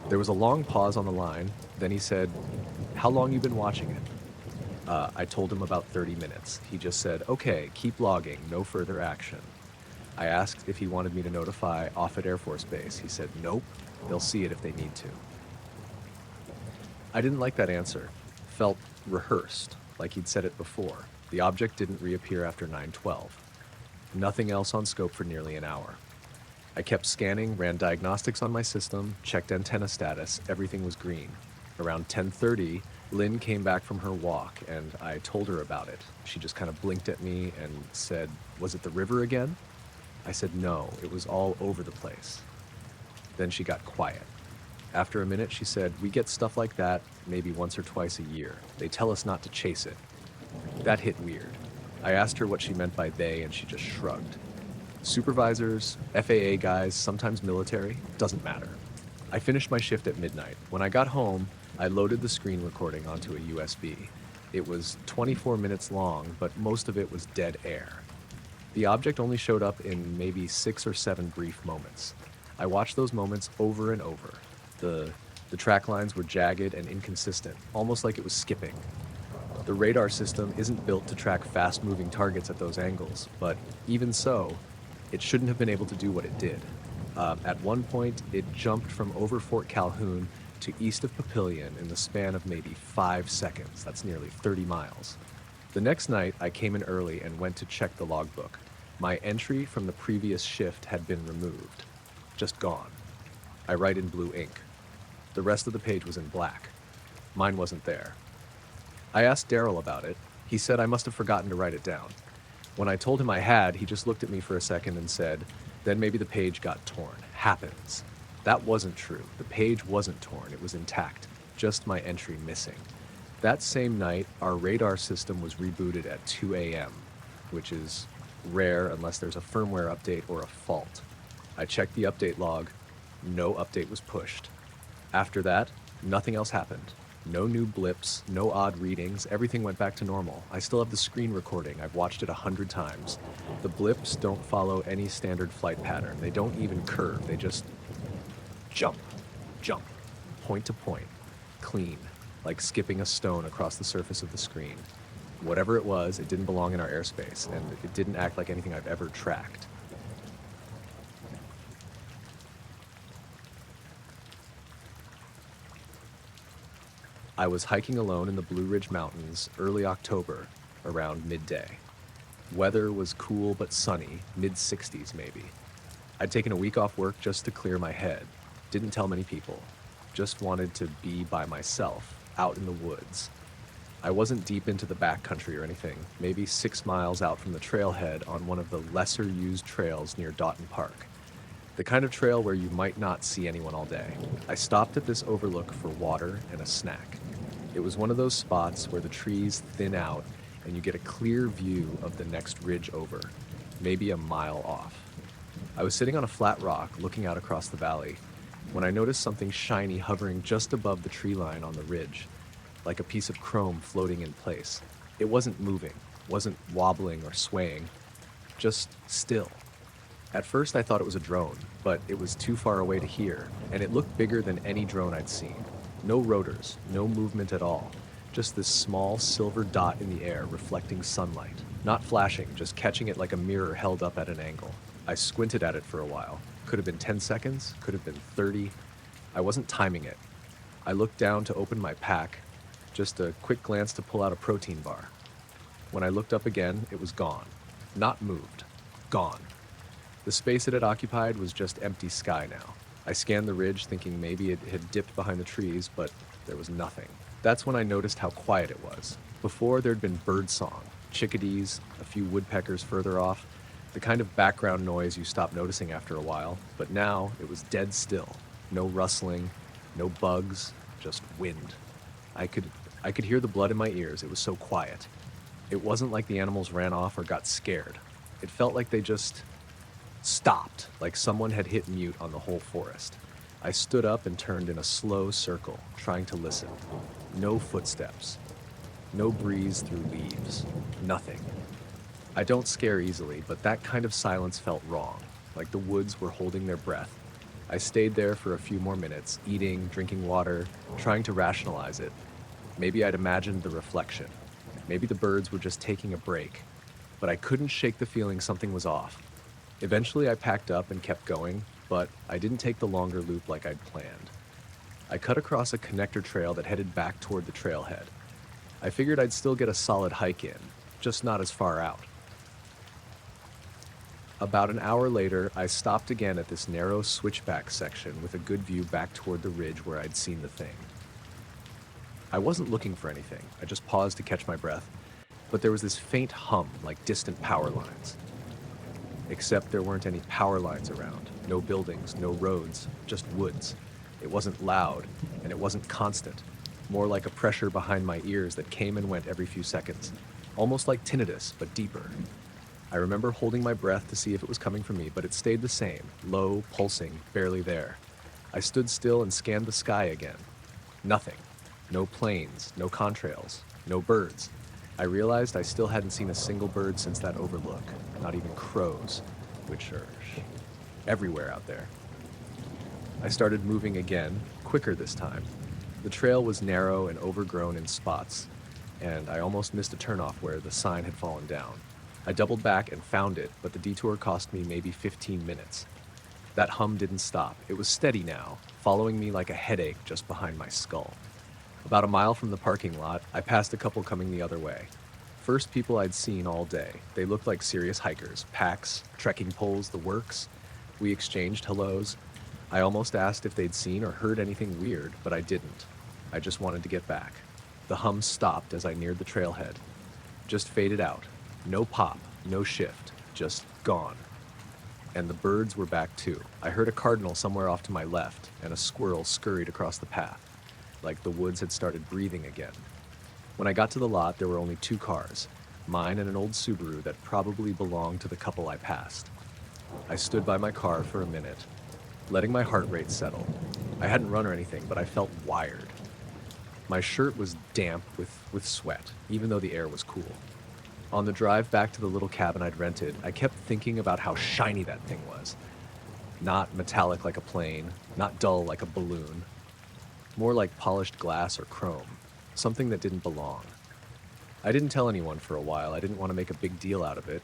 There was a long pause on the line. Then he said, "How long you been watching it?" I told him about 30 minutes. He just said, "Okay, keep logging, no further action." I asked if he wanted me to notify Offutt Air Force Base. He said, "Nope, they'll see it if they need to." I didn't like that answer. Felt rehearsed, like he'd said it before. The object didn't reappear after 9:12. Nothing else on scope for nearly an hour. I kept scanning, ran diagnostics on my system, checked antenna status, everything was green. Around 10:30, Lynn came back from her walk, and I told her about it. She just kind of blinked at me and said, "Was it the river again?" I said, "No, it was all over the place." Then she got quiet. After a minute, she said, "We get stuff like that maybe once or twice a year. They tell us not to chase it." That hit weird. I asked her what she meant by they, and she just shrugged. Supervisors, FAA guys, sometimes military, doesn't matter. I finished my shift at midnight. When I got home, I loaded the screen recording onto a USB. It was 24 minutes long, but most of it was dead air. The object only showed up in maybe 6 or 7 brief moments. I watched those moments over and over. The track lines were jagged and inconsistent, almost like it was skipping. The radar system isn't built to track fast-moving targets at those angles, but even so, it shouldn't have been able to do what it did. At one point, it jumped from over Fort Calhoun to east of Papillion in the span of maybe 5 seconds. That's nearly 30 miles. The next night, I came in early and went to check the logbook. My entry from the previous shift had been removed. Just gone. I write in blue ink. The rest of the page was in black. Mine wasn't there. I asked Daryl about it. He said I must have forgotten to write it down. When I told him I had, he just looked at me for a second and said, "Then maybe the page got torn. Happens." That wasn't true. The page wasn't torn. It was intact. Just my entry missing. That same night, our radar system was rebooted at 2 a.m., which is rare unless there's a firmware update or a fault. I checked the update log. No update was pushed. After that, nothing else happened. No new blips, no odd readings, everything went back to normal. I still have the screen recording, I've watched it 100 times. The blips don't follow any standard flight pattern. They don't even curve, they just jump, jump, point to point, clean, like skipping a stone across the surface of the screen. Whatever it was, it didn't belong in our airspace, and it didn't act like anything I've ever tracked. I was hiking alone in the Blue Ridge Mountains early October, around midday. Weather was cool but sunny, mid-60s maybe. I'd taken a week off work just to clear my head. Didn't tell many people. Just wanted to be by myself, out in the woods. I wasn't deep into the backcountry or anything, maybe 6 miles out from the trailhead on one of the lesser-used trails near Doughton Park. The kind of trail where you might not see anyone all day. I stopped at this overlook for water and a snack. It was one of those spots where the trees thin out and you get a clear view of the next ridge over. maybe a mile off. I was sitting on a flat rock looking out across the valley when I noticed something shiny hovering just above the tree line on the ridge, like a piece of chrome floating in place. It wasn't moving, wasn't wobbling or swaying, just still. At first I thought it was a drone, but it was too far away to hear, and it looked bigger than any drone I'd seen. No rotors, no movement at all, just this small silver dot in the air reflecting sunlight. Not flashing, just catching it like a mirror held up at an angle. I squinted at it for a while. Could have been 10 seconds, could have been 30. I wasn't timing it. I looked down to open my pack, just a quick glance to pull out a protein bar. When I looked up again, it was gone. Not moved. Gone. The space it had occupied was just empty sky now. I scanned the ridge thinking maybe it had dipped behind the trees, but there was nothing. That's when I noticed how quiet it was. Before, there'd been bird song, chickadees, a few woodpeckers further off, the kind of background noise you stop noticing after a while, but now it was dead still. No rustling, no bugs, just wind. I could hear the blood in my ears. It was so quiet. It wasn't like the animals ran off or got scared. It felt like they just stopped, like someone had hit mute on the whole forest. I stood up and turned in a slow circle, trying to listen. No footsteps. No breeze through leaves. Nothing. I don't scare easily, but that kind of silence felt wrong, like the woods were holding their breath. I stayed there for a few more minutes, eating, drinking water, trying to rationalize it. Maybe I'd imagined the reflection. Maybe the birds were just taking a break. But I couldn't shake the feeling something was off. Eventually I packed up and kept going, but I didn't take the longer loop like I'd planned. I cut across a connector trail that headed back toward the trailhead. I figured I'd still get a solid hike in, just not as far out. About an hour later, I stopped again at this narrow switchback section with a good view back toward the ridge where I'd seen the thing. I wasn't looking for anything. I just paused to catch my breath, but there was this faint hum like distant power lines. Except there weren't any power lines around, no buildings, no roads, just woods. It wasn't loud, and it wasn't constant, more like a pressure behind my ears that came and went every few seconds, almost like tinnitus, but deeper. I remember holding my breath to see if it was coming from me, but it stayed the same, low, pulsing, barely there. I stood still and scanned the sky again. Nothing. No planes, no contrails, no birds. I realized I still hadn't seen a single bird since that overlook, not even crows, which are everywhere out there. I started moving again, quicker this time. The trail was narrow and overgrown in spots, and I almost missed a turnoff where the sign had fallen down. I doubled back and found it, but the detour cost me maybe 15 minutes. That hum didn't stop. It was steady now, following me like a headache just behind my skull. About a mile from the parking lot, I passed a couple coming the other way. First people I'd seen all day. They looked like serious hikers, packs, trekking poles, the works. We exchanged hellos. I almost asked if they'd seen or heard anything weird, but I didn't. I just wanted to get back. The hum stopped as I neared the trailhead. Just faded out. No pop, no shift, just gone. And the birds were back too. I heard a cardinal somewhere off to my left, and a squirrel scurried across the path, like the woods had started breathing again. When I got to the lot, there were only 2 cars, mine and an old Subaru that probably belonged to the couple I passed. I stood by my car for a minute, letting my heart rate settle. I hadn't run or anything, but I felt wired. My shirt was damp with sweat, even though the air was cool. On the drive back to the little cabin I'd rented, I kept thinking about how shiny that thing was. Not metallic like a plane, not dull like a balloon. More like polished glass or chrome, something that didn't belong. I didn't tell anyone for a while. I didn't want to make a big deal out of it.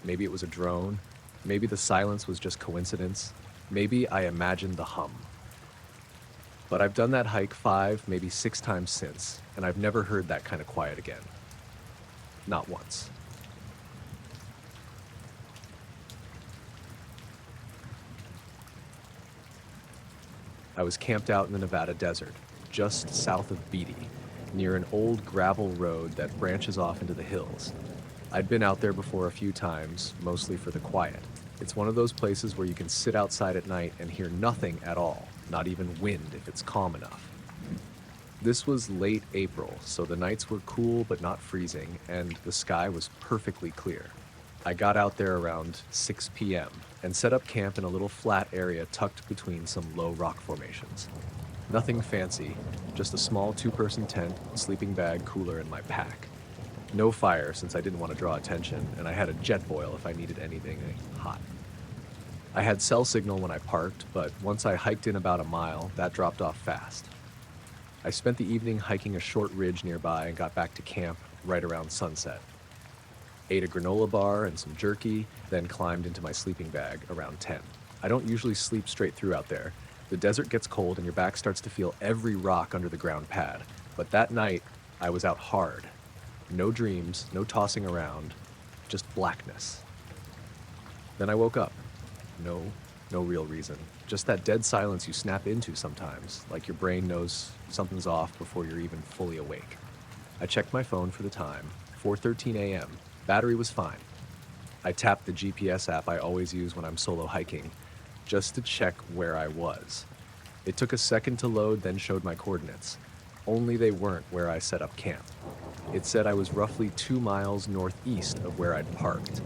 Maybe it was a drone. Maybe the silence was just coincidence. Maybe I imagined the hum. But I've done that hike 5, maybe 6 times since, and I've never heard that kind of quiet again. Not once. I was camped out in the Nevada desert, just south of Beatty, near an old gravel road that branches off into the hills. I'd been out there before a few times, mostly for the quiet. It's one of those places where you can sit outside at night and hear nothing at all, not even wind if it's calm enough. This was late April, so the nights were cool but not freezing, and the sky was perfectly clear. I got out there around 6 p.m. and set up camp in a little flat area tucked between some low rock formations. Nothing fancy, just a small two-person tent, sleeping bag, cooler, and my pack. No fire since I didn't want to draw attention, and I had a jet boil if I needed anything hot. I had cell signal when I parked, but once I hiked in about a mile, that dropped off fast. I spent the evening hiking a short ridge nearby and got back to camp right around sunset. Ate a granola bar and some jerky, then climbed into my sleeping bag around 10. I don't usually sleep straight through out there. The desert gets cold and your back starts to feel every rock under the ground pad. But that night, I was out hard. No dreams, no tossing around, just blackness. Then I woke up. No real reason. Just that dead silence you snap into sometimes, like your brain knows something's off before you're even fully awake. I checked my phone for the time, 4:13 a.m. Battery was fine. I tapped the GPS app I always use when I'm solo hiking, just to check where I was. It took a second to load, then showed my coordinates. Only they weren't where I set up camp. It said I was roughly 2 miles northeast of where I'd parked.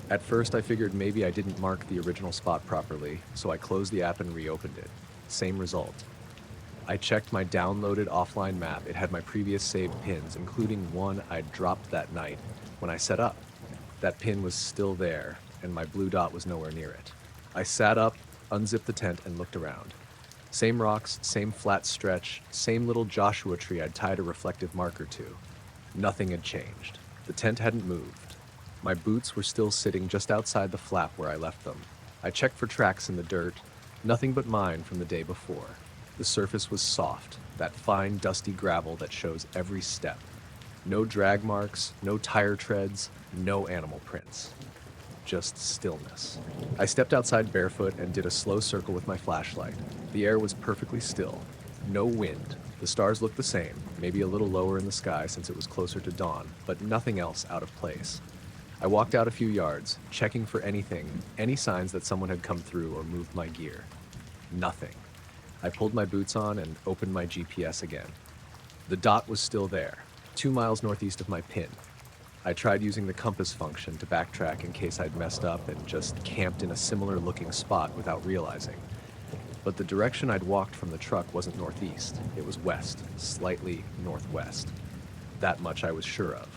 At first, I figured maybe I didn't mark the original spot properly, so I closed the app and reopened it. Same result. I checked my downloaded offline map. It had my previous saved pins, including one I'd dropped that night when I set up. That pin was still there, and my blue dot was nowhere near it. I sat up, unzipped the tent, and looked around. Same rocks, same flat stretch, same little Joshua tree I'd tied a reflective marker to. Nothing had changed. The tent hadn't moved. My boots were still sitting just outside the flap where I left them. I checked for tracks in the dirt, nothing but mine from the day before. The surface was soft, that fine, dusty gravel that shows every step. No drag marks, no tire treads, no animal prints. Just stillness. I stepped outside barefoot and did a slow circle with my flashlight. The air was perfectly still. No wind. The stars looked the same, maybe a little lower in the sky since it was closer to dawn, but nothing else out of place. I walked out a few yards, checking for anything, any signs that someone had come through or moved my gear. Nothing. I pulled my boots on and opened my GPS again. The dot was still there, 2 miles northeast of my pin. I tried using the compass function to backtrack in case I'd messed up and just camped in a similar looking spot without realizing. But the direction I'd walked from the truck wasn't northeast. It was west, slightly northwest. That much I was sure of.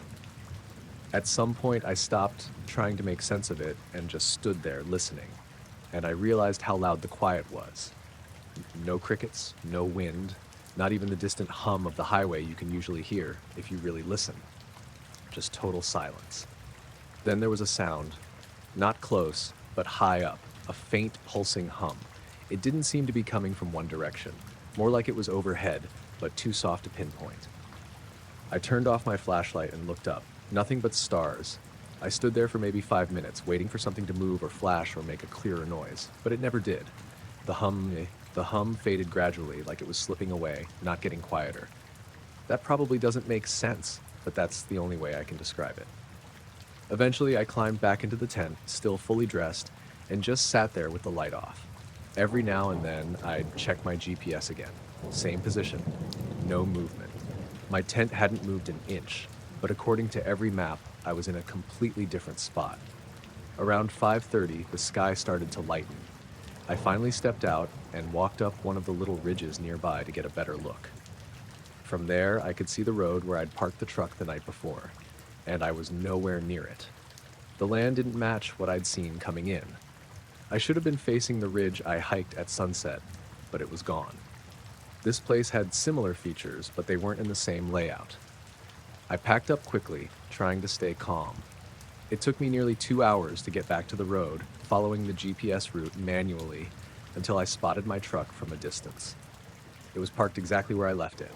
At some point, I stopped trying to make sense of it and just stood there listening. And I realized how loud the quiet was. No crickets, no wind, not even the distant hum of the highway you can usually hear if you really listen. Just total silence. Then there was a sound, not close, but high up, a faint pulsing hum. It didn't seem to be coming from one direction, more like it was overhead, but too soft to pinpoint. I turned off my flashlight and looked up. Nothing but stars. I stood there for maybe 5 minutes, waiting for something to move or flash or make a clearer noise, but it never did. The hum faded gradually, like it was slipping away, not getting quieter. That probably doesn't make sense, but that's the only way I can describe it. Eventually, I climbed back into the tent, still fully dressed, and just sat there with the light off. Every now and then, I'd check my GPS again. Same position. No movement. My tent hadn't moved an inch, but according to every map, I was in a completely different spot. Around 5:30, the sky started to lighten. I finally stepped out and walked up one of the little ridges nearby to get a better look. From there, I could see the road where I'd parked the truck the night before, and I was nowhere near it. The land didn't match what I'd seen coming in. I should have been facing the ridge I hiked at sunset, but it was gone. This place had similar features, but they weren't in the same layout. I packed up quickly, trying to stay calm. It took me nearly 2 hours to get back to the road, following the GPS route manually, until I spotted my truck from a distance. It was parked exactly where I left it.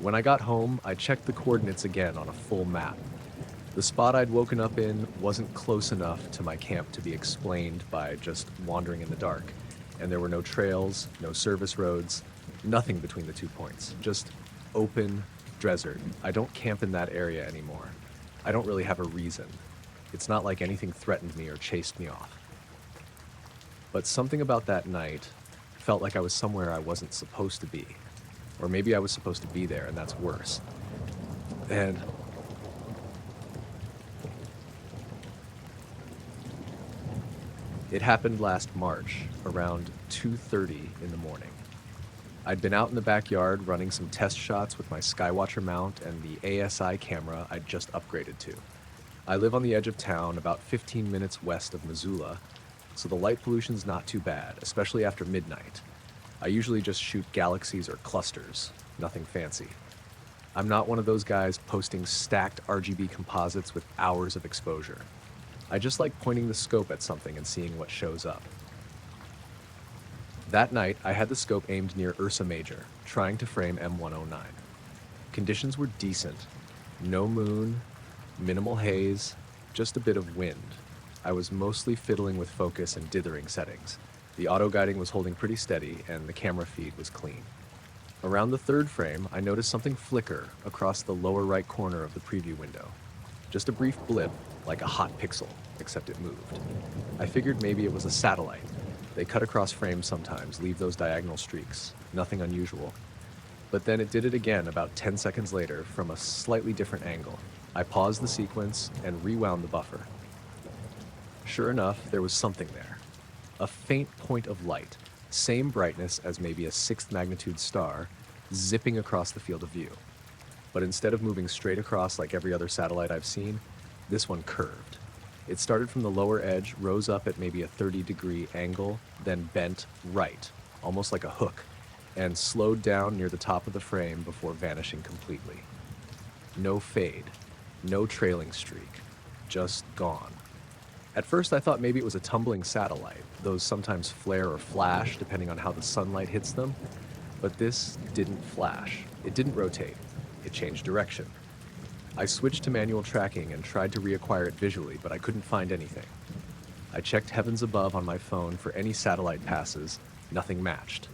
When I got home, I checked the coordinates again on a full map. The spot I'd woken up in wasn't close enough to my camp to be explained by just wandering in the dark, and there were no trails, no service roads, nothing between the 2 points, just open desert. I don't camp in that area anymore. I don't really have a reason. It's not like anything threatened me or chased me off. But something about that night felt like I was somewhere I wasn't supposed to be. Or maybe I was supposed to be there, and that's worse. And It happened last March, around 2:30 in the morning. I'd been out in the backyard running some test shots with my Skywatcher mount and the ASI camera I'd just upgraded to. I live on the edge of town, about 15 minutes west of Missoula, so the light pollution's not too bad, especially after midnight. I usually just shoot galaxies or clusters, nothing fancy. I'm not one of those guys posting stacked RGB composites with hours of exposure. I just like pointing the scope at something and seeing what shows up. That night, I had the scope aimed near Ursa Major, trying to frame M109. Conditions were decent. No moon, minimal haze, just a bit of wind. I was mostly fiddling with focus and dithering settings. The auto-guiding was holding pretty steady, and the camera feed was clean. Around the third frame, I noticed something flicker across the lower right corner of the preview window. Just a brief blip, like a hot pixel, except it moved. I figured maybe it was a satellite. They cut across frames sometimes, leave those diagonal streaks. Nothing unusual. But then it did it again about 10 seconds later from a slightly different angle. I paused the sequence and rewound the buffer. Sure enough, there was something there. A faint point of light, same brightness as maybe a 6th magnitude star, zipping across the field of view. But instead of moving straight across like every other satellite I've seen, this one curved. It started from the lower edge, rose up at maybe a 30-degree angle, then bent right, almost like a hook, and slowed down near the top of the frame before vanishing completely. No fade, no trailing streak, just gone. At first I thought maybe it was a tumbling satellite. Those sometimes flare or flash depending on how the sunlight hits them. But this didn't flash. It didn't rotate. It changed direction. I switched to manual tracking and tried to reacquire it visually, but I couldn't find anything. I checked heavens above on my phone for any satellite passes. Nothing matched.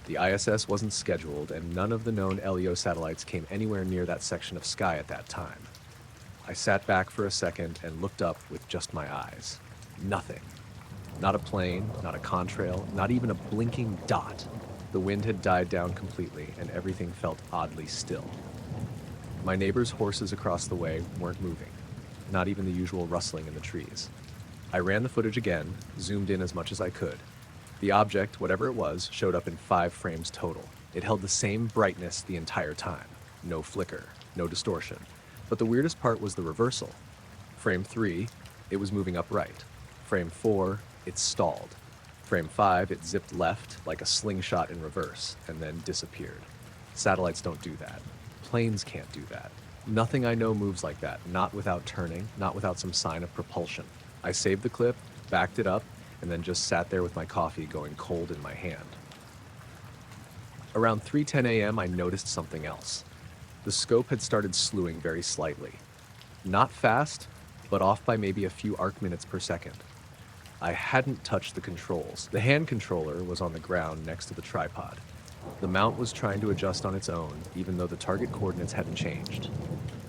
The ISS wasn't scheduled, and none of the known LEO satellites came anywhere near that section of sky at that time. I sat back for a second and looked up with just my eyes. Nothing. Not a plane, not a contrail, not even a blinking dot. The wind had died down completely, and everything felt oddly still. My neighbor's horses across the way weren't moving, not even the usual rustling in the trees. I ran the footage again, zoomed in as much as I could. The object, whatever it was, showed up in 5 frames total. It held the same brightness the entire time. No flicker, no distortion. But the weirdest part was the reversal. Frame 3, it was moving upright. Frame 4, it stalled. Frame 5, it zipped left like a slingshot in reverse, and then disappeared. Satellites don't do that. Planes can't do that. Nothing I know moves like that, not without turning, not without some sign of propulsion. I saved the clip, backed it up, and then just sat there with my coffee going cold in my hand. Around 3:10 a.m., I noticed something else. The scope had started slewing very slightly. Not fast, but off by maybe a few arc minutes per second. I hadn't touched the controls. The hand controller was on the ground next to the tripod. The mount was trying to adjust on its own, even though the target coordinates hadn't changed.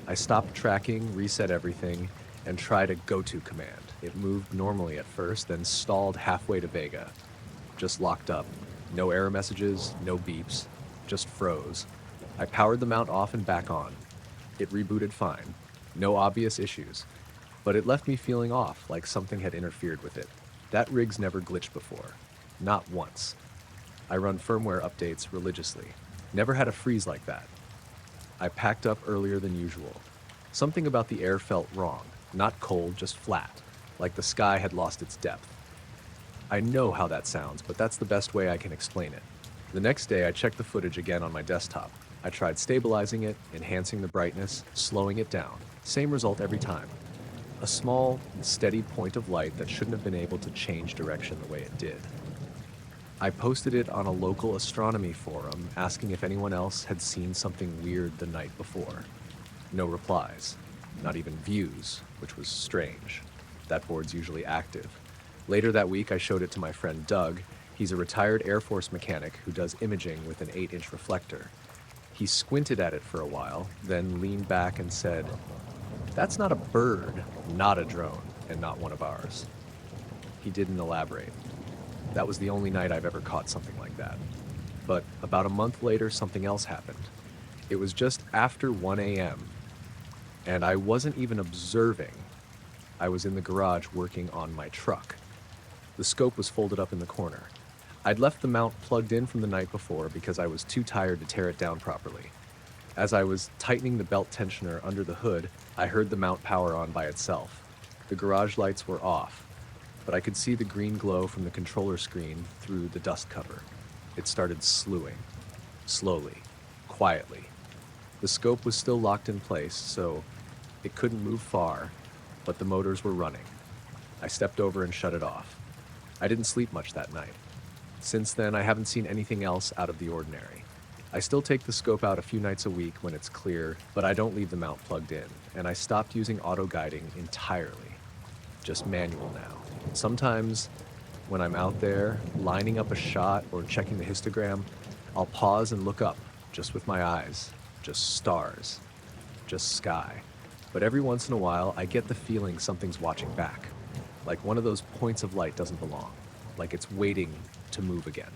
I stopped tracking, reset everything, and tried a go-to command. It moved normally at first, then stalled halfway to Vega. Just locked up. No error messages, no beeps, just froze. I powered the mount off and back on. It rebooted fine. No obvious issues. But it left me feeling off, like something had interfered with it. That rig's never glitched before. Not once. I run firmware updates religiously. Never had a freeze like that. I packed up earlier than usual. Something about the air felt wrong. Not cold, just flat. Like the sky had lost its depth. I know how that sounds, but that's the best way I can explain it. The next day, I checked the footage again on my desktop. I tried stabilizing it, enhancing the brightness, slowing it down. Same result every time. A small, steady point of light that shouldn't have been able to change direction the way it did. I posted it on a local astronomy forum, asking if anyone else had seen something weird the night before. No replies. Not even views, which was strange. That board's usually active. Later that week, I showed it to my friend Doug. He's a retired Air Force mechanic who does imaging with an 8-inch reflector. He squinted at it for a while, then leaned back and said, "That's not a bird, not a drone, and not one of ours." He didn't elaborate. That was the only night I've ever caught something like that. But about a month later, something else happened. It was just after 1 a.m., and I wasn't even observing. I was in the garage working on my truck. The scope was folded up in the corner. I'd left the mount plugged in from the night before because I was too tired to tear it down properly. As I was tightening the belt tensioner under the hood, I heard the mount power on by itself. The garage lights were off, but I could see the green glow from the controller screen through the dust cover. It started slewing. Slowly. Quietly. The scope was still locked in place, so it couldn't move far, but the motors were running. I stepped over and shut it off. I didn't sleep much that night. Since then, I haven't seen anything else out of the ordinary. I still take the scope out a few nights a week when it's clear, but I don't leave the mount plugged in, and I stopped using auto-guiding entirely. Just manual now. Sometimes, when I'm out there, lining up a shot or checking the histogram, I'll pause and look up, just with my eyes. Just stars. Just sky. But every once in a while, I get the feeling something's watching back. Like one of those points of light doesn't belong. Like it's waiting to move again.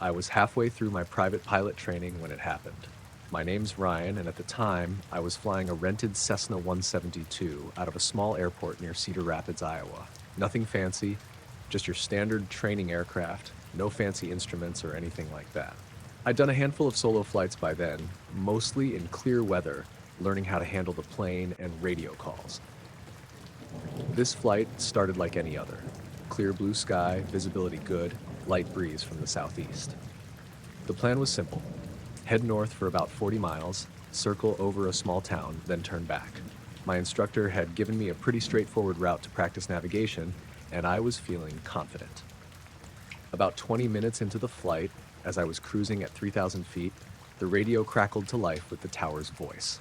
I was halfway through my private pilot training when it happened. My name's Ryan, and at the time, I was flying a rented Cessna 172 out of a small airport near Cedar Rapids, Iowa. Nothing fancy, just your standard training aircraft, no fancy instruments or anything like that. I'd done a handful of solo flights by then, mostly in clear weather, learning how to handle the plane and radio calls. This flight started like any other. Clear blue sky, visibility good, light breeze from the southeast. The plan was simple. Head north for about 40 miles, circle over a small town, then turn back. My instructor had given me a pretty straightforward route to practice navigation, and I was feeling confident. About 20 minutes into the flight, as I was cruising at 3,000 feet, the radio crackled to life with the tower's voice.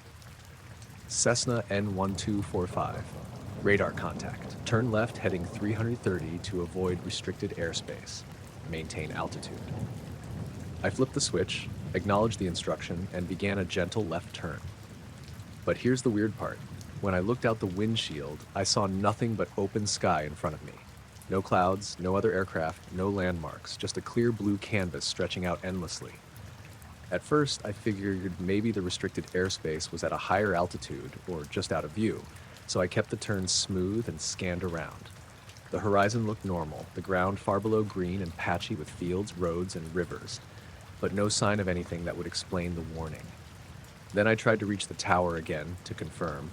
Cessna N1245. Radar contact. Turn left heading 330 to avoid restricted airspace. Maintain altitude. I flipped the switch, acknowledged the instruction, and began a gentle left turn. But here's the weird part. When I looked out the windshield, I saw nothing but open sky in front of me. No clouds, no other aircraft, no landmarks, just a clear blue canvas stretching out endlessly. At first, I figured maybe the restricted airspace was at a higher altitude or just out of view, so I kept the turn smooth and scanned around. The horizon looked normal, the ground far below green and patchy with fields, roads, and rivers, but no sign of anything that would explain the warning. Then I tried to reach the tower again to confirm,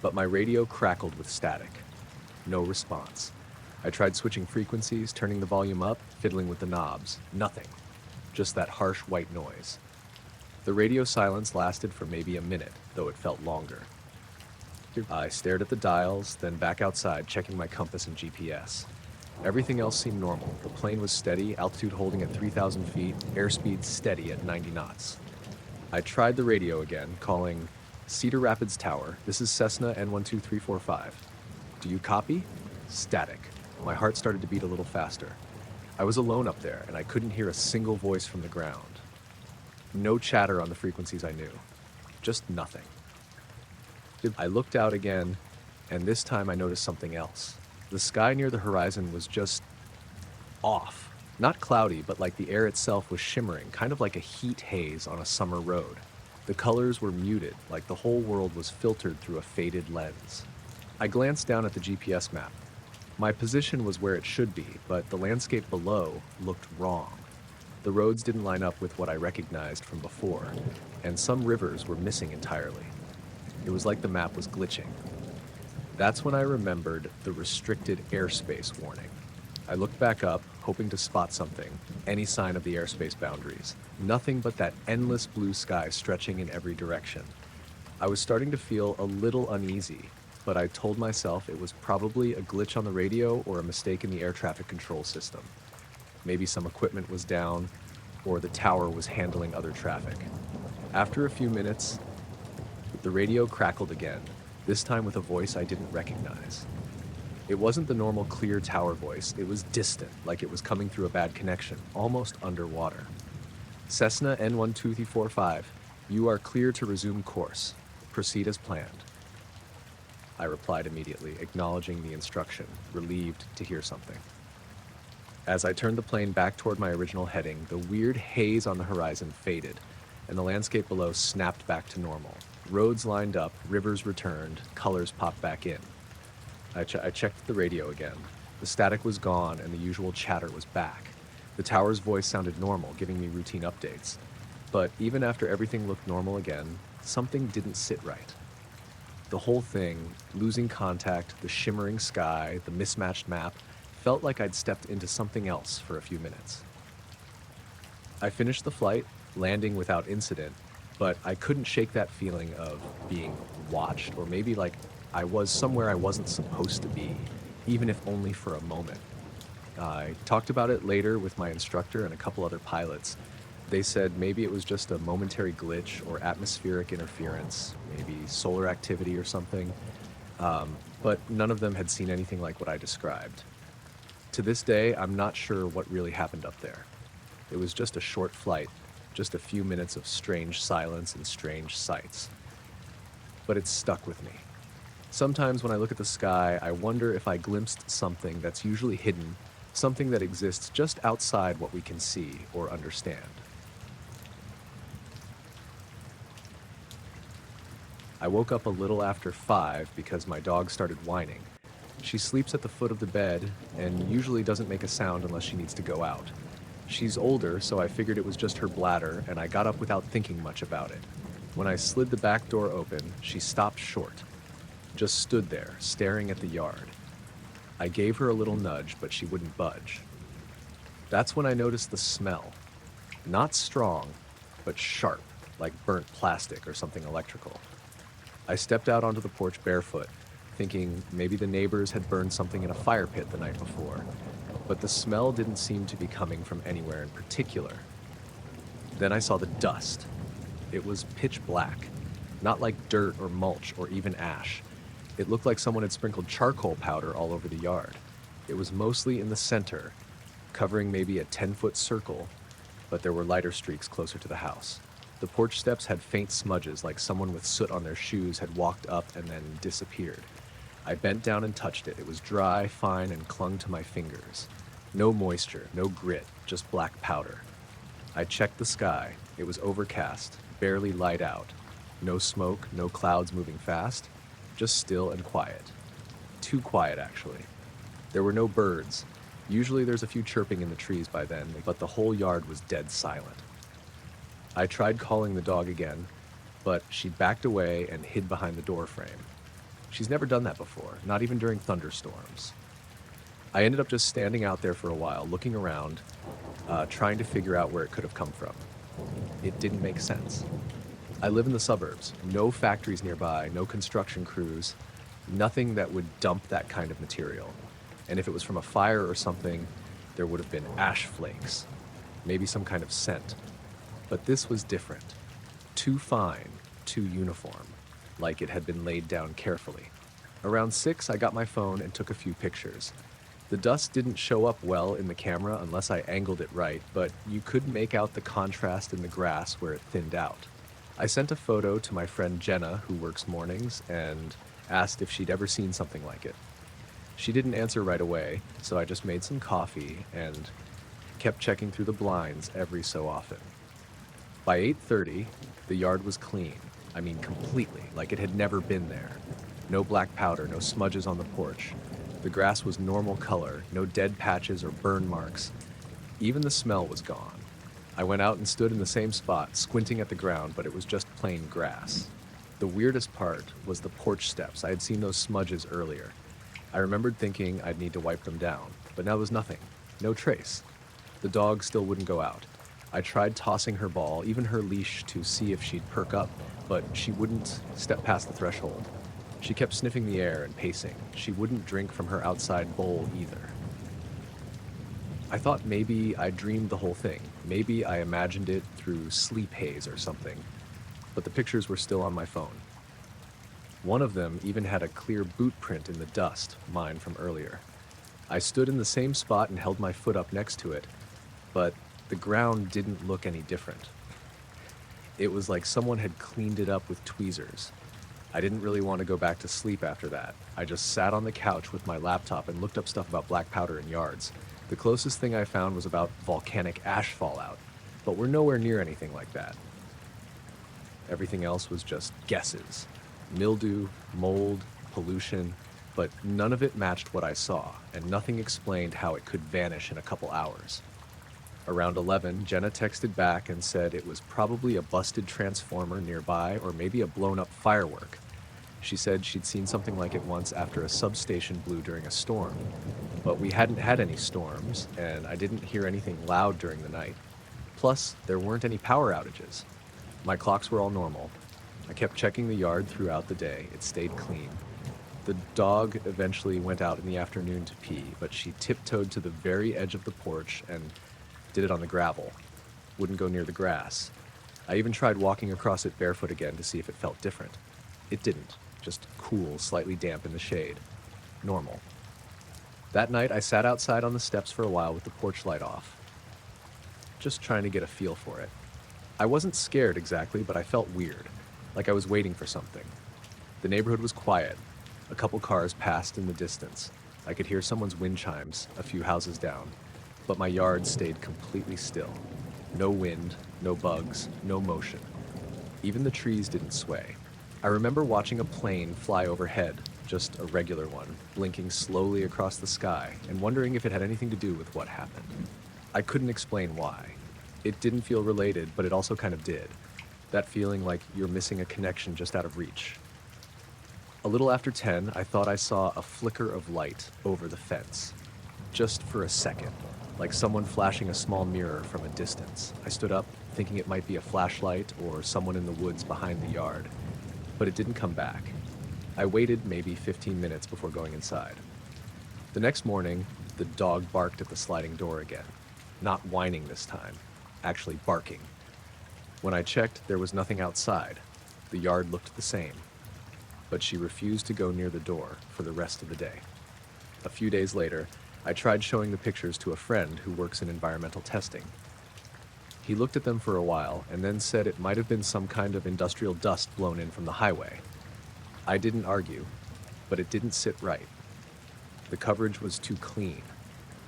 but my radio crackled with static. No response. I tried switching frequencies, turning the volume up, fiddling with the knobs. Nothing. Just that harsh white noise. The radio silence lasted for maybe a minute, though it felt longer. I stared at the dials, then back outside, checking my compass and GPS. Everything else seemed normal. The plane was steady, altitude holding at 3,000 feet, airspeed steady at 90 knots. I tried the radio again, calling Cedar Rapids Tower. This is Cessna N12345. Do you copy? Static. My heart started to beat a little faster. I was alone up there, and I couldn't hear a single voice from the ground. No chatter on the frequencies I knew. Just nothing. I looked out again, and this time I noticed something else. The sky near the horizon was just off. Not cloudy, but like the air itself was shimmering, kind of like a heat haze on a summer road. The colors were muted, like the whole world was filtered through a faded lens. I glanced down at the GPS map. My position was where it should be, but the landscape below looked wrong. The roads didn't line up with what I recognized from before, and some rivers were missing entirely. It was like the map was glitching. That's when I remembered the restricted airspace warning. I looked back up, hoping to spot something, any sign of the airspace boundaries. Nothing but that endless blue sky stretching in every direction. I was starting to feel a little uneasy, but I told myself it was probably a glitch on the radio or a mistake in the air traffic control system. Maybe some equipment was down, or the tower was handling other traffic. After a few minutes, the radio crackled again, this time with a voice I didn't recognize. It wasn't the normal clear tower voice, it was distant, like it was coming through a bad connection, almost underwater. Cessna N12345, you are clear to resume course. Proceed as planned. I replied immediately, acknowledging the instruction, relieved to hear something. As I turned the plane back toward my original heading, the weird haze on the horizon faded, and the landscape below snapped back to normal. Roads lined up, rivers returned, colors popped back in. I checked the radio again. The static was gone and the usual chatter was back. The tower's voice sounded normal, giving me routine updates. But even after everything looked normal again, something didn't sit right. The whole thing, losing contact, the shimmering sky, the mismatched map, felt like I'd stepped into something else for a few minutes. I finished the flight, landing without incident, but I couldn't shake that feeling of being watched, or maybe like I was somewhere I wasn't supposed to be, even if only for a moment. I talked about it later with my instructor and a couple other pilots. They said maybe it was just a momentary glitch or atmospheric interference, maybe solar activity or something, but none of them had seen anything like what I described. To this day, I'm not sure what really happened up there. It was just a short flight, just a few minutes of strange silence and strange sights. But it's stuck with me. Sometimes when I look at the sky, I wonder if I glimpsed something that's usually hidden, something that exists just outside what we can see or understand. I woke up a little after 5 because my dog started whining. She sleeps at the foot of the bed and usually doesn't make a sound unless she needs to go out. She's older, so I figured it was just her bladder, and I got up without thinking much about it. When I slid the back door open, she stopped short, just stood there, staring at the yard. I gave her a little nudge, but she wouldn't budge. That's when I noticed the smell. Not strong, but sharp, like burnt plastic or something electrical. I stepped out onto the porch barefoot, thinking maybe the neighbors had burned something in a fire pit the night before, but the smell didn't seem to be coming from anywhere in particular. Then I saw the dust. It was pitch black, not like dirt or mulch or even ash. It looked like someone had sprinkled charcoal powder all over the yard. It was mostly in the center, covering maybe a 10-foot circle, but there were lighter streaks closer to the house. The porch steps had faint smudges like someone with soot on their shoes had walked up and then disappeared. I bent down and touched it. It was dry, fine, and clung to my fingers. No moisture, no grit, just black powder. I checked the sky. It was overcast, barely light out. No smoke, no clouds moving fast, just still and quiet. Too quiet, actually. There were no birds. Usually there's a few chirping in the trees by then, but the whole yard was dead silent. I tried calling the dog again, but she backed away and hid behind the door frame. She's never done that before, not even during thunderstorms. I ended up just standing out there for a while, looking around, trying to figure out where it could have come from. It didn't make sense. I live in the suburbs, no factories nearby, no construction crews, nothing that would dump that kind of material. And if it was from a fire or something, there would have been ash flakes, maybe some kind of scent. But this was different. Too fine, too uniform, like it had been laid down carefully. Around 6, I got my phone and took a few pictures. The dust didn't show up well in the camera unless I angled it right, but you could make out the contrast in the grass where it thinned out. I sent a photo to my friend Jenna, who works mornings, and asked if she'd ever seen something like it. She didn't answer right away, so I just made some coffee and kept checking through the blinds every so often. By 8:30, the yard was clean. I mean completely, like it had never been there. No black powder, no smudges on the porch. The grass was normal color, no dead patches or burn marks. Even the smell was gone. I went out and stood in the same spot, squinting at the ground, but it was just plain grass. The weirdest part was the porch steps. I had seen those smudges earlier. I remembered thinking I'd need to wipe them down, but now there was nothing, no trace. The dog still wouldn't go out. I tried tossing her ball, even her leash, to see if she'd perk up, but she wouldn't step past the threshold. She kept sniffing the air and pacing. She wouldn't drink from her outside bowl either. I thought maybe I dreamed the whole thing. Maybe I imagined it through sleep haze or something, but the pictures were still on my phone. One of them even had a clear boot print in the dust, mine from earlier. I stood in the same spot and held my foot up next to it, but the ground didn't look any different. It was like someone had cleaned it up with tweezers. I didn't really want to go back to sleep after that. I just sat on the couch with my laptop and looked up stuff about black powder in yards. The closest thing I found was about volcanic ash fallout, but we're nowhere near anything like that. Everything else was just guesses. Mildew, mold, pollution, but none of it matched what I saw, and nothing explained how it could vanish in a couple hours. Around 11, Jenna texted back and said it was probably a busted transformer nearby or maybe a blown up firework. She said she'd seen something like it once after a substation blew during a storm. But we hadn't had any storms, and I didn't hear anything loud during the night. Plus, there weren't any power outages. My clocks were all normal. I kept checking the yard throughout the day. It stayed clean. The dog eventually went out in the afternoon to pee, but she tiptoed to the very edge of the porch and did it on the gravel. Wouldn't go near the grass. I even tried walking across it barefoot again to see if it felt different. It didn't. Just cool, slightly damp in the shade. Normal. That night, I sat outside on the steps for a while with the porch light off, just trying to get a feel for it. I wasn't scared exactly, but I felt weird, like I was waiting for something. The neighborhood was quiet. A couple cars passed in the distance. I could hear someone's wind chimes a few houses down, but my yard stayed completely still. No wind, no bugs, no motion. Even the trees didn't sway. I remember watching a plane fly overhead, just a regular one, blinking slowly across the sky, and wondering if it had anything to do with what happened. I couldn't explain why. It didn't feel related, but it also kind of did. That feeling like you're missing a connection just out of reach. A little after 10, I thought I saw a flicker of light over the fence. Just for a second, like someone flashing a small mirror from a distance. I stood up, thinking it might be a flashlight or someone in the woods behind the yard. But it didn't come back. I waited maybe 15 minutes before going inside. The next morning, the dog barked at the sliding door again. Not whining this time, actually barking. When I checked, there was nothing outside. The yard looked the same. But she refused to go near the door for the rest of the day. A few days later, I tried showing the pictures to a friend who works in environmental testing. He looked at them for a while and then said it might have been some kind of industrial dust blown in from the highway. I didn't argue, but it didn't sit right. The coverage was too clean,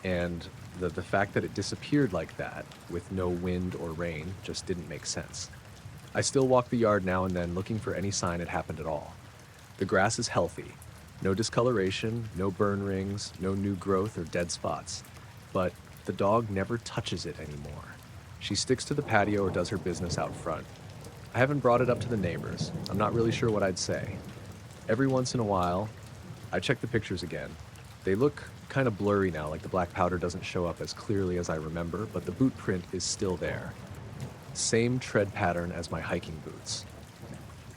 and the fact that it disappeared like that, with no wind or rain, just didn't make sense. I still walk the yard now and then looking for any sign it happened at all. The grass is healthy. No discoloration, no burn rings, no new growth or dead spots. But the dog never touches it anymore. She sticks to the patio or does her business out front. I haven't brought it up to the neighbors. I'm not really sure what I'd say. Every once in a while, I check the pictures again. They look kind of blurry now, like the black powder doesn't show up as clearly as I remember, but the boot print is still there. Same tread pattern as my hiking boots.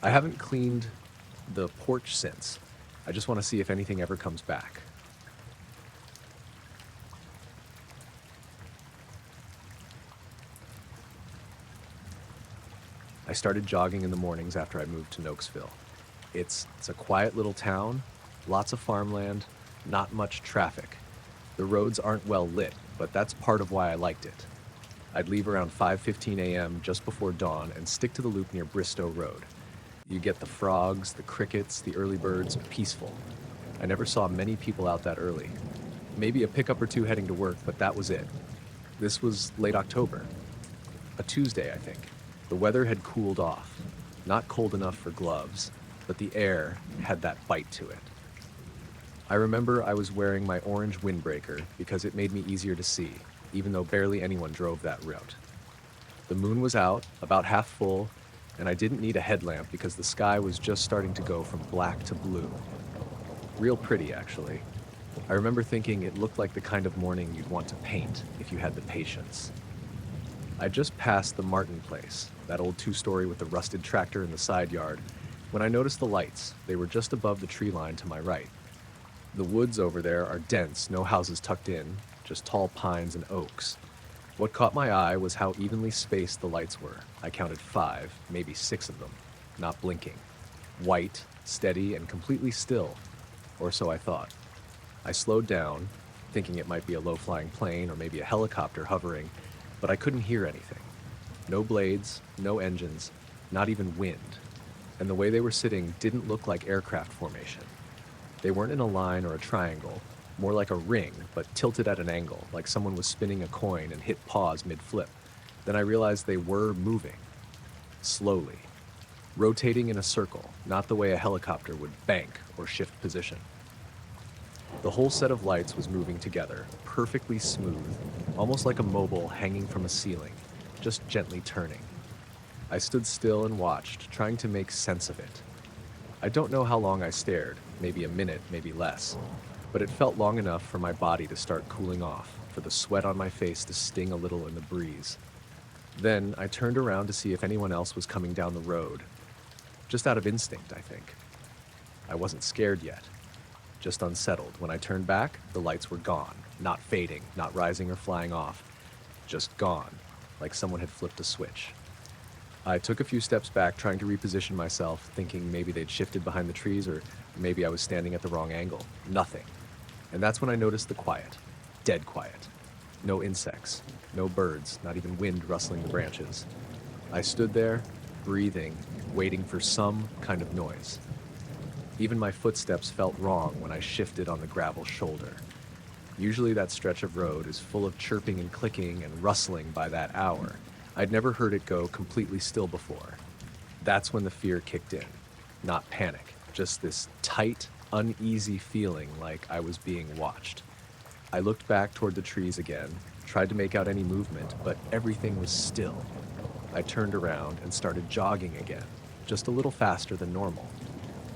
I haven't cleaned the porch since. I just want to see if anything ever comes back. I started jogging in the mornings after I moved to Nokesville. It's a quiet little town, lots of farmland, not much traffic. The roads aren't well lit, but that's part of why I liked it. I'd leave around 5:15 a.m. just before dawn and stick to the loop near Bristow Road. You get the frogs, the crickets, the early birds, peaceful. I never saw many people out that early. Maybe a pickup or two heading to work, but that was it. This was late October. A Tuesday, I think. The weather had cooled off. Not cold enough for gloves, but the air had that bite to it. I remember I was wearing my orange windbreaker because it made me easier to see, even though barely anyone drove that route. The moon was out, about half full, and I didn't need a headlamp because the sky was just starting to go from black to blue. Real pretty, actually. I remember thinking it looked like the kind of morning you'd want to paint if you had the patience. I just passed the Martin place, that old two-story with the rusted tractor in the side yard, when I noticed the lights. They were just above the tree line to my right. The woods over there are dense, no houses tucked in, just tall pines and oaks. What caught my eye was how evenly spaced the lights were. I counted 5, maybe 6 of them, not blinking. White, steady, and completely still, or so I thought. I slowed down, thinking it might be a low-flying plane or maybe a helicopter hovering, but I couldn't hear anything. No blades, no engines, not even wind. And the way they were sitting didn't look like aircraft formation. They weren't in a line or a triangle, more like a ring, but tilted at an angle, like someone was spinning a coin and hit pause mid-flip. Then I realized they were moving. Slowly. rotating in a circle, not the way a helicopter would bank or shift position. The whole set of lights was moving together, perfectly smooth, almost like a mobile hanging from a ceiling, just gently turning. I stood still and watched, trying to make sense of it. I don't know how long I stared, maybe a minute, maybe less, but it felt long enough for my body to start cooling off, for the sweat on my face to sting a little in the breeze. Then I turned around to see if anyone else was coming down the road. Just out of instinct, I think. I wasn't scared yet, just unsettled. When I turned back, the lights were gone, not fading, not rising or flying off, just gone, like someone had flipped a switch. I took a few steps back, trying to reposition myself, thinking maybe they'd shifted behind the trees or maybe I was standing at the wrong angle. Nothing. And that's when I noticed the quiet. Dead quiet. No insects, no birds, not even wind rustling the branches. I stood there, breathing, waiting for some kind of noise. Even my footsteps felt wrong when I shifted on the gravel shoulder. Usually that stretch of road is full of chirping and clicking and rustling by that hour. I'd never heard it go completely still before. That's when the fear kicked in. Not panic, just this tight, uneasy feeling like I was being watched. I looked back toward the trees again, tried to make out any movement, but everything was still. I turned around and started jogging again, just a little faster than normal.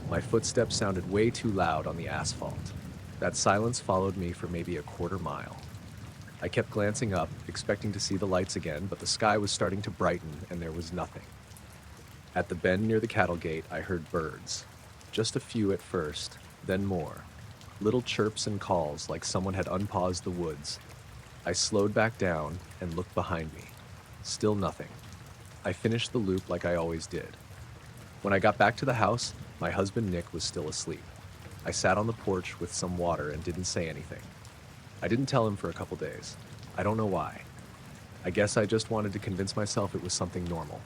My footsteps sounded way too loud on the asphalt. That silence followed me for maybe a quarter mile. I kept glancing up, expecting to see the lights again, but the sky was starting to brighten and there was nothing. At the bend near the cattle gate, I heard birds. Just a few at first, then more. Little chirps and calls like someone had unpaused the woods. I slowed back down and looked behind me. Still nothing. I finished the loop like I always did. When I got back to the house, my husband Nick was still asleep. I sat on the porch with some water and didn't say anything. I didn't tell him for a couple days. I don't know why. I guess I just wanted to convince myself it was something normal.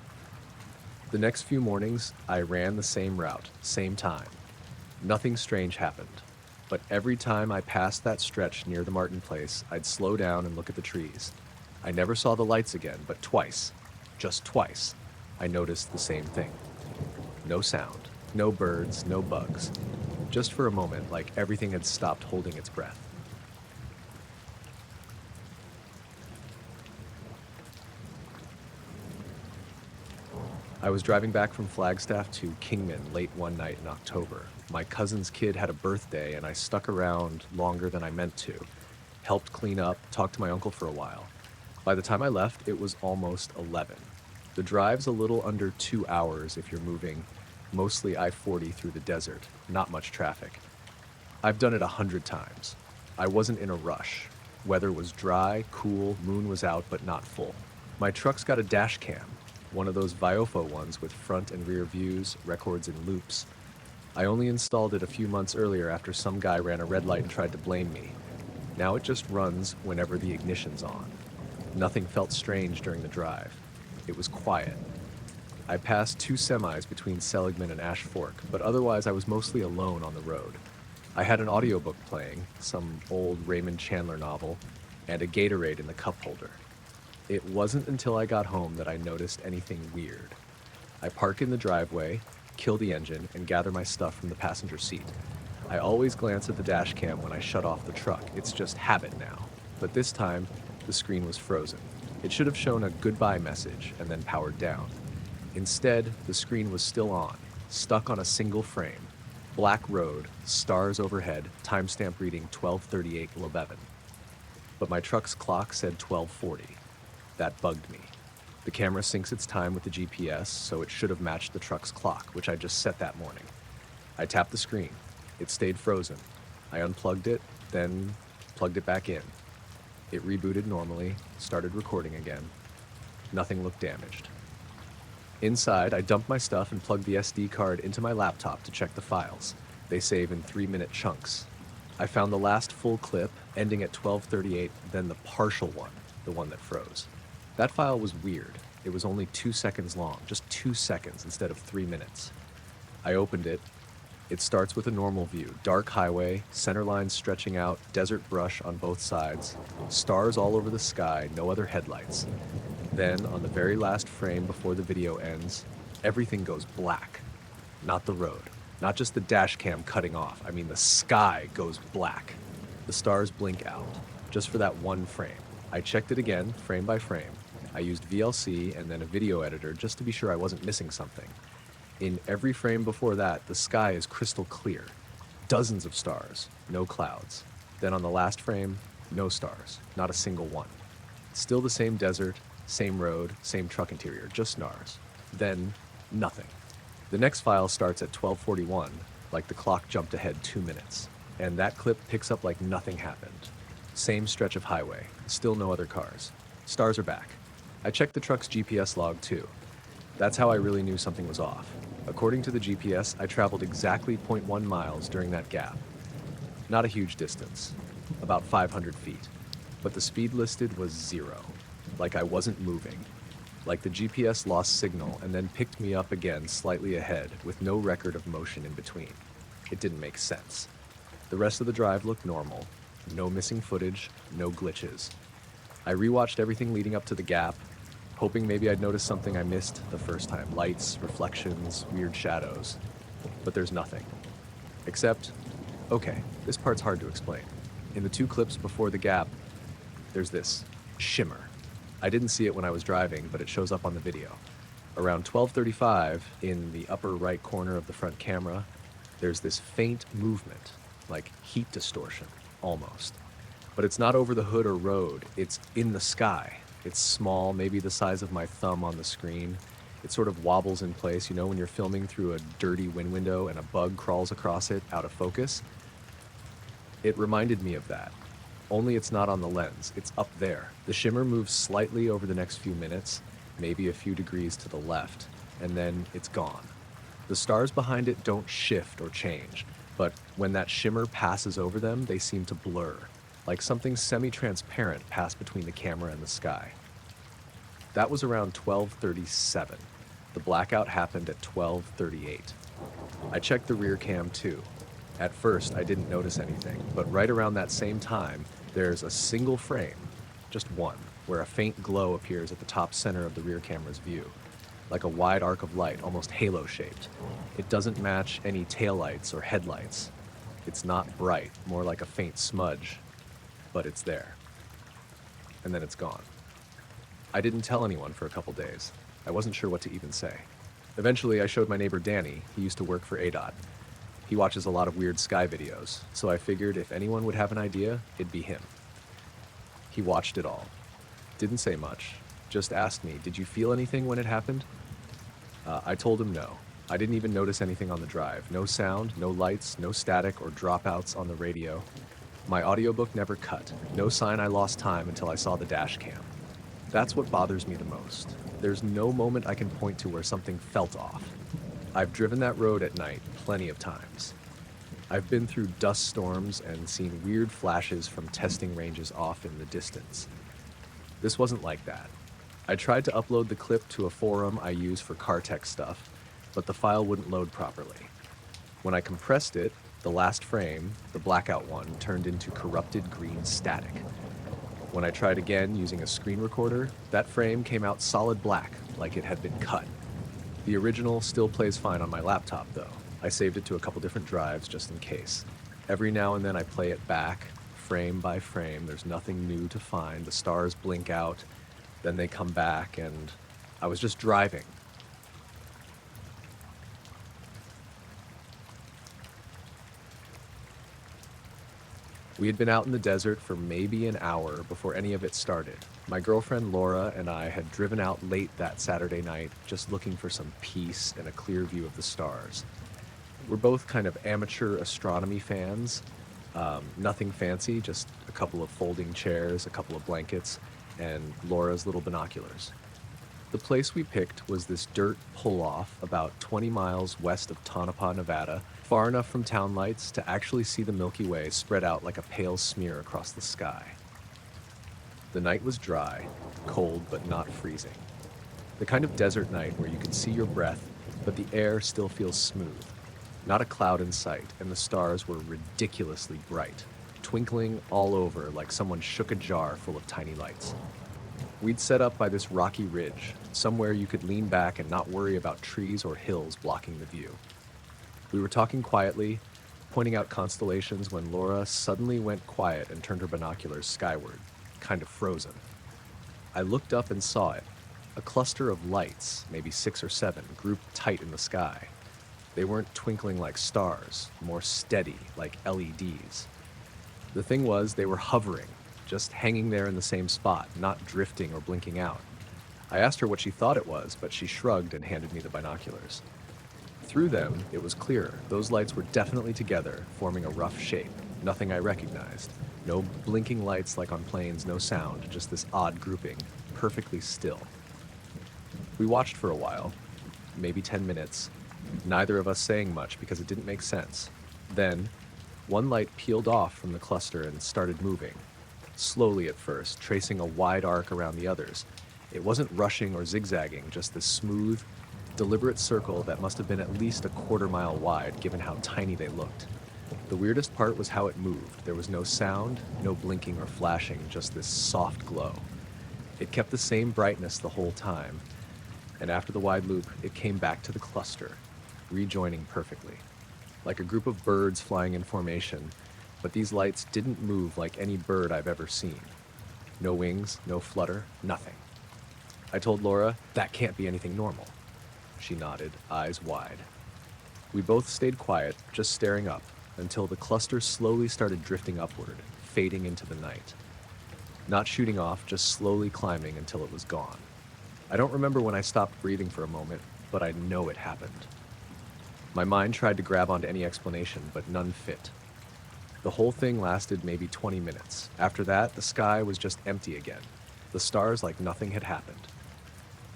The next few mornings, I ran the same route, same time. Nothing strange happened. But every time I passed that stretch near the Martin place, I'd slow down and look at the trees. I never saw the lights again, but twice, just twice, I noticed the same thing. No sound, no birds, no bugs. Just for a moment, like everything had stopped holding its breath. I was driving back from Flagstaff to Kingman late one night in October. My cousin's kid had a birthday and I stuck around longer than I meant to. Helped clean up, talked to my uncle for a while. By the time I left, it was almost 11. The drive's a little under 2 hours if you're moving mostly I-40 through the desert, not much traffic. I've done it 100 times. I wasn't in a rush. Weather was dry, cool, moon was out but not full. My truck's got a dash cam, one of those UFO ones with front and rear views, records and loops. I only installed it a few months earlier after some guy ran a red light and tried to blame me. Now it just runs whenever the ignition's on. Nothing felt strange during the drive. It was quiet. I passed 2 semis between Seligman and Ash Fork, but otherwise I was mostly alone on the road. I had an audiobook playing, some old Raymond Chandler novel, and a Gatorade in the cup holder. It wasn't until I got home that I noticed anything weird. I park in the driveway, kill the engine, and gather my stuff from the passenger seat. I always glance at the dash cam when I shut off the truck. It's just habit now. But this time, the screen was frozen. It should have shown a goodbye message and then powered down. Instead, the screen was still on, stuck on a single frame. Black road, stars overhead, timestamp reading 12:38:11. But my truck's clock said 12:40. That bugged me. The camera syncs its time with the GPS, so it should have matched the truck's clock, which I just set that morning. I tapped the screen. It stayed frozen. I unplugged it, then plugged it back in. It rebooted normally, started recording again. Nothing looked damaged. Inside, I dumped my stuff and plugged the SD card into my laptop to check the files. They save in 3-minute chunks. I found the last full clip, ending at 12:38, then the partial one, the one that froze. That file was weird. It was only 2 seconds long, just 2 seconds instead of 3 minutes. I opened it. It starts with a normal view, dark highway, center lines stretching out, desert brush on both sides, stars all over the sky, no other headlights. Then, on the very last frame before the video ends, Everything goes black. Not the road. Not just the dash cam cutting off. I mean, the sky goes black. The stars blink out, just for that one frame. I checked it again, frame by frame. I used VLC and then a video editor just to be sure I wasn't missing something. In every frame before that, the sky is crystal clear. Dozens of stars, no clouds. Then on the last frame, no stars, not a single one. Still the same desert, same road, same truck interior, just stars. Then, nothing. The next file starts at 12:41, like the clock jumped ahead 2 minutes. And that clip picks up like nothing happened. Same stretch of highway, still no other cars. Stars are back. I checked the truck's GPS log too. That's how I really knew something was off. According to the GPS, I traveled exactly 0.1 miles during that gap. Not a huge distance, about 500 feet. But the speed listed was 0, like I wasn't moving. Like the GPS lost signal and then picked me up again slightly ahead with no record of motion in between. It didn't make sense. The rest of the drive looked normal. No missing footage, no glitches. I rewatched everything leading up to the gap, hoping maybe I'd notice something I missed the first time. Lights, reflections, weird shadows. But there's nothing. Except, okay, this part's hard to explain. In the 2 clips before the gap, there's this shimmer. I didn't see it when I was driving, but it shows up on the video. Around 12:35, in the upper right corner of the front camera, there's this faint movement, like heat distortion, almost. But it's not over the hood or road, it's in the sky. It's small, maybe the size of my thumb on the screen. It sort of wobbles in place, you know, when you're filming through a dirty wind window and a bug crawls across it out of focus. It reminded me of that. Only it's not on the lens, it's up there. The shimmer moves slightly over the next few minutes, maybe a few degrees to the left, and then it's gone. The stars behind it don't shift or change, but when that shimmer passes over them, they seem to blur, like something semi-transparent passed between the camera and the sky. That was around 12:37. The blackout happened at 12:38. I checked the rear cam too. At first, I didn't notice anything, but right around that same time, there's a single frame, just one, where a faint glow appears at the top center of the rear camera's view, like a wide arc of light, almost halo-shaped. It doesn't match any taillights or headlights. It's not bright, more like a faint smudge, but it's there. And then it's gone. I didn't tell anyone for a couple days. I wasn't sure what to even say. Eventually, I showed my neighbor Danny. He used to work for ADOT. He watches a lot of weird sky videos, so I figured if anyone would have an idea, it'd be him. He watched it all. Didn't say much. Just asked me, "Did you feel anything when it happened?" I told him no. I didn't even notice anything on the drive. No sound, no lights, no static or dropouts on the radio. My audiobook never cut. No sign I lost time until I saw the dash cam. That's what bothers me the most. There's no moment I can point to where something felt off. I've driven that road at night plenty of times. I've been through dust storms and seen weird flashes from testing ranges off in the distance. This wasn't like that. I tried to upload the clip to a forum I use for car tech stuff, but the file wouldn't load properly. When I compressed it, the last frame, the blackout one, turned into corrupted green static. When I tried again using a screen recorder, that frame came out solid black, like it had been cut. The original still plays fine on my laptop, though. I saved it to a couple different drives just in case. Every now and then I play it back, frame by frame. There's nothing new to find. The stars blink out, then they come back, and I was just driving. We had been out in the desert for maybe an hour before any of it started. My girlfriend Laura and I had driven out late that Saturday night, just looking for some peace and a clear view of the stars. We're both kind of amateur astronomy fans. Nothing fancy, just a couple of folding chairs, a couple of blankets, and Laura's little binoculars. The place we picked was this dirt pull-off about 20 miles west of Tonopah, Nevada, far enough from town lights to actually see the Milky Way spread out like a pale smear across the sky. The night was dry, cold but not freezing. The kind of desert night where you can see your breath, but the air still feels smooth. Not a cloud in sight, and the stars were ridiculously bright, twinkling all over like someone shook a jar full of tiny lights. We'd set up by this rocky ridge, somewhere you could lean back and not worry about trees or hills blocking the view. We were talking quietly, pointing out constellations when Laura suddenly went quiet and turned her binoculars skyward, kind of frozen. I looked up and saw it, a cluster of lights, maybe 6 or 7, grouped tight in the sky. They weren't twinkling like stars, more steady, like LEDs. The thing was, they were hovering, just hanging there in the same spot, not drifting or blinking out. I asked her what she thought it was, but she shrugged and handed me the binoculars. Through them, it was clearer. Those lights were definitely together, forming a rough shape. Nothing I recognized. No blinking lights like on planes, no sound, just this odd grouping, perfectly still. We watched for a while, maybe 10 minutes, neither of us saying much because it didn't make sense. Then, one light peeled off from the cluster and started moving. Slowly at first, tracing a wide arc around the others. It wasn't rushing or zigzagging, just this smooth, deliberate circle that must have been at least a quarter-mile wide, given how tiny they looked. The weirdest part was how it moved. There was no sound, no blinking or flashing, just this soft glow. It kept the same brightness the whole time, and after the wide loop, it came back to the cluster, rejoining perfectly. Like a group of birds flying in formation, but these lights didn't move like any bird I've ever seen. No wings, no flutter, nothing. I told Laura, that can't be anything normal. She nodded, eyes wide. We both stayed quiet, just staring up, until the cluster slowly started drifting upward, fading into the night. Not shooting off, just slowly climbing until it was gone. I don't remember when I stopped breathing for a moment, but I know it happened. My mind tried to grab onto any explanation, but none fit. The whole thing lasted maybe 20 minutes. After that, the sky was just empty again. The stars like nothing had happened.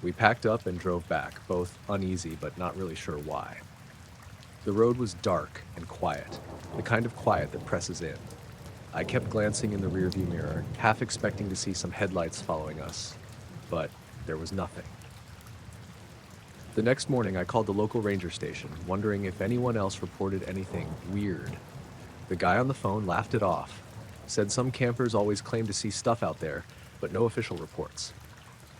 We packed up and drove back, both uneasy but not really sure why. The road was dark and quiet, the kind of quiet that presses in. I kept glancing in the rearview mirror, half expecting to see some headlights following us, but there was nothing. The next morning, I called the local ranger station, wondering if anyone else reported anything weird. The guy on the phone laughed it off, said some campers always claim to see stuff out there, but no official reports.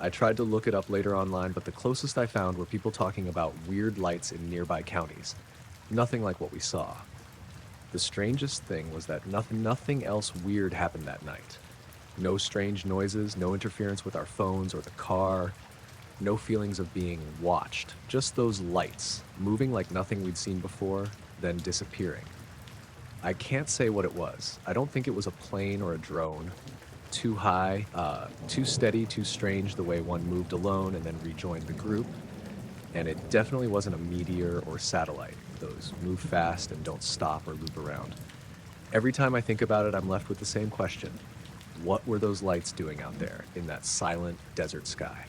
I tried to look it up later online, but the closest I found were people talking about weird lights in nearby counties. Nothing like what we saw. The strangest thing was that nothing else weird happened that night. No strange noises, no interference with our phones or the car, no feelings of being watched. Just those lights, moving like nothing we'd seen before, then disappearing. I can't say what it was. I don't think it was a plane or a drone. Too high, too steady, too strange the way one moved alone and then rejoined the group. And it definitely wasn't a meteor or satellite. Those move fast and don't stop or loop around. Every time I think about it, I'm left with the same question. What were those lights doing out there in that silent desert sky?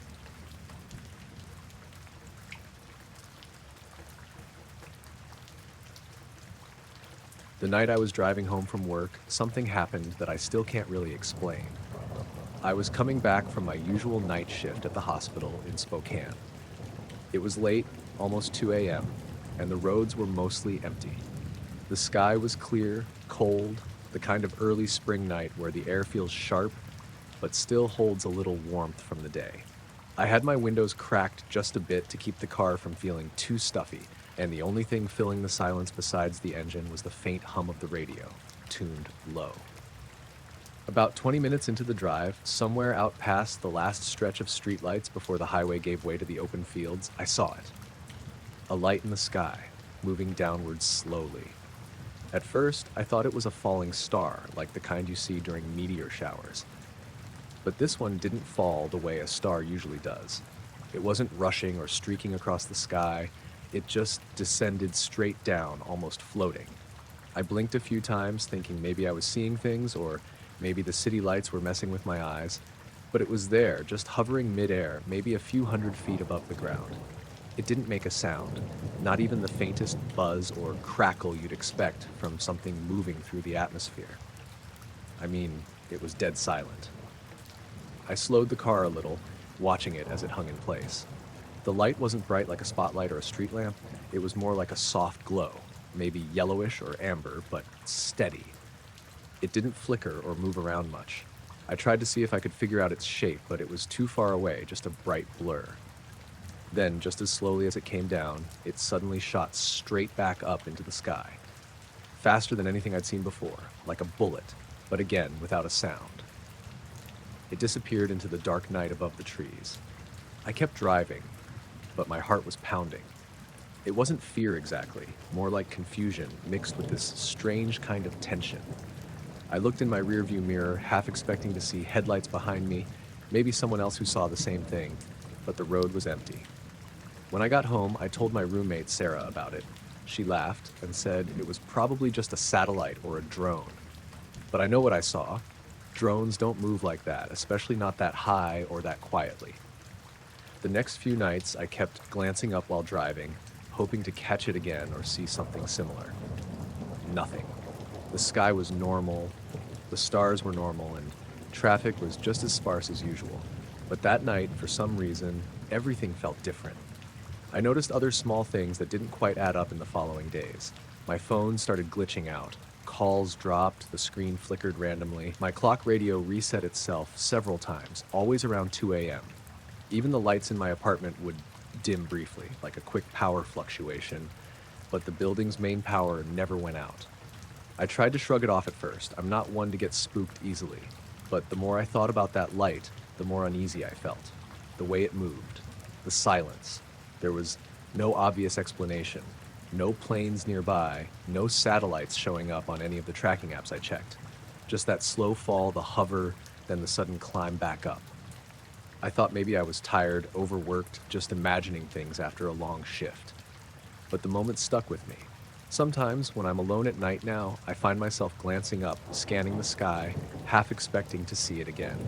The night I was driving home from work, something happened that I still can't really explain. I was coming back from my usual night shift at the hospital in Spokane. It was late, almost 2 a.m., and the roads were mostly empty. The sky was clear, cold, the kind of early spring night where the air feels sharp, but still holds a little warmth from the day. I had my windows cracked just a bit to keep the car from feeling too stuffy, and the only thing filling the silence besides the engine was the faint hum of the radio, tuned low. About 20 minutes into the drive, somewhere out past the last stretch of streetlights before the highway gave way to the open fields, I saw it. A light in the sky, moving downwards slowly. At first, I thought it was a falling star, like the kind you see during meteor showers. But this one didn't fall the way a star usually does. It wasn't rushing or streaking across the sky. It just descended straight down, almost floating. I blinked a few times, thinking maybe I was seeing things, or maybe the city lights were messing with my eyes. But it was there, just hovering midair, maybe a few hundred feet above the ground. It didn't make a sound, not even the faintest buzz or crackle you'd expect from something moving through the atmosphere. I mean, it was dead silent. I slowed the car a little, watching it as it hung in place. The light wasn't bright like a spotlight or a street lamp. It was more like a soft glow, maybe yellowish or amber, but steady. It didn't flicker or move around much. I tried to see if I could figure out its shape, but it was too far away, just a bright blur. Then, just as slowly as it came down, it suddenly shot straight back up into the sky. Faster than anything I'd seen before, like a bullet, but again without a sound. It disappeared into the dark night above the trees. I kept driving, but my heart was pounding. It wasn't fear exactly, more like confusion mixed with this strange kind of tension. I looked in my rearview mirror, half expecting to see headlights behind me, maybe someone else who saw the same thing, but the road was empty. When I got home, I told my roommate Sarah about it. She laughed and said it was probably just a satellite or a drone. But I know what I saw. Drones don't move like that, especially not that high or that quietly. The next few nights, I kept glancing up while driving, hoping to catch it again or see something similar. Nothing. The sky was normal, the stars were normal, and traffic was just as sparse as usual. But that night, for some reason, everything felt different. I noticed other small things that didn't quite add up in the following days. My phone started glitching out. Calls dropped, the screen flickered randomly. My clock radio reset itself several times, always around 2 a.m. Even the lights in my apartment would dim briefly, like a quick power fluctuation, but the building's main power never went out. I tried to shrug it off at first. I'm not one to get spooked easily, but the more I thought about that light, the more uneasy I felt. The way it moved, the silence. There was no obvious explanation. No planes nearby, no satellites showing up on any of the tracking apps I checked. Just that slow fall, the hover, then the sudden climb back up. I thought maybe I was tired, overworked, just imagining things after a long shift. But the moment stuck with me. Sometimes, when I'm alone at night now, I find myself glancing up, scanning the sky, half expecting to see it again.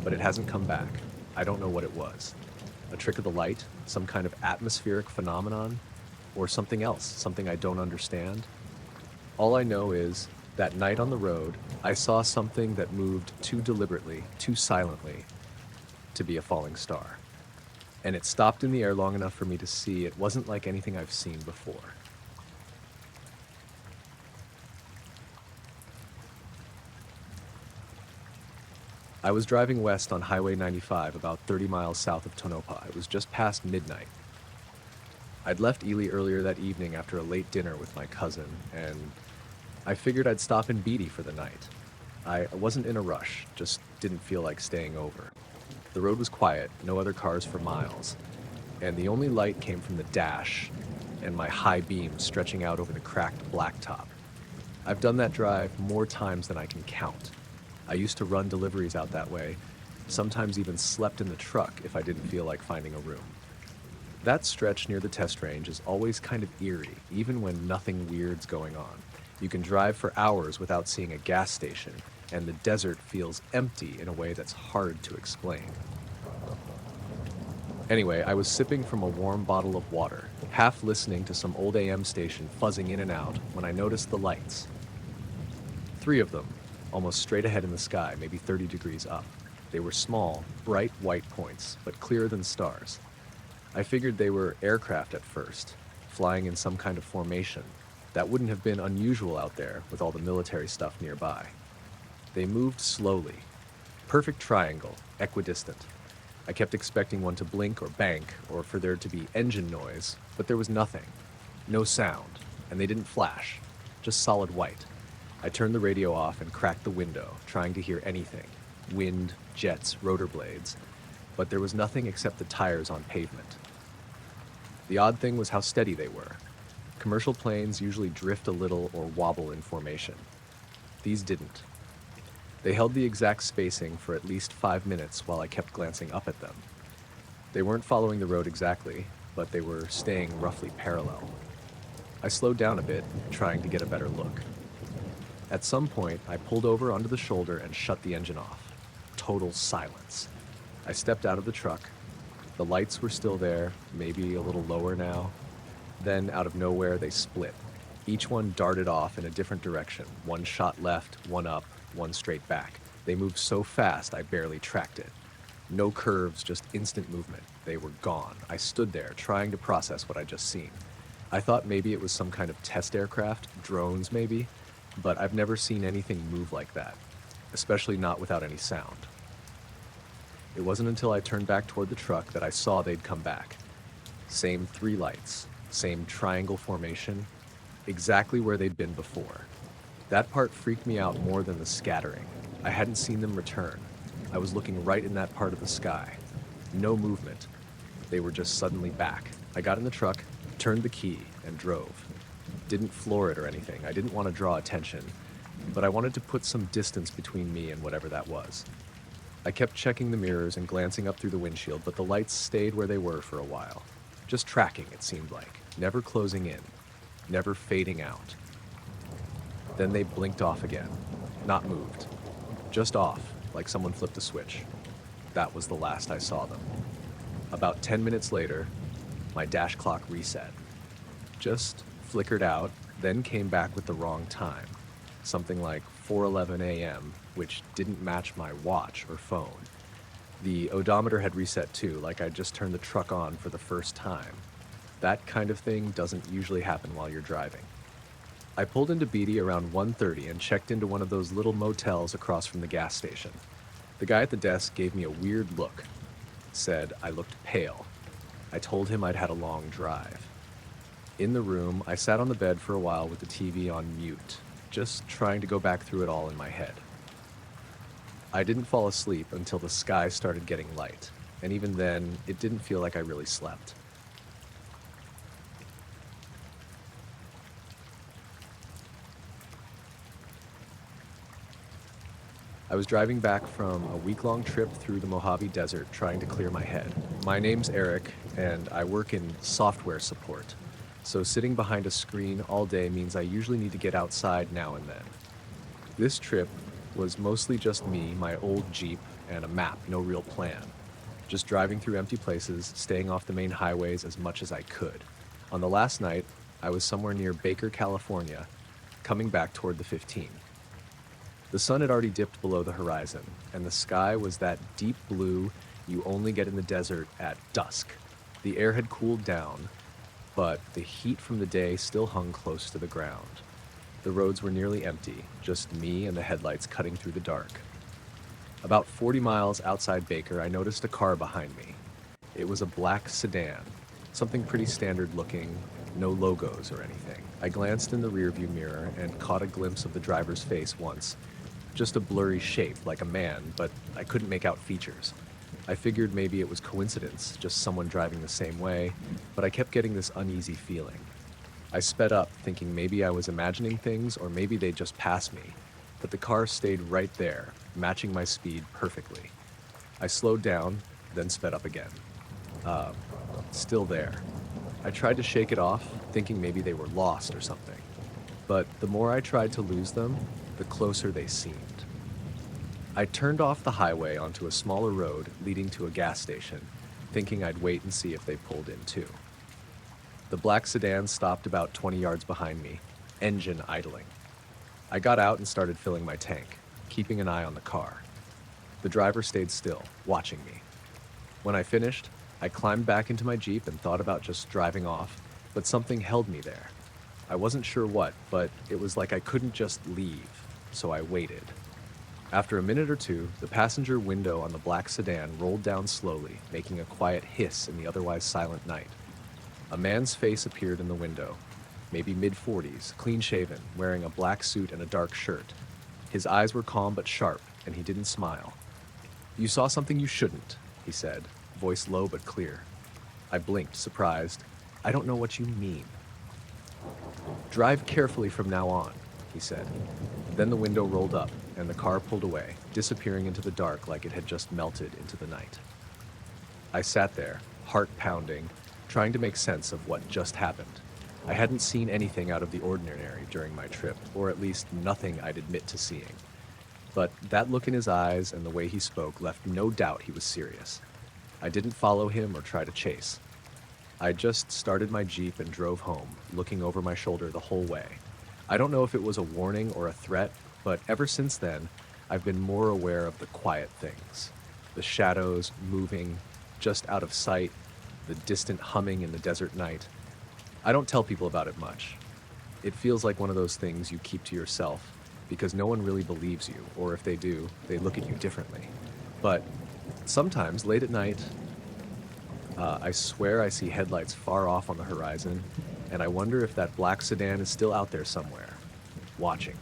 But it hasn't come back. I don't know what it was. A trick of the light? Some kind of atmospheric phenomenon? Or something else, something I don't understand? All I know is, that night on the road, I saw something that moved too deliberately, too silently, to be a falling star. And it stopped in the air long enough for me to see it wasn't like anything I've seen before. I was driving west on Highway 95 about 30 miles south of Tonopah. It was just past midnight. I'd left Ely earlier that evening after a late dinner with my cousin, and I figured I'd stop in Beatty for the night. I wasn't in a rush, just didn't feel like staying over. The road was quiet, no other cars for miles, and the only light came from the dash and my high beam stretching out over the cracked blacktop. I've done that drive more times than I can count. I used to run deliveries out that way, sometimes even slept in the truck if I didn't feel like finding a room. That stretch near the test range is always kind of eerie, even when nothing weird's going on. You can drive for hours without seeing a gas station, and the desert feels empty in a way that's hard to explain. Anyway, I was sipping from a warm bottle of water, half listening to some old AM station fuzzing in and out, when I noticed the lights. 3 of them, almost straight ahead in the sky, maybe 30 degrees up. They were small, bright white points, but clearer than stars. I figured they were aircraft at first, flying in some kind of formation. That wouldn't have been unusual out there with all the military stuff nearby. They moved slowly. Perfect triangle, equidistant. I kept expecting one to blink or bank, or for there to be engine noise, but there was nothing. No sound, and they didn't flash, just solid white. I turned the radio off and cracked the window, trying to hear anything. Wind, jets, rotor blades. But there was nothing except the tires on pavement. The odd thing was how steady they were. Commercial planes usually drift a little or wobble in formation. These didn't. They held the exact spacing for at least 5 minutes while I kept glancing up at them. They weren't following the road exactly, but they were staying roughly parallel. I slowed down a bit, trying to get a better look. At some point, I pulled over onto the shoulder and shut the engine off. Total silence. I stepped out of the truck. The lights were still there, maybe a little lower now. Then, out of nowhere, they split. Each one darted off in a different direction. One shot left, one up, one straight back. They moved so fast, I barely tracked it. No curves, just instant movement. They were gone. I stood there, trying to process what I'd just seen. I thought maybe it was some kind of test aircraft, drones maybe, but I've never seen anything move like that. especially not without any sound. It wasn't until I turned back toward the truck that I saw they'd come back. Same three lights, same triangle formation, exactly where they'd been before. That part freaked me out more than the scattering. I hadn't seen them return. I was looking right in that part of the sky. No movement. They were just suddenly back. I got in the truck, turned the key, and drove. Didn't floor it or anything. I didn't want to draw attention, but I wanted to put some distance between me and whatever that was. I kept checking the mirrors and glancing up through the windshield, but the lights stayed where they were for a while. Just tracking, it seemed like. Never closing in. Never fading out. Then they blinked off again. Not moved. Just off, like someone flipped a switch. That was the last I saw them. About 10 minutes later, my dash clock reset. Just flickered out, then came back with the wrong time. Something like 4:11 a.m., which didn't match my watch or phone. The odometer had reset too, like I'd just turned the truck on for the first time. That kind of thing doesn't usually happen while you're driving. I pulled into Beatty around 1:30 and checked into one of those little motels across from the gas station. The guy at the desk gave me a weird look. Said I looked pale. I told him I'd had a long drive. In the room, I sat on the bed for a while with the TV on mute, just trying to go back through it all in my head. I didn't fall asleep until the sky started getting light, and even then, it didn't feel like I really slept. I was driving back from a week-long trip through the Mojave Desert trying to clear my head. My name's Eric, and I work in software support. So sitting behind a screen all day means I usually need to get outside now and then. This trip was mostly just me, my old Jeep, and a map, no real plan. Just driving through empty places, staying off the main highways as much as I could. On the last night, I was somewhere near Baker, California, coming back toward the 15. The sun had already dipped below the horizon, and the sky was that deep blue you only get in the desert at dusk. The air had cooled down, but the heat from the day still hung close to the ground. The roads were nearly empty, just me and the headlights cutting through the dark. About 40 miles outside Baker, I noticed a car behind me. It was a black sedan, something pretty standard looking, no logos or anything. I glanced in the rearview mirror and caught a glimpse of the driver's face once. Just a blurry shape, like a man, but I couldn't make out features. I figured maybe it was coincidence, just someone driving the same way, but I kept getting this uneasy feeling. I sped up, thinking maybe I was imagining things or maybe they'd just pass me, but the car stayed right there, matching my speed perfectly. I slowed down, then sped up again. Still there. I tried to shake it off, thinking maybe they were lost or something. But the more I tried to lose them, the closer they seemed. I turned off the highway onto a smaller road leading to a gas station, thinking I'd wait and see if they pulled in too. The black sedan stopped about 20 yards behind me, engine idling. I got out and started filling my tank, keeping an eye on the car. The driver stayed still, watching me. When I finished, I climbed back into my Jeep and thought about just driving off, but something held me there. I wasn't sure what, but it was like I couldn't just leave, so I waited. After a minute or two, the passenger window on the black sedan rolled down slowly, making a quiet hiss in the otherwise silent night. A man's face appeared in the window, maybe mid-40s, clean-shaven, wearing a black suit and a dark shirt. His eyes were calm but sharp, and he didn't smile. "You saw something you shouldn't," he said, voice low but clear. I blinked, surprised. "I don't know what you mean." "Drive carefully from now on," he said. Then the window rolled up, and the car pulled away, disappearing into the dark like it had just melted into the night. I sat there, heart pounding, trying to make sense of what just happened. I hadn't seen anything out of the ordinary during my trip, or at least nothing I'd admit to seeing. But that look in his eyes and the way he spoke left no doubt he was serious. I didn't follow him or try to chase. I just started my Jeep and drove home, looking over my shoulder the whole way. I don't know if it was a warning or a threat, but ever since then, I've been more aware of the quiet things. The shadows moving, just out of sight, the distant humming in the desert night. I don't tell people about it much. It feels like one of those things you keep to yourself, because no one really believes you, or if they do, they look at you differently. But sometimes, late at night, I swear I see headlights far off on the horizon, and I wonder if that black sedan is still out there somewhere, watching.